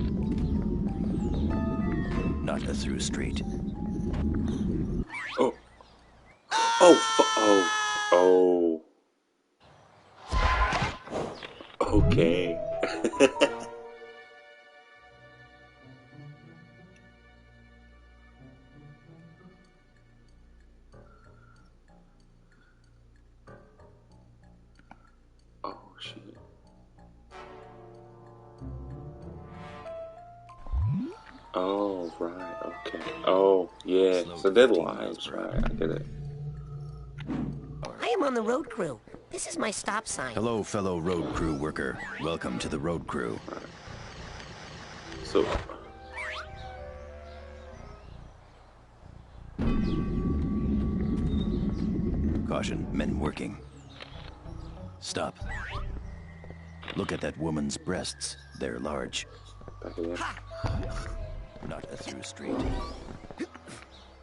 Not a through street. Oh. Oh. Okay. Oh, shit. Oh, right, okay. Oh, yeah. So they're lives, right? I get it. I am on the road crew. This is my stop sign. Hello, fellow road crew worker. Welcome to the road crew. So, Caution, men working. Stop. Look at that woman's breasts. They're large. Back again. Not a through street.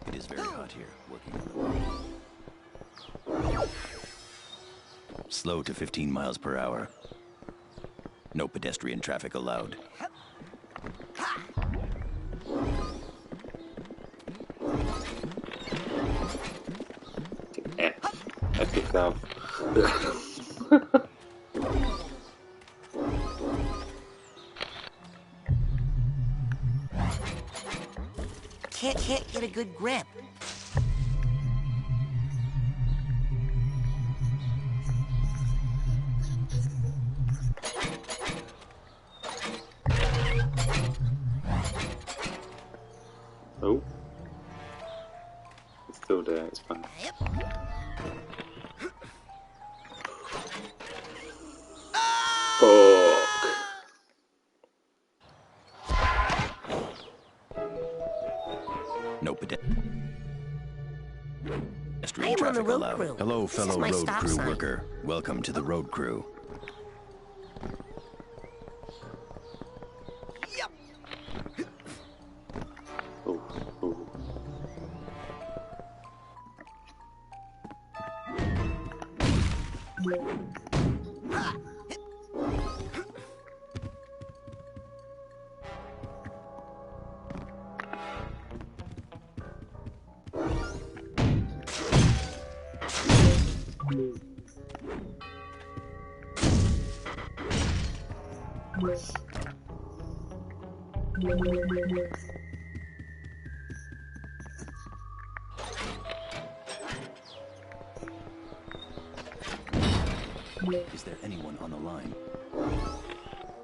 It is very hot here, working on the road. Slow to 15 miles per hour. No pedestrian traffic allowed. F yourself. Can't get a good grip. Oh. It's still there, it's fine. Fuck. No pedestrian I am on the traffic road allowed. crew. Hello, This is fellow my road stop crew sign. worker. Welcome to the road crew. Oh, oh. Is there anyone on the line?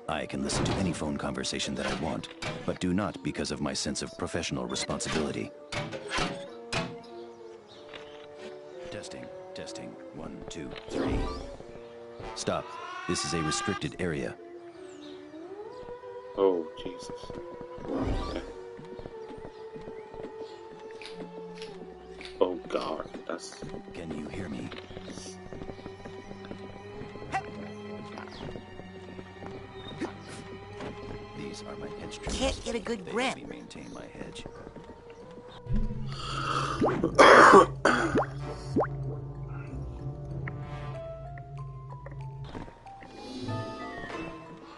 I can listen to any phone conversation that I want, but do not because of my sense of professional responsibility. Testing, testing, 1, 2, 3. Stop. This is a restricted area. Oh, Jesus. Okay. Oh, God, that's... Can you hear me? These are my hedge trimmers. Can't get a good grip. They help me maintain my hedge.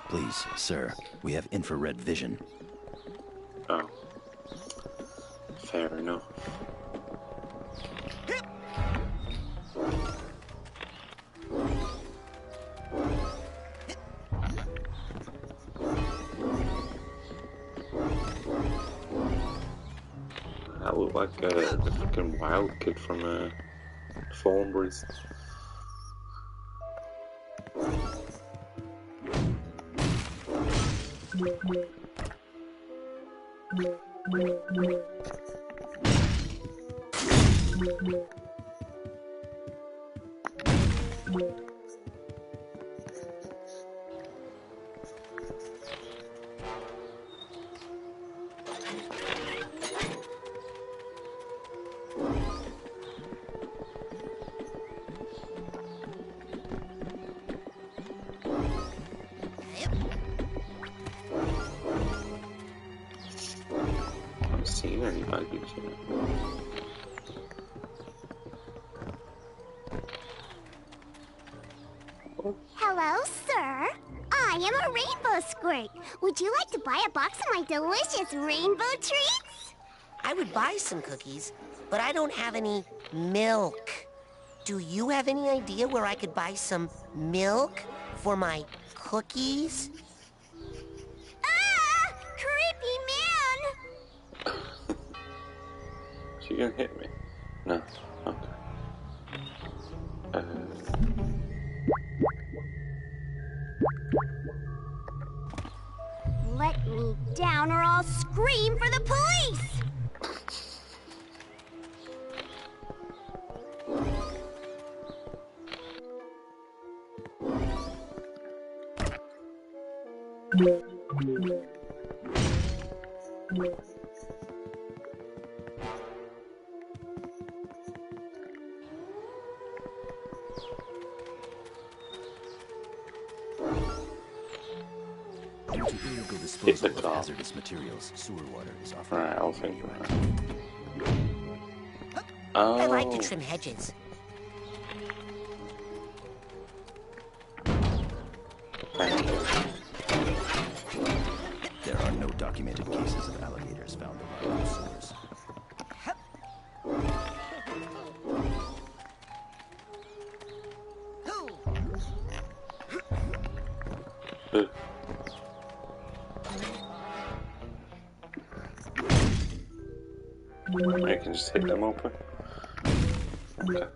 Please, sir, we have infrared vision. Oh. Fair enough. That looked like the freaking wild kid from Thornberries. I haven't seen any baggage yet. Hello, sir. I am a rainbow squirt. Would you like to buy a box of my delicious rainbow treats? I would buy some cookies, but I don't have any milk. Do you have any idea where I could buy some milk for my cookies? Ah! Creepy man! She gonna hit me? No. Okay. Let me down or I'll scream for the police! illegal disposal of hazardous materials, sewer water is often... Right, I'll think of that. I like to Oh. trim hedges. There are no documented cases of alligators found alive in sewers. I can just hit them open. Okay.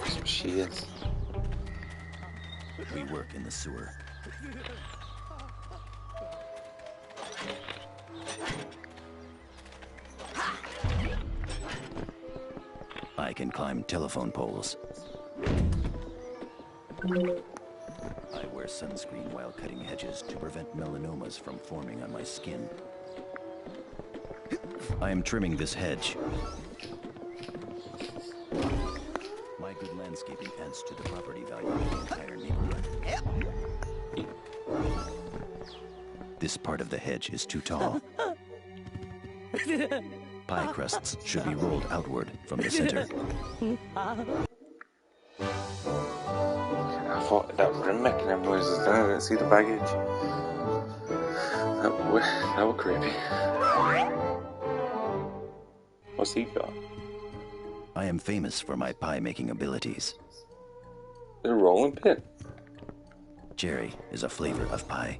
Some shields. We work in the sewer. I can climb telephone poles. I wear sunscreen while cutting hedges to prevent melanomas from forming on my skin. I am trimming this hedge. My good landscaping adds to the property value of the entire neighborhood. This part of the hedge is too tall. Pie crusts should be rolled outward from the center. I thought that was making them noises. I didn't see the baggage. That was creepy. What's he got? I am famous for my pie-making abilities. The rolling pin. Cherry is a flavor of pie.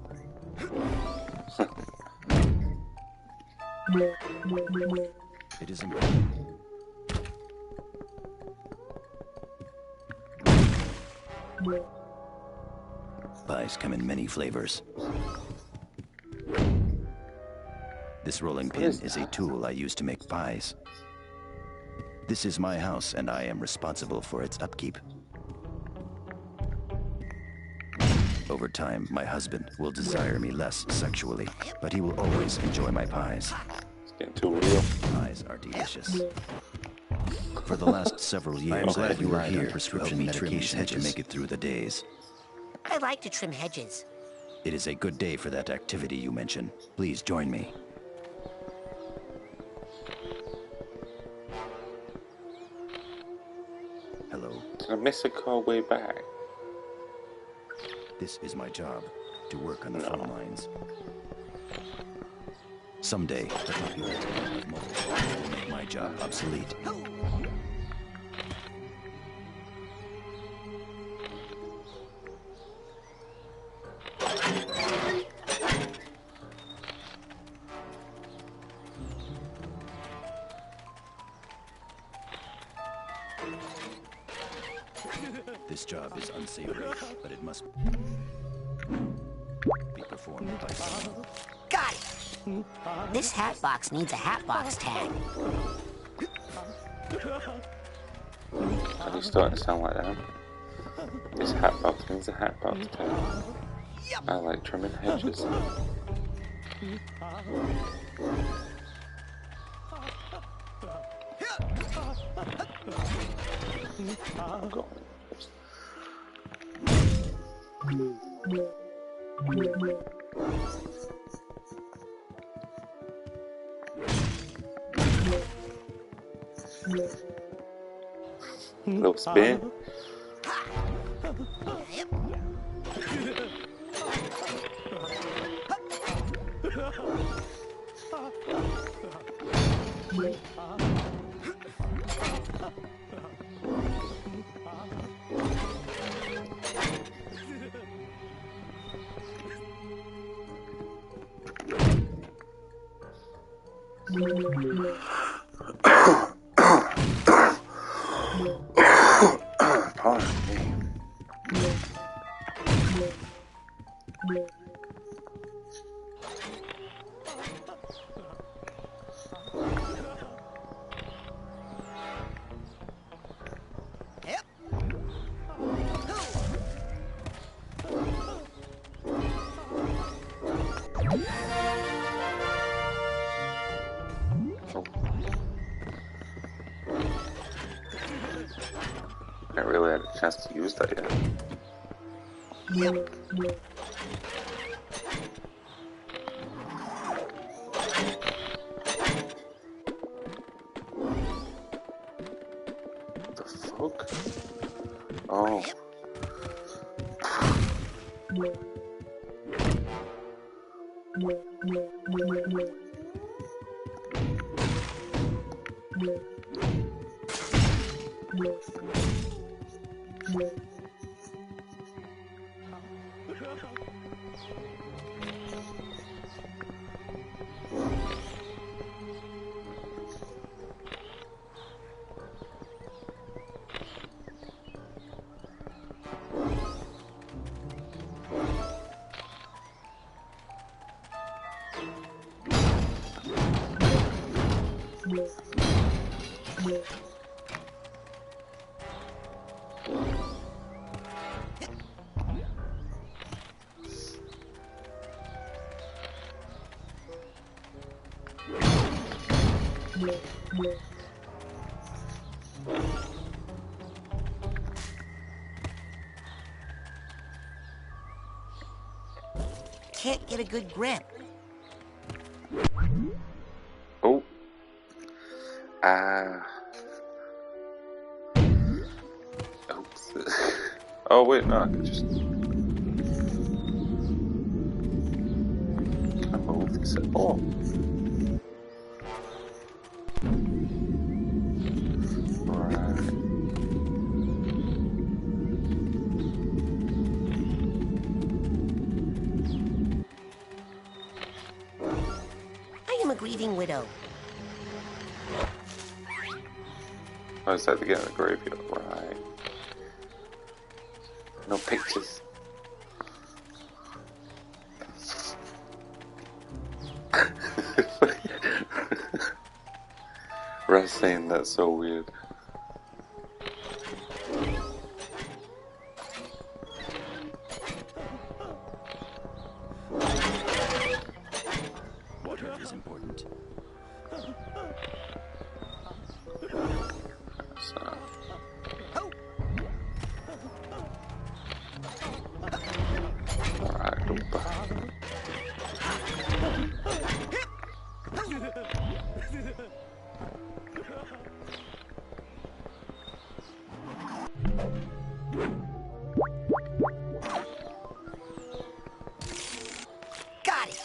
It is important. Pies come in many flavors. This rolling pin is a tool I use to make pies. This is my house, and I am responsible for its upkeep. Over time, my husband will desire me less sexually, but he will always enjoy my pies. It's getting too real. Pies are delicious. For the last several years, I have relied on prescription medication to make it through the days. I like to trim hedges. It is a good day for that activity you mentioned. Please join me. Hello. Did I miss a car way back? This is my job, to work on the phone lines. Someday, the popularity of mobile phones will make my job obsolete. This job is unsavory, but it must be performed by someone. Got it! This hat box needs a hat box tag. Are you starting to sound like that? This hat box needs a hat box tag. I like trimming hedges. Oh, God. Little spin. Pardon me. I really had a chance to use that yet. The fuck? Oh. Can't get a good grip. Oh. Oops. Oh wait, no, I can just... Can I move this at all? I am a grieving widow. I was at the get in the graveyard, right? No pictures. Raz saying that's so weird. Water is important. Got it.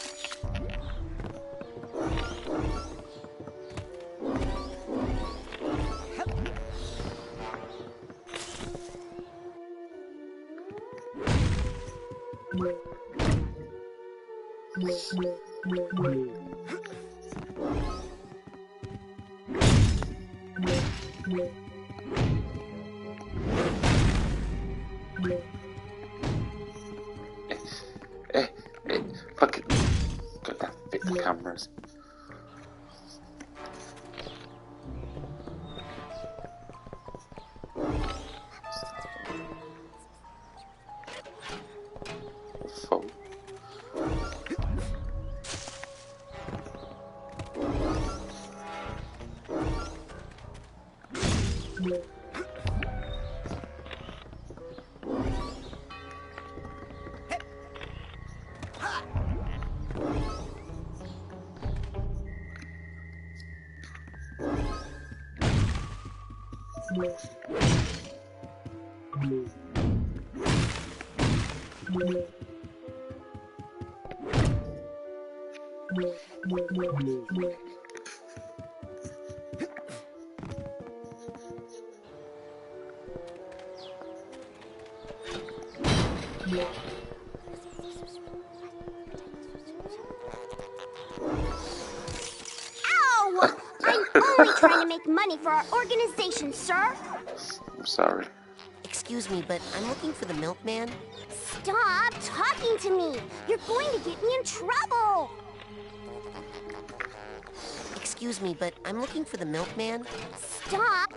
Fuck it. Got that fit the cameras. Fuck. Ow! I'm only trying to make money for our organization, sir. I'm sorry. Excuse me, but I'm looking for the milkman. Stop talking to me. You're going to get me in trouble. Excuse me, but I'm looking for the milkman. Stop.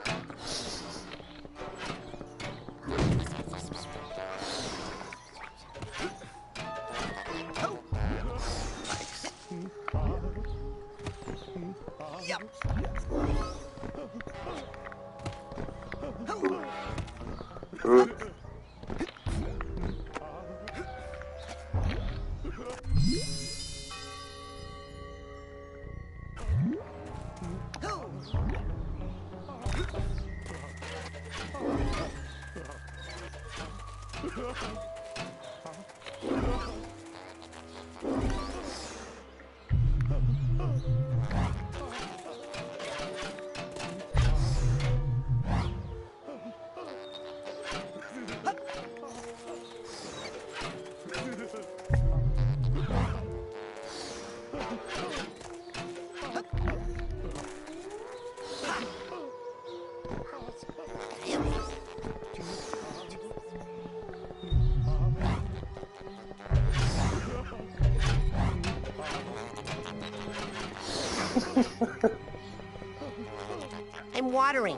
I'm watering.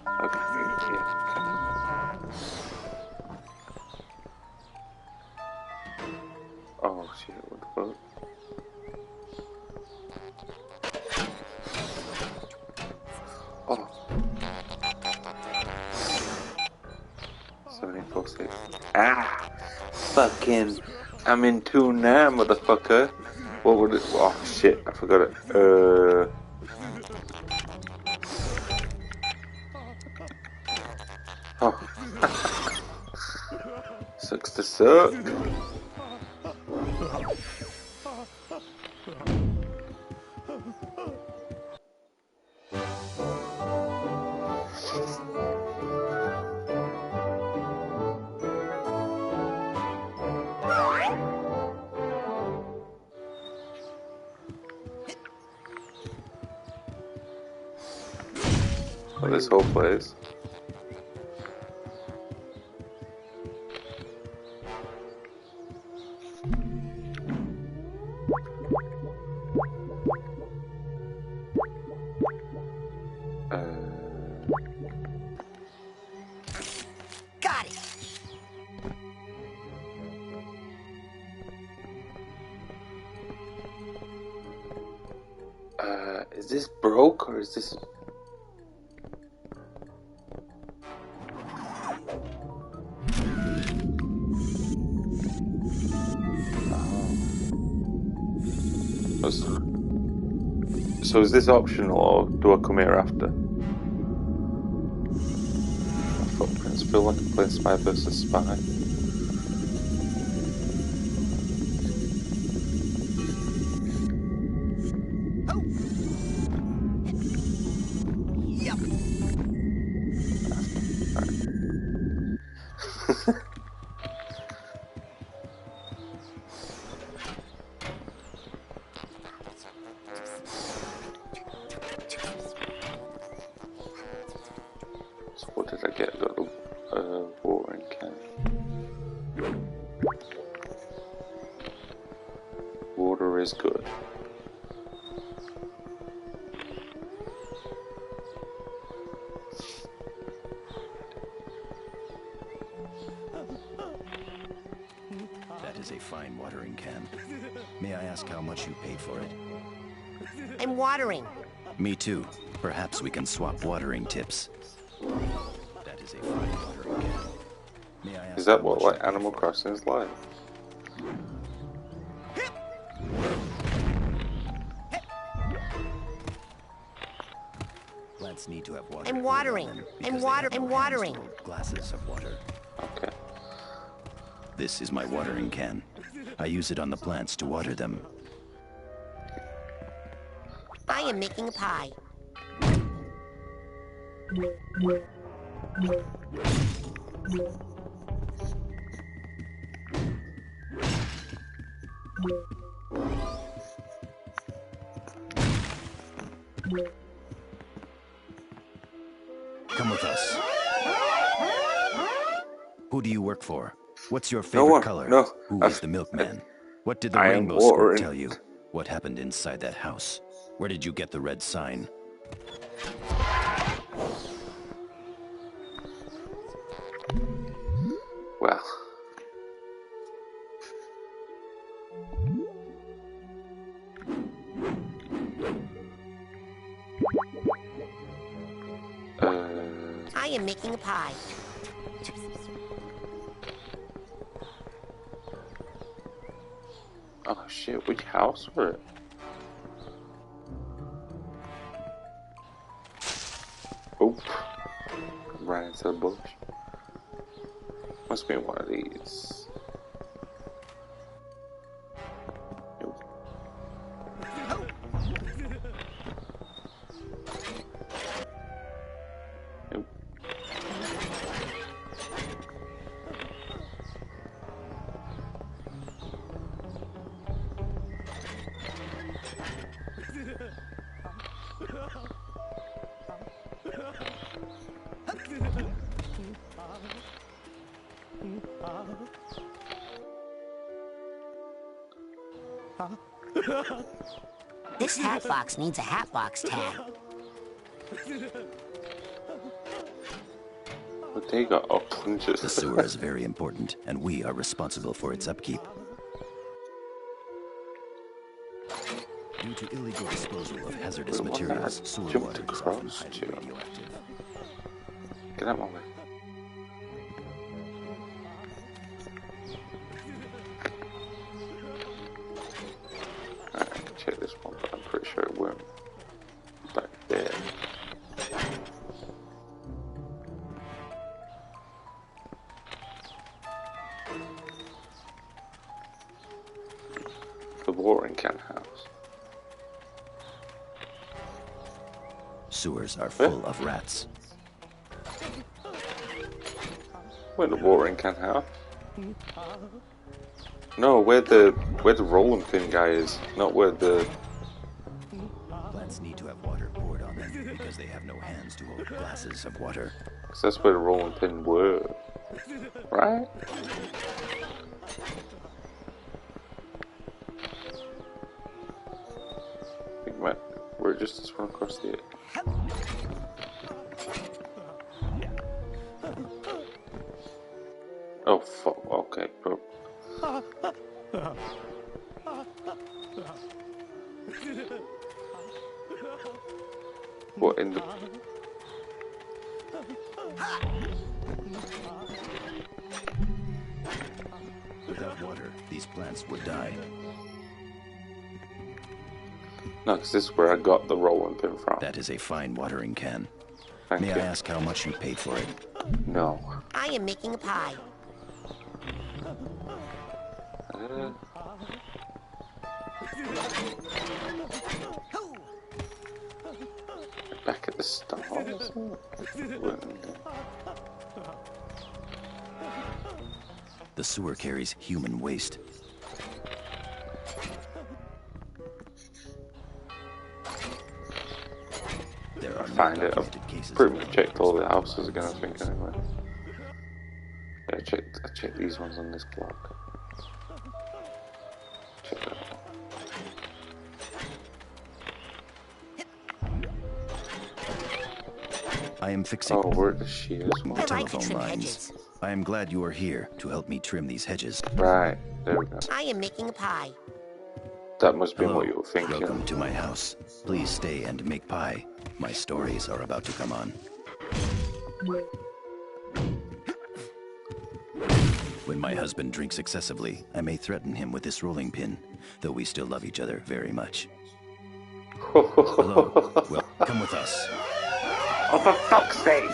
Okay, yeah. Oh shit, what the fuck? Oh. 74-6. Ah! Fucking. I'm in tune now, motherfucker. What would it. Oh shit, I forgot it. Oh. Sucks to suck. Oh, this whole place. Got it. Is this broke or is this? So is this optional or do I come here after? My footprints feel like I'm playing Spy vs. Spy. So what did I get? I got the watering can. Water is good. That is a fine watering can. May I ask how much you paid for it? I'm watering. Me too. Perhaps we can swap watering tips. That is a fine watering can. May I ask Is that what like Animal Crossing is like? Plants need to have water. I'm watering. I'm watering. Glasses of water. Okay. This is my watering can. I use it on the plants to water them. I am making a pie. Come with us. Who do you work for? What's your favorite color? No. Who is the milkman? What did the I am rainbow squirt watering. tell you? What happened inside that house? Where did you get the red sign? Well. I am making a pie. Oh shit, which house were it? Oh. ran into the bush. Must be one of these. Nope. Nope. This hat box needs a hat box tag. But they got all plunges. The sewer is very important, and we are responsible for its upkeep. Due to illegal disposal of hazardous materials, sewer water is often highly radioactive. Get out of my way. Alright, check this one, but I'm pretty sure it won't. Back there. The watering can house. Sewers are full of rats. Where the watering can house? No, where the rolling pin guy is, not where the... Plants need to have water poured on them because they have no hands to hold glasses of water. Because that's where the rolling pin were. Right? I think we're just this one across the... Oh fuck, okay, bro. What in the... Without water, these plants would die. No, because this is where I got the rolling pin from. That is a fine watering can. Thank May you. I ask how much you paid for it? No. I am making a pie. Back at the stars. The sewer carries human waste. There are Find it. I've pretty much checked all the houses again, I think, anyway. Yeah, I checked these ones on this block. Check that one. I am fixing where the shears? the telephone lines. I am glad you are here to help me trim these hedges. Right, there we go. I am making a pie. That must be Hello. what you were thinking. Welcome to my house. Please stay and make pie. My stories are about to come on. When my husband drinks excessively, I may threaten him with this rolling pin, though we still love each other very much. Hello. Well, come with us. Oh, for fuck's sake!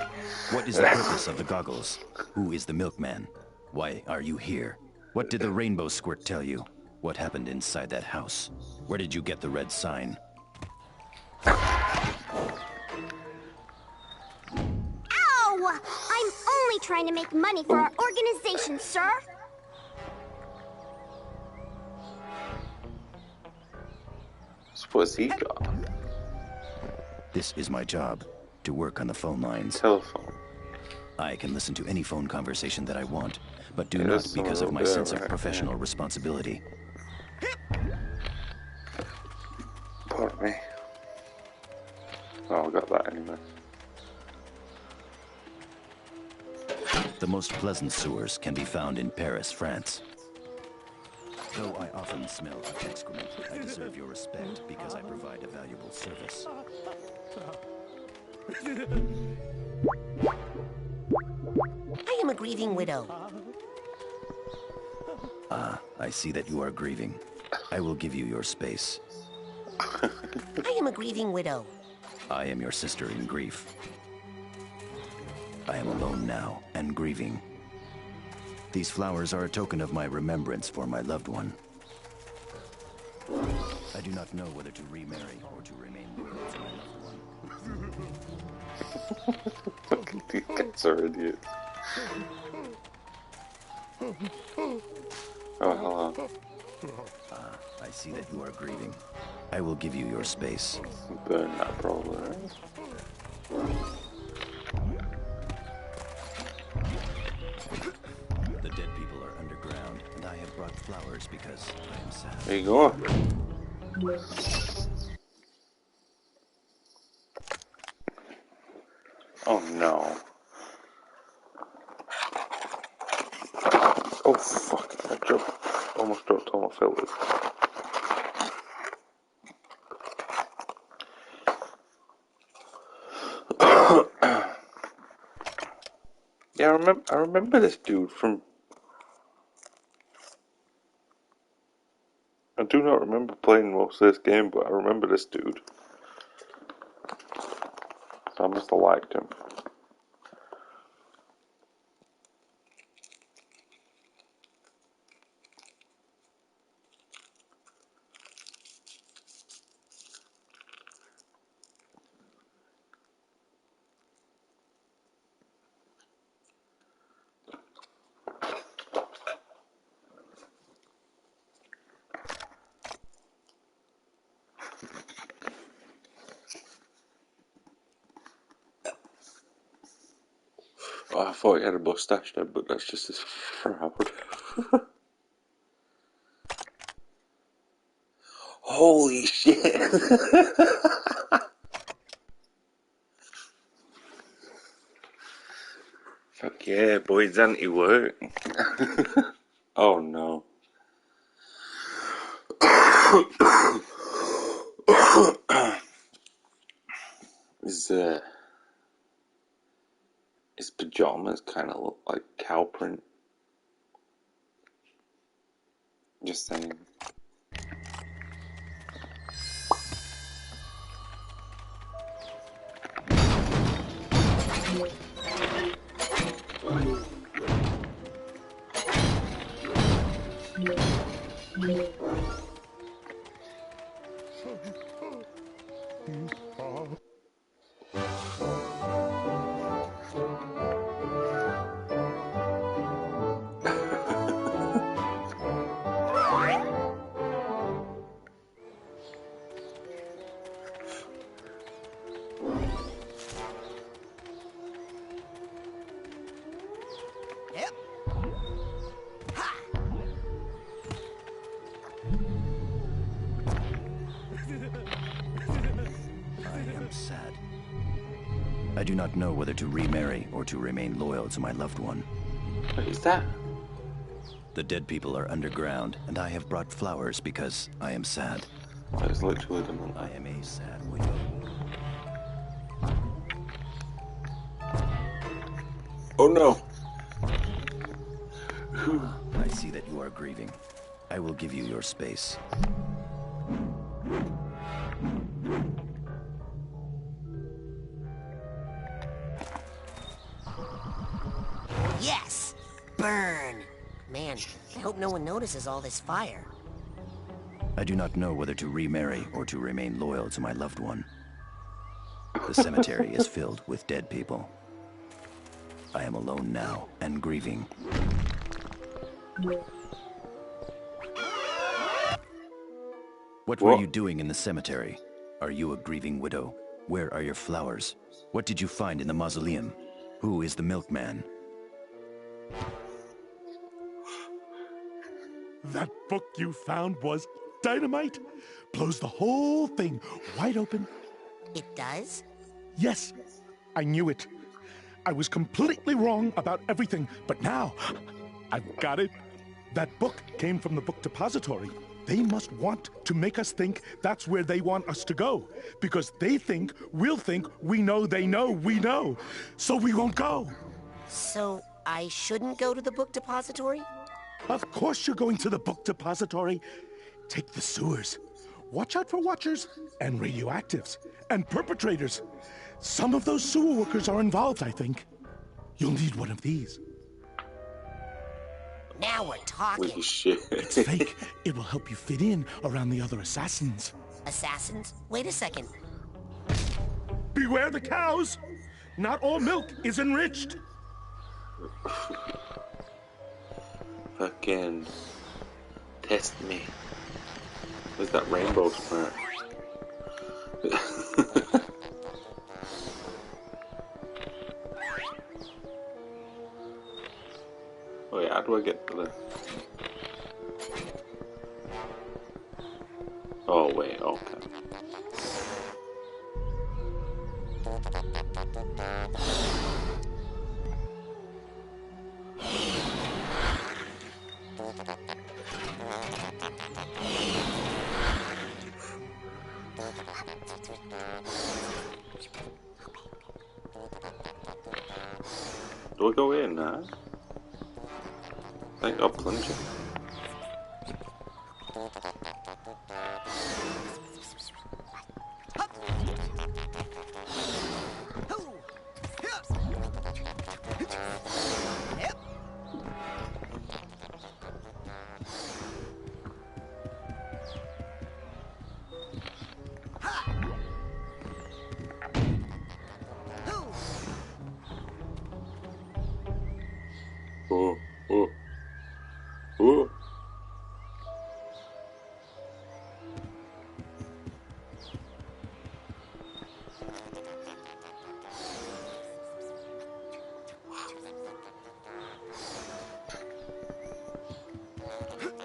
What is the purpose of the goggles? Who is the milkman? Why are you here? What did the rainbow squirt tell you? What happened inside that house? Where did you get the red sign? Ow! I'm only trying to make money for our organization, sir. What's he got? This is my job, to work on the phone lines. Telephone. I can listen to any phone conversation that I want, but do Yeah, not that's because of my there, sense of right, professional responsibility. Pardon me. Oh, I got that anyway. The most pleasant sewers can be found in Paris, France. Though I often smell of excrement, I deserve your respect because I provide a valuable service. I am a grieving widow. Ah, I see that you are grieving. I will give you your space. I am a grieving widow. I am your sister in grief. I am alone now and grieving. These flowers are a token of my remembrance for my loved one. I do not know whether to remarry or to remain loyal to my loved one. Fucking these cats are idiots. Oh, hello. Ah, I see that you are grieving. I will give you your space. Burn that probably. The dead people are underground, and I have brought flowers because I am sad. There you go. Oh no. Oh fuck, I almost dropped all my filters. Yeah, I remember this dude from... I do not remember playing most of this game, but I remember this dude. So I must have liked him. Oh, I thought he had a mustache then, but that's just his frown. Holy shit! Fuck yeah, boys, anti-work. Oh no. His pajamas kind of look like cow print. Just saying. Sad. I do not know whether to remarry or to remain loyal to my loved one. What is that? The dead people are underground, and I have brought flowers because I am sad. That is literally the one. I am a sad widow. Oh no! I see that you are grieving. I will give you your space. Yes! Burn! Man, I hope no one notices all this fire. I do not know whether to remarry or to remain loyal to my loved one. The cemetery is filled with dead people. I am alone now and grieving. What were you doing in the cemetery? Are you a grieving widow? Where are your flowers? What did you find in the mausoleum? Who is the milkman? That book you found was dynamite. Blows the whole thing wide open. It does? Yes, I knew it. I was completely wrong about everything, but now I've got it. That book came from the book depository. They must want to make us think that's where they want us to go, because they think we'll think we know they know we know, so we won't go. So I shouldn't go to the book depository? Of course you're going to the book depository. Take the sewers. Watch out for watchers and radioactives and perpetrators. Some of those sewer workers are involved, I think. You'll need one of these. Now we're talking. Holy shit. It's fake. It will help you fit in around the other assassins. Assassins? Wait a second. Beware the cows! Not all milk is enriched. Fucking test me. Where's that rainbow spread? Oh yeah, how do I get to the... Oh wait, okay. Do I go in now? I think I'll plunge it. Oh, oh, oh.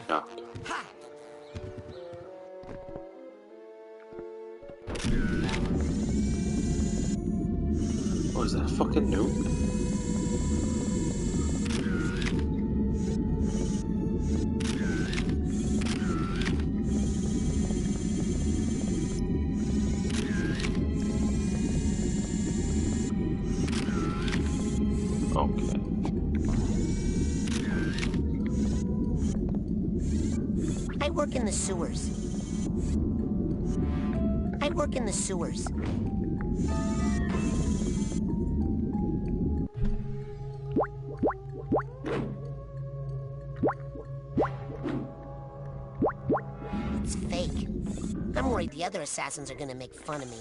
Yeah. Oh, is that a fucking nuke? Okay. I work in the sewers. I work in the sewers. It's fake. I'm worried the other assassins are gonna make fun of me.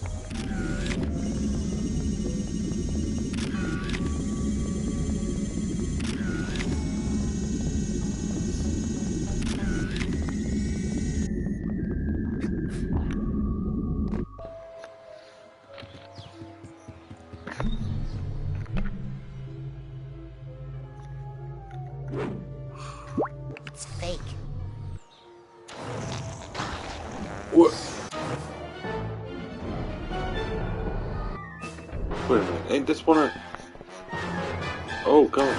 It's fake. What? Wait a minute, ain't this one of... Oh god.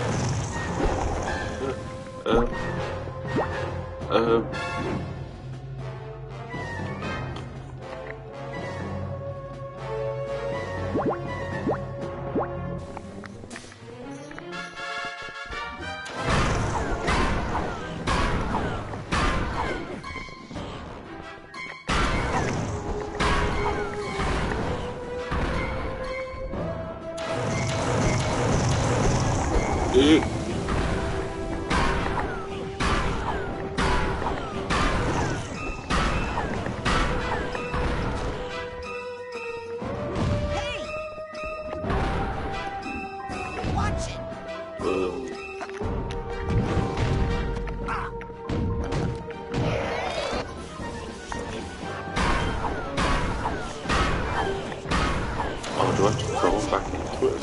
Watch it. Oh, do I have to throw him back into it?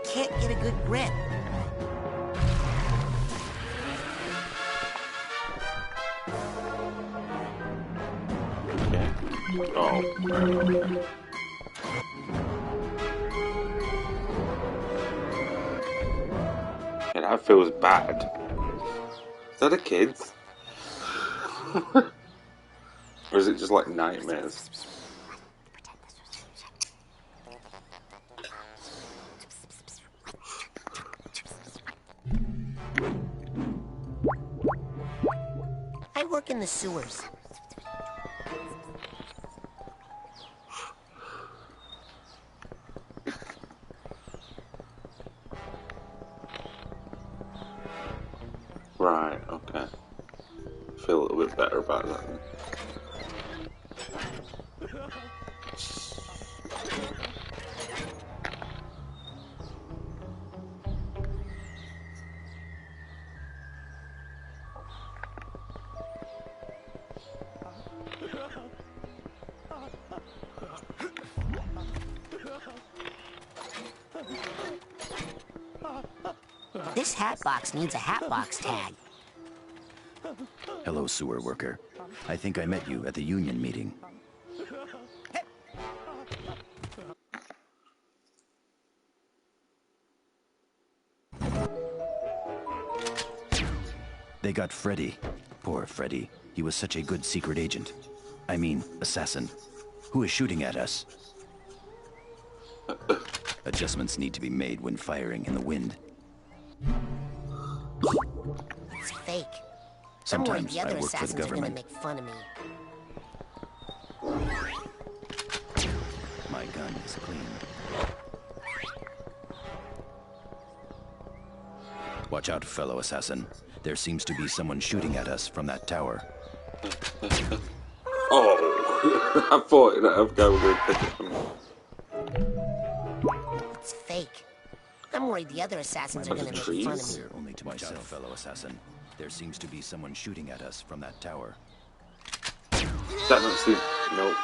Can't get a good grip. Okay. Oh, okay. Yeah, that feels bad. Is that a kid's? Or is it just like nightmares? work in the sewers. Right, okay. Feel a little bit better about that then. This hat box needs a hat box tag. Hello, sewer worker. I think I met you at the union meeting. They got Freddy. Poor Freddy. He was such a good secret agent. I mean, assassin. Who is shooting at us? Adjustments need to be made when firing in the wind. It's fake. Sometimes the other I work for the assassins are gonna government. make fun of me. My gun is clean. Watch out, fellow assassin. There seems to be someone shooting at us from that tower. Oh, I thought that other guy was going to take it from me. It's fake. I'm worried the other assassins are gonna make fun of me. Clear only to myself, fellow assassin. There seems to be someone shooting at us from that tower. That doesn't seem... Nope.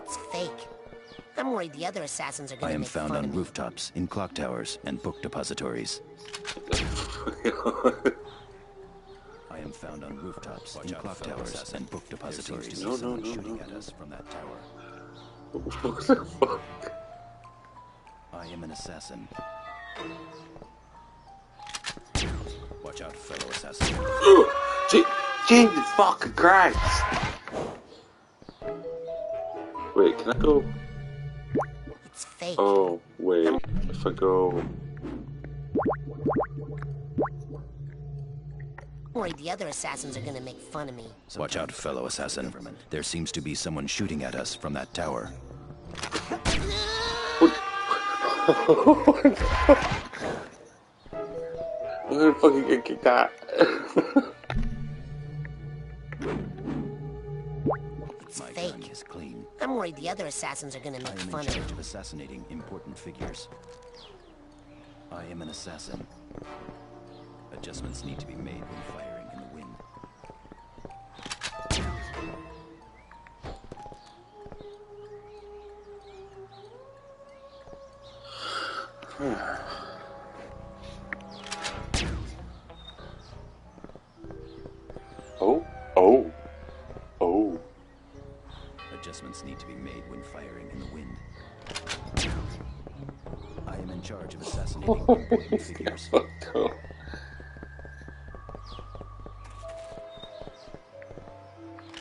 It's fake. I'm worried the other assassins are I gonna am make found fun on of me. rooftops, in clock towers, and book depositories. I am found on rooftops, in clock towers, and book depositories. There seems to be someone shooting at us from that tower. What the fuck? I am an assassin. Watch out, fellow assassin. Jesus fucking Christ! Wait, can I go? It's fake. Oh, wait. If I go... I'm worried the other assassins are gonna make fun of me. Watch out, fellow assassin. There seems to be someone shooting at us from that tower. I'm gonna fucking get kicked out. It's My fake. gun is clean. I'm worried the other assassins are gonna I make am in fun of me. charge of assassinating important figures. I am an assassin. Adjustments need to be made when firing in the wind. Oh. Adjustments need to be made when firing in the wind. I am in charge of assassinating important figures.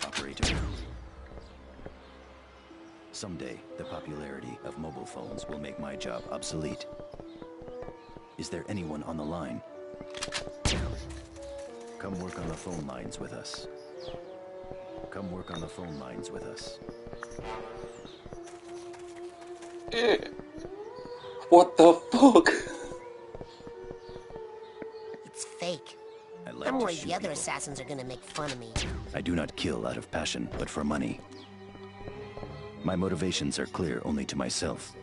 Operator. Someday, the popularity of mobile phones will make my job obsolete. Is there anyone on the line? Come work on the phone lines with us. Come work on the phone lines with us. What the fuck? It's fake. I like I'm to worried shoot the other people. assassins are gonna make fun of me. I do not kill out of passion, but for money. My motivations are clear only to myself.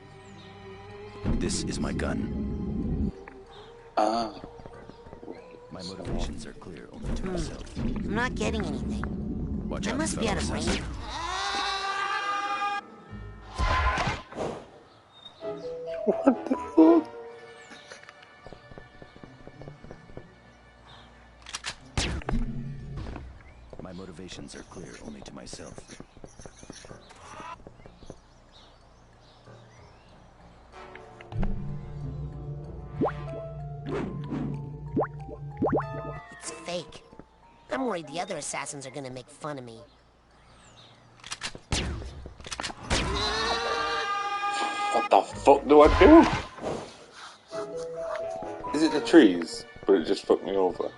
This is my gun. My motivations are clear only to myself. I'm not getting anything. Watch I out, must be out of fellow range. What the fuck? My motivations are clear only to myself. It's fake. I'm worried the other assassins are gonna make fun of me. What the fuck do I do? Is it the trees? but it just fucked me over.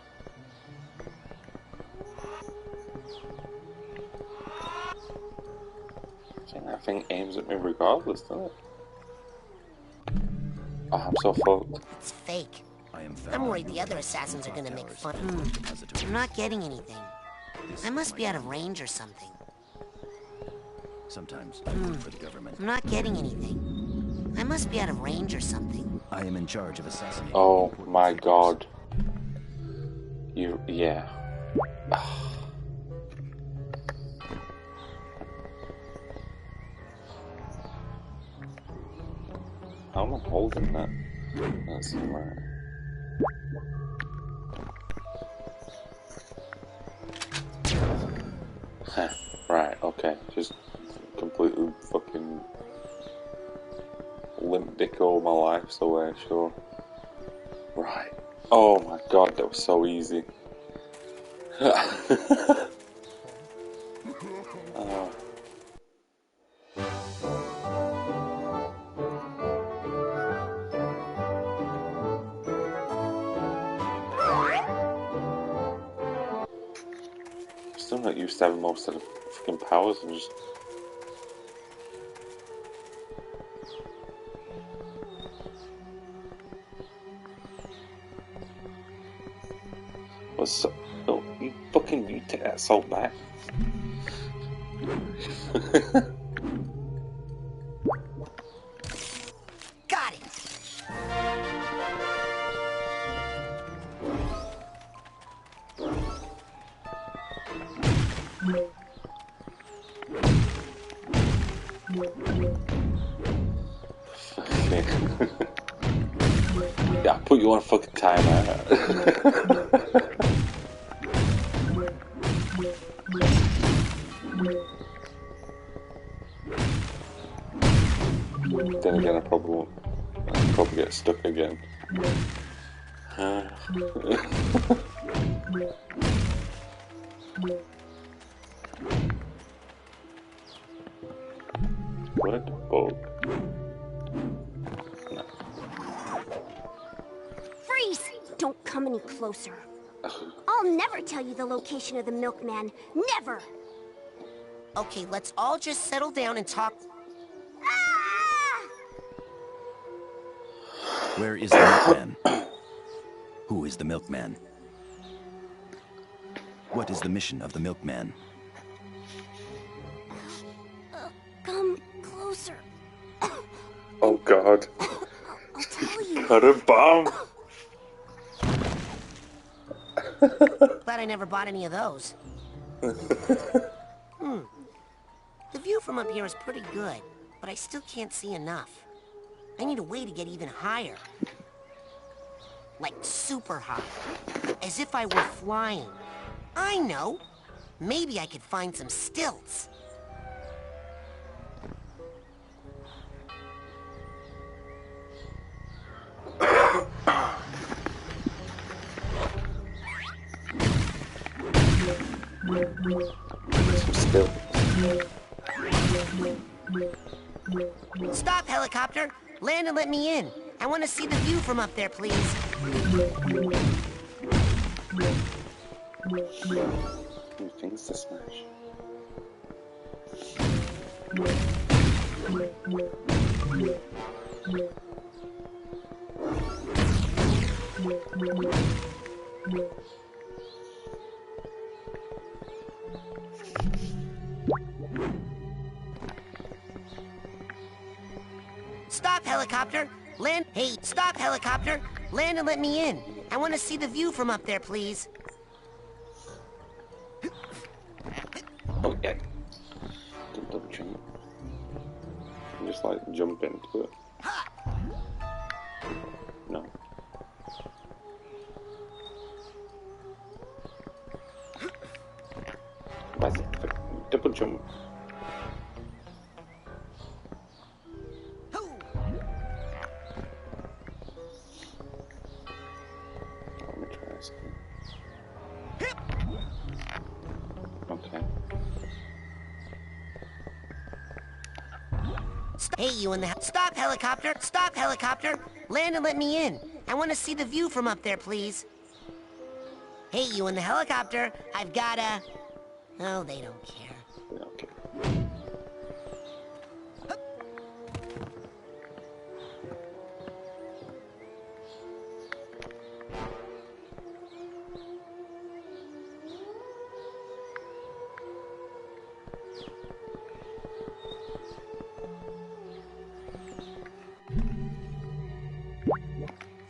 That thing aims at me regardless, doesn't it? Oh, I'm so fucked. It's fake. I'm worried the other assassins are gonna make fun. I'm not getting anything. I must be out of range or something. Sometimes I work for the government. I'm not getting anything. I must be out of range or something. I am in charge of assassinating. Oh my god. Yeah. How am I holding that? That's right. Right, okay. Just completely fucking limp dick all my life's away, sure. Right. Oh my god, that was so easy. Still not used to having most of the fucking powers and just... What's so... Oh, you take that salt back. Got it! Yeah, I'll put you on fucking timer. Then again, I probably won't. I'll probably get stuck again. What bug? No. Freeze! Don't come any closer. I'll never tell you the location of the milkman. Never! Okay, let's all just settle down and talk. Where is the milkman? Who is the milkman? What is the mission of the milkman? Come closer. Oh god. I'll tell you. Got a bomb. Glad I never bought any of those. The view from up here is pretty good, but I still can't see enough. I need a way to get even higher. Like super high. As if I were flying. I know. Maybe I could find some stilts. Stop, helicopter! Land and let me in. I want to see the view from up there, please. New things to smash. Stop, helicopter! Land... Hey, stop, helicopter! Land and let me in. I want to see the view from up there, please. Oh, yeah. Don't jump. Just, like, jump into it. No. Double jump. Okay. Hey, you in the... Stop, helicopter! Stop, helicopter! Land and let me in. I want to see the view from up there, please. Hey, you in the helicopter. I've got a... Oh, they don't care. Okay.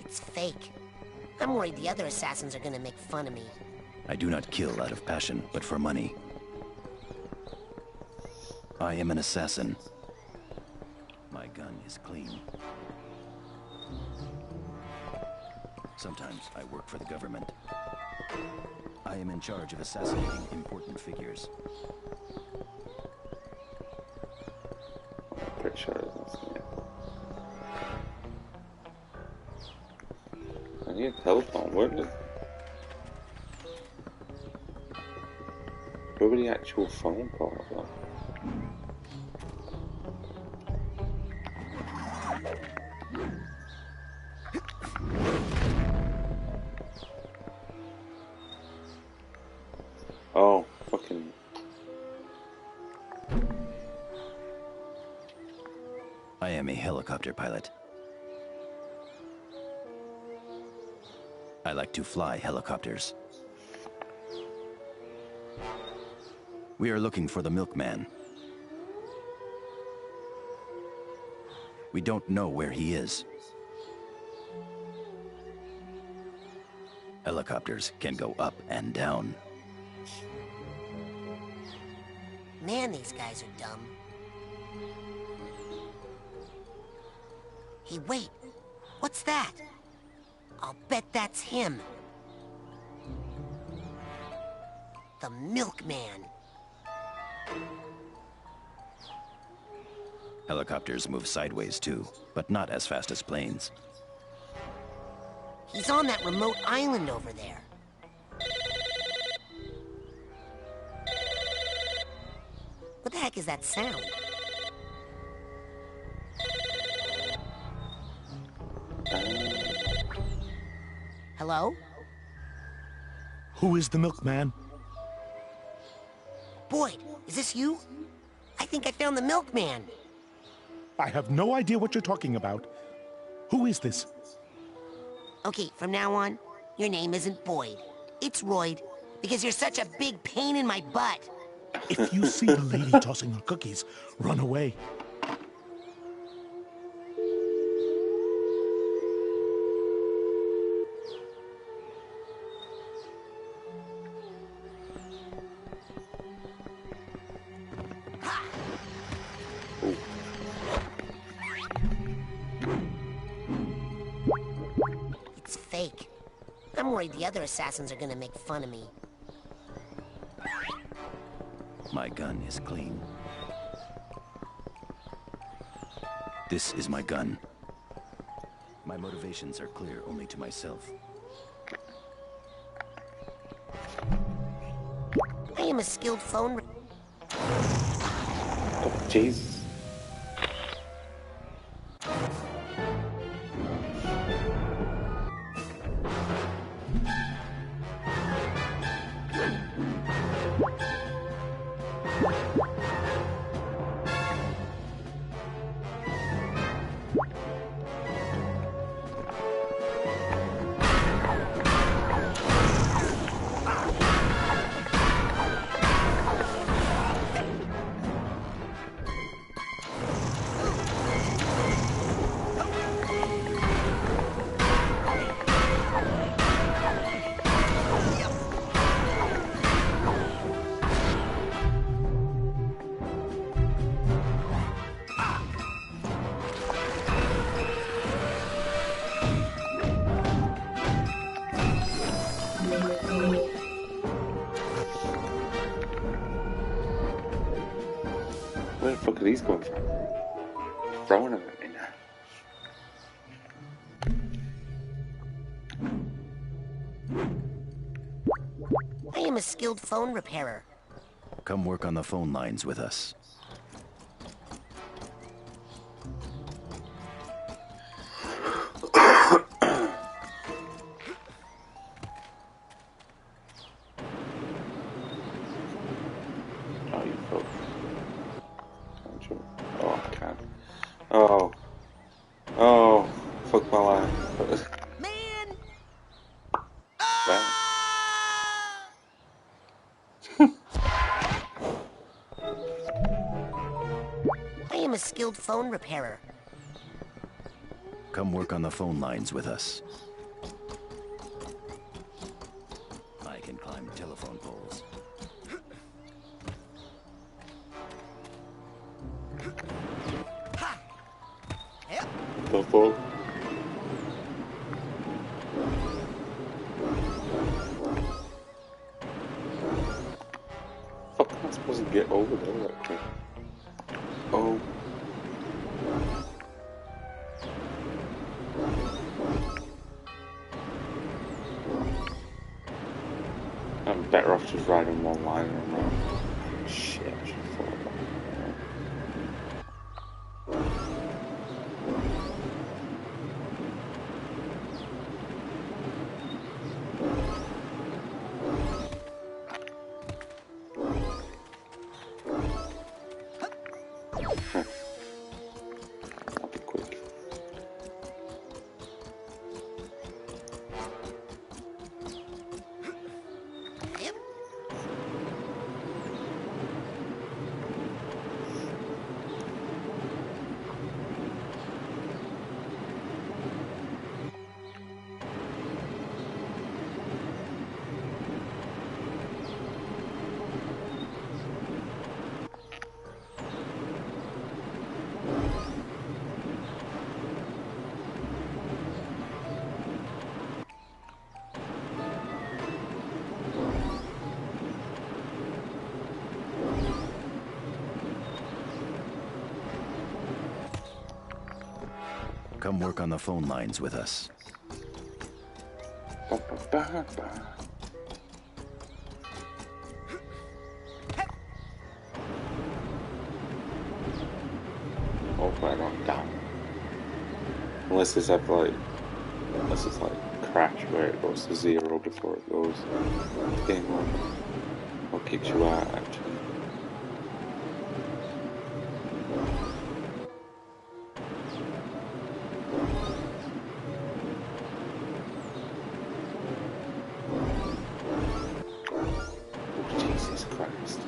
It's fake. I'm worried the other assassins are gonna make fun of me. I do not kill out of passion, but for money. I am an assassin. My gun is clean. Sometimes I work for the government. I am in charge of assassinating important figures. Pretty sure I didn't see it. I need a telephone. Where would the actual phone call from? Oh, fucking. I am a helicopter pilot. I like to fly helicopters. We are looking for the milkman. We don't know where he is. Helicopters can go up and down. Man, these guys are dumb. Hey, wait. What's that? I'll bet that's him. The milkman. Helicopters move sideways too, but not as fast as planes. He's on that remote island over there. What the heck is that sound? Hello? Who is the milkman? Boyd, is this you? I think I found the milkman. I have no idea what you're talking about. Who is this? Okay, from now on, your name isn't Boyd. It's Royd, because you're such a big pain in my butt. If you see the lady tossing her cookies, run away. It's fake. I'm worried the other assassins are gonna make fun of me. My gun is clean. This is my gun. My motivations are clear only to myself. I am a skilled phone... Oh, Jesus. Where the fuck are these coming from? Throwing them at me now. I am a skilled phone repairer. Come work on the phone lines with us. special. Oh, I can. Oh. Oh. Fuck my life. Man! Wow. I am a skilled phone repairer. Come work on the phone lines with us. I can climb telephone poles. The fuck? Fuck, am I supposed to get over there that quick? Oh. I'm better off just riding one line around. Shit, I should have thought about that. I'll be quick. Come work on the phone lines with us. Oh, right on down. Unless it's like crash where it goes to 0 before it goes to game over. Or kicks you out actually. Jesus Christ.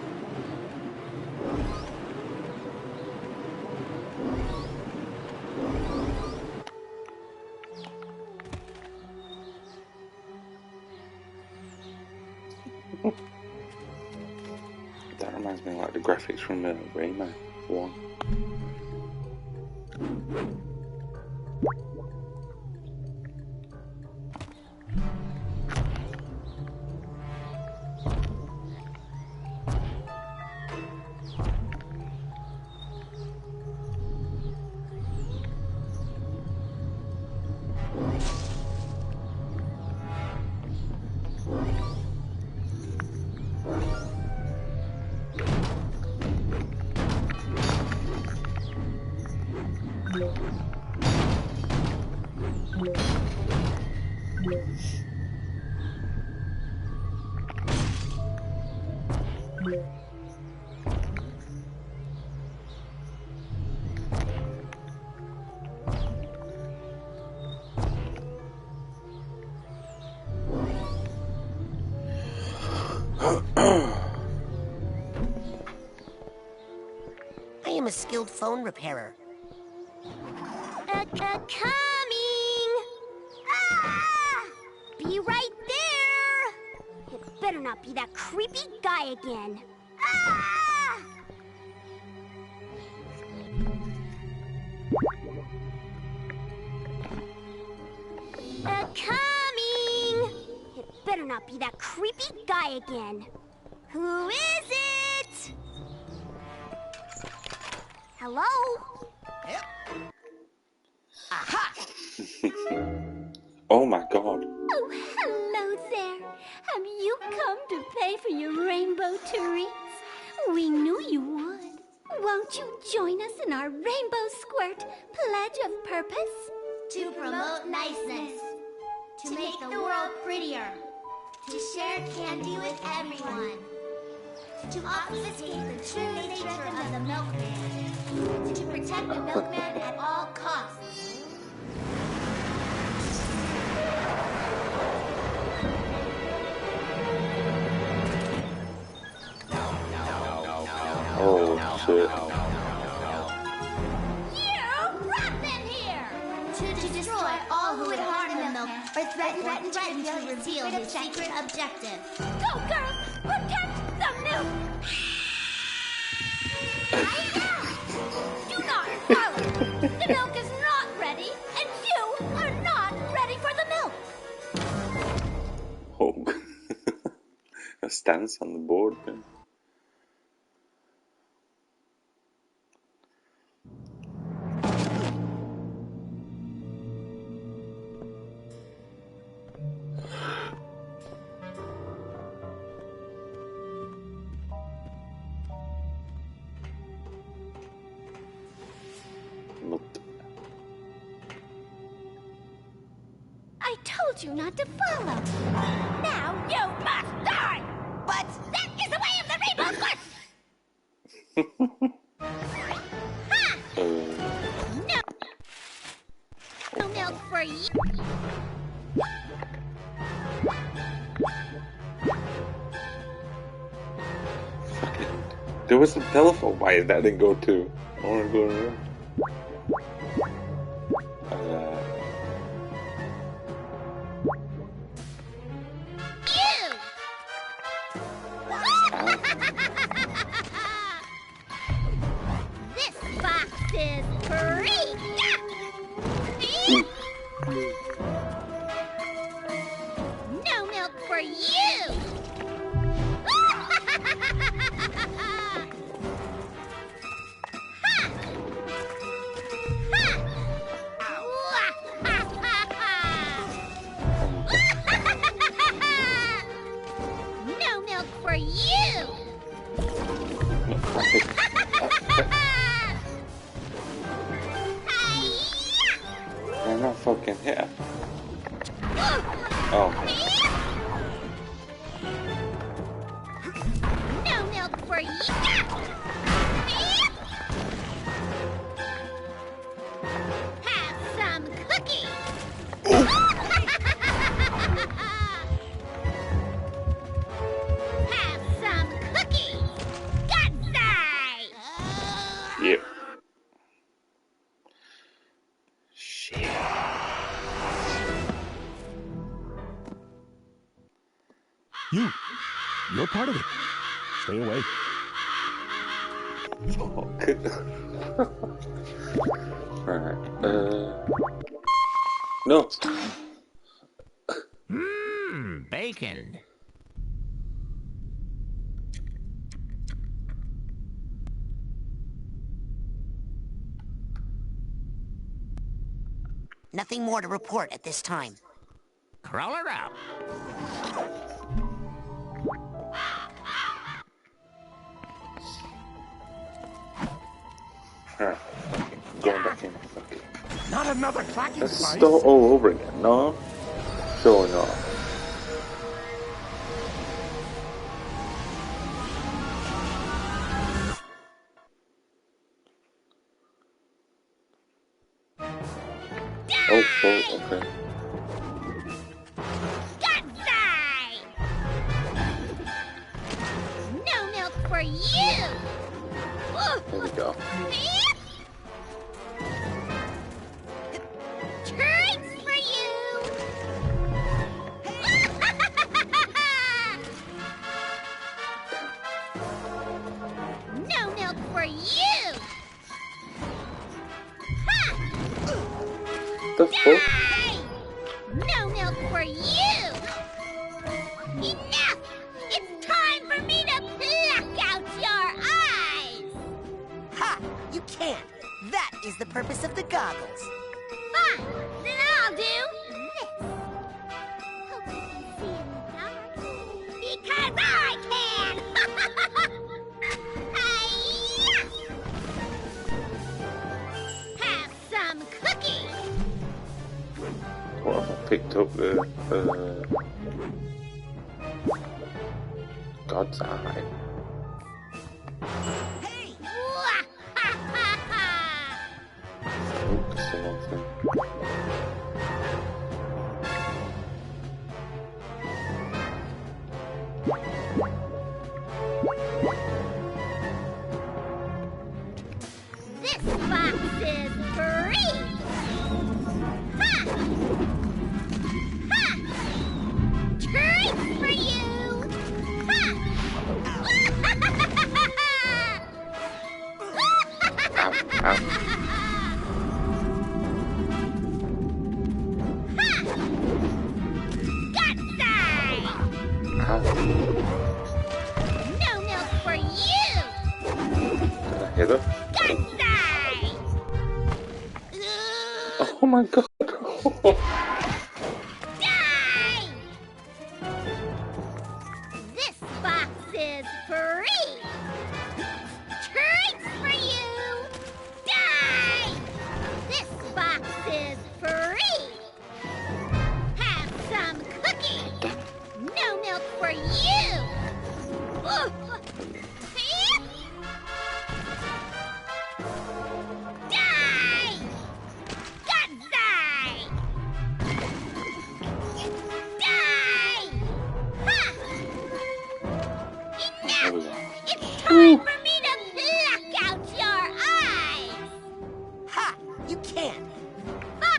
That reminds me of like the graphics from Rayman 1. I am a skilled phone repairer. Coming! Ah! Be right there! It better not be that creepy guy again. Ah! Coming! It better not be that creepy guy again. Who is it? Hello? Yep. Aha! Oh my god. Oh, hello there. Have you come to pay for your rainbow treats? We knew you would. Won't you join us in our Rainbow Squirt Pledge of Purpose? To promote niceness. To make the world prettier. To share candy with everyone. To obfuscate the true nature of the milkman. protect the milkman at all costs. Oh shit. You brought them here! To destroy all who would harm the milk or threaten to reveal his secret objective. Go, girls! Protect the milk! Do not follow! The milk is not ready, and you are not ready for the milk! Oh. A stance on the board, man. I told you not to follow. Now you must die! But that is the way of the rainbow squirt! Ha! No milk for you. There was a telephone wire that didn't go to. I wanna go around. This box is free! No milk for you! No milk for you! They're not fucking here. Oh. No milk for you! Have some cookies! Have some cookies! Godside! Yep. You're part of it. Stay away. Oh, good. Alright, no. Bacon. Nothing more to report at this time. Crawl her out. Alright, going back in. Okay. Not another clacking Let's device. start all over again. No? Showing off. Oh, okay. Godside! No milk for you! There we go. Treats for you! No milk for you! The fuck? No milk for you! Enough! It's time for me to pluck out your eyes! Ha! You can't! That is the purpose of the goggles. Fine! Then I'll do this! Hope you can see in the dark. Because I can! Hi-ya! Have some cookies! What have I picked up there? God's eye. Hey! This box is free! Ha! Ha! Treats for you! Ha! No milk for you! Hear that? Oh my god! Die! This box is free! Treats for you! Die! This box is free! Have some cookies! No milk for you! Ugh. Die! Godzai! Die! Ha! Enough! It's time for me to pluck out your eyes! Ha! You can't! Ha!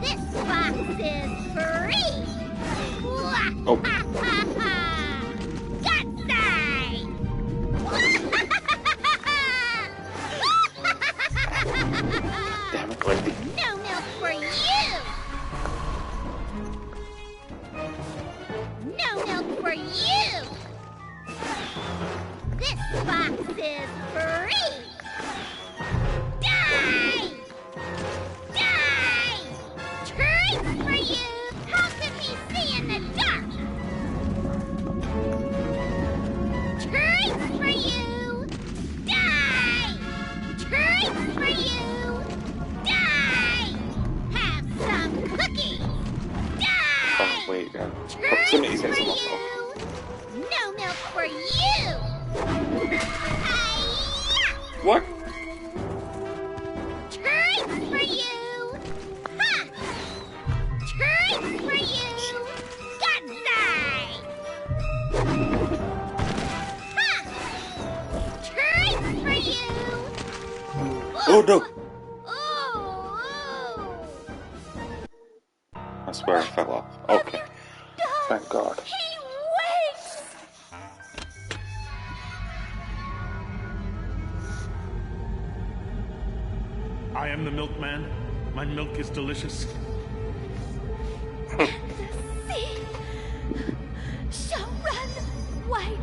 This box is free! Oh. Godzai! Damn it, Wendy. No milk for you! No milk for you! This box is free! Die! Die! Treats for you! How can he see in the dark? Treats for you! Die! Treats for you! Die! Have some cookies! Die! Oh, wait. Treats Proximity for says you! also. No milk for you! What? Treats for you! Ha! Treats for you! Godzai! Ha! Treats for you! Oh no! Oh! I swear I fell off. Okay. Thank God. He waits! I am the milkman. My milk is delicious. The sea shall run white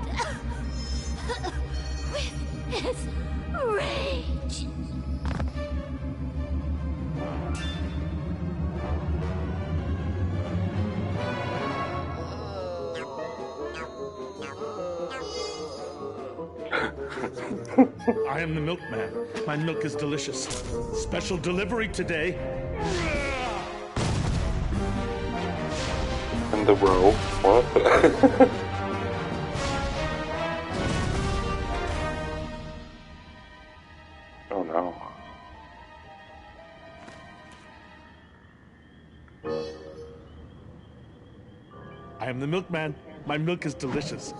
with his rage. I am the milkman. My milk is delicious. Special delivery today. And the row. What? Oh no. I am the milkman. My milk is delicious.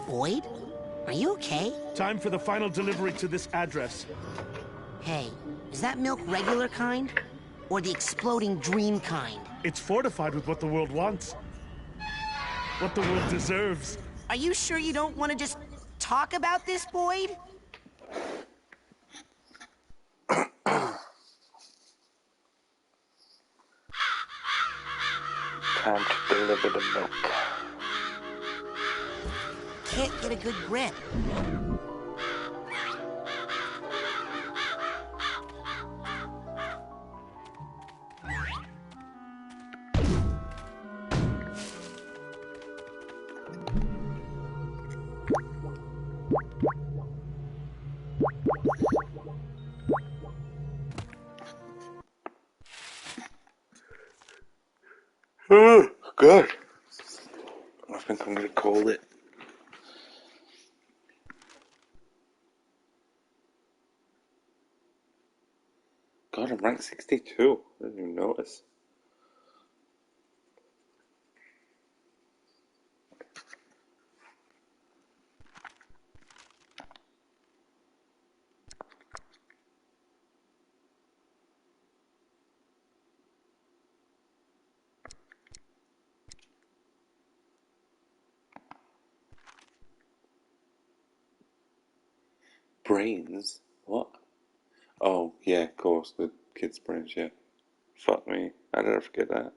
Boyd? Are you okay? Time for the final delivery to this address. Hey, is that milk regular kind? Or the exploding dream kind? It's fortified with what the world wants. What the world deserves. Are you sure you don't want to just talk about this, Boyd? Time to deliver the milk. Can't get a good grip. Oh, God. I think I'm going to call it. God, I'm ranked 62. I didn't even notice. Brains? What? Oh, yeah, of course, the kids' brains, yeah. Fuck me. I didn't forget that.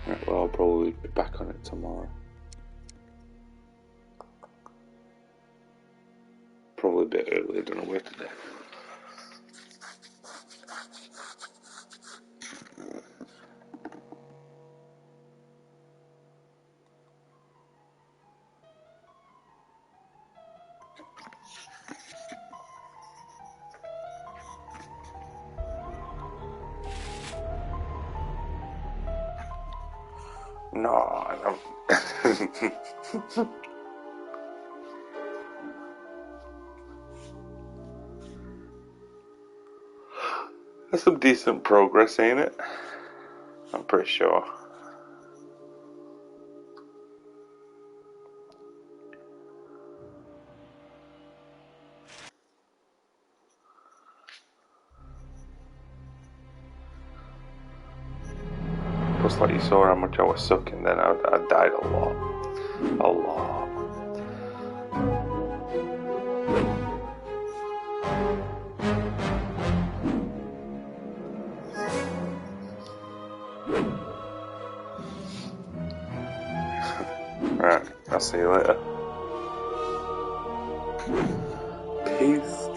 Right, well, I'll probably be back on it tomorrow. Probably a bit early, I don't know where today. No, I don't. That's some decent progress, ain't it? I'm pretty sure. Plus, like you saw how much I was sucking, then I died a lot. A lot. Right, I'll see you later. Peace.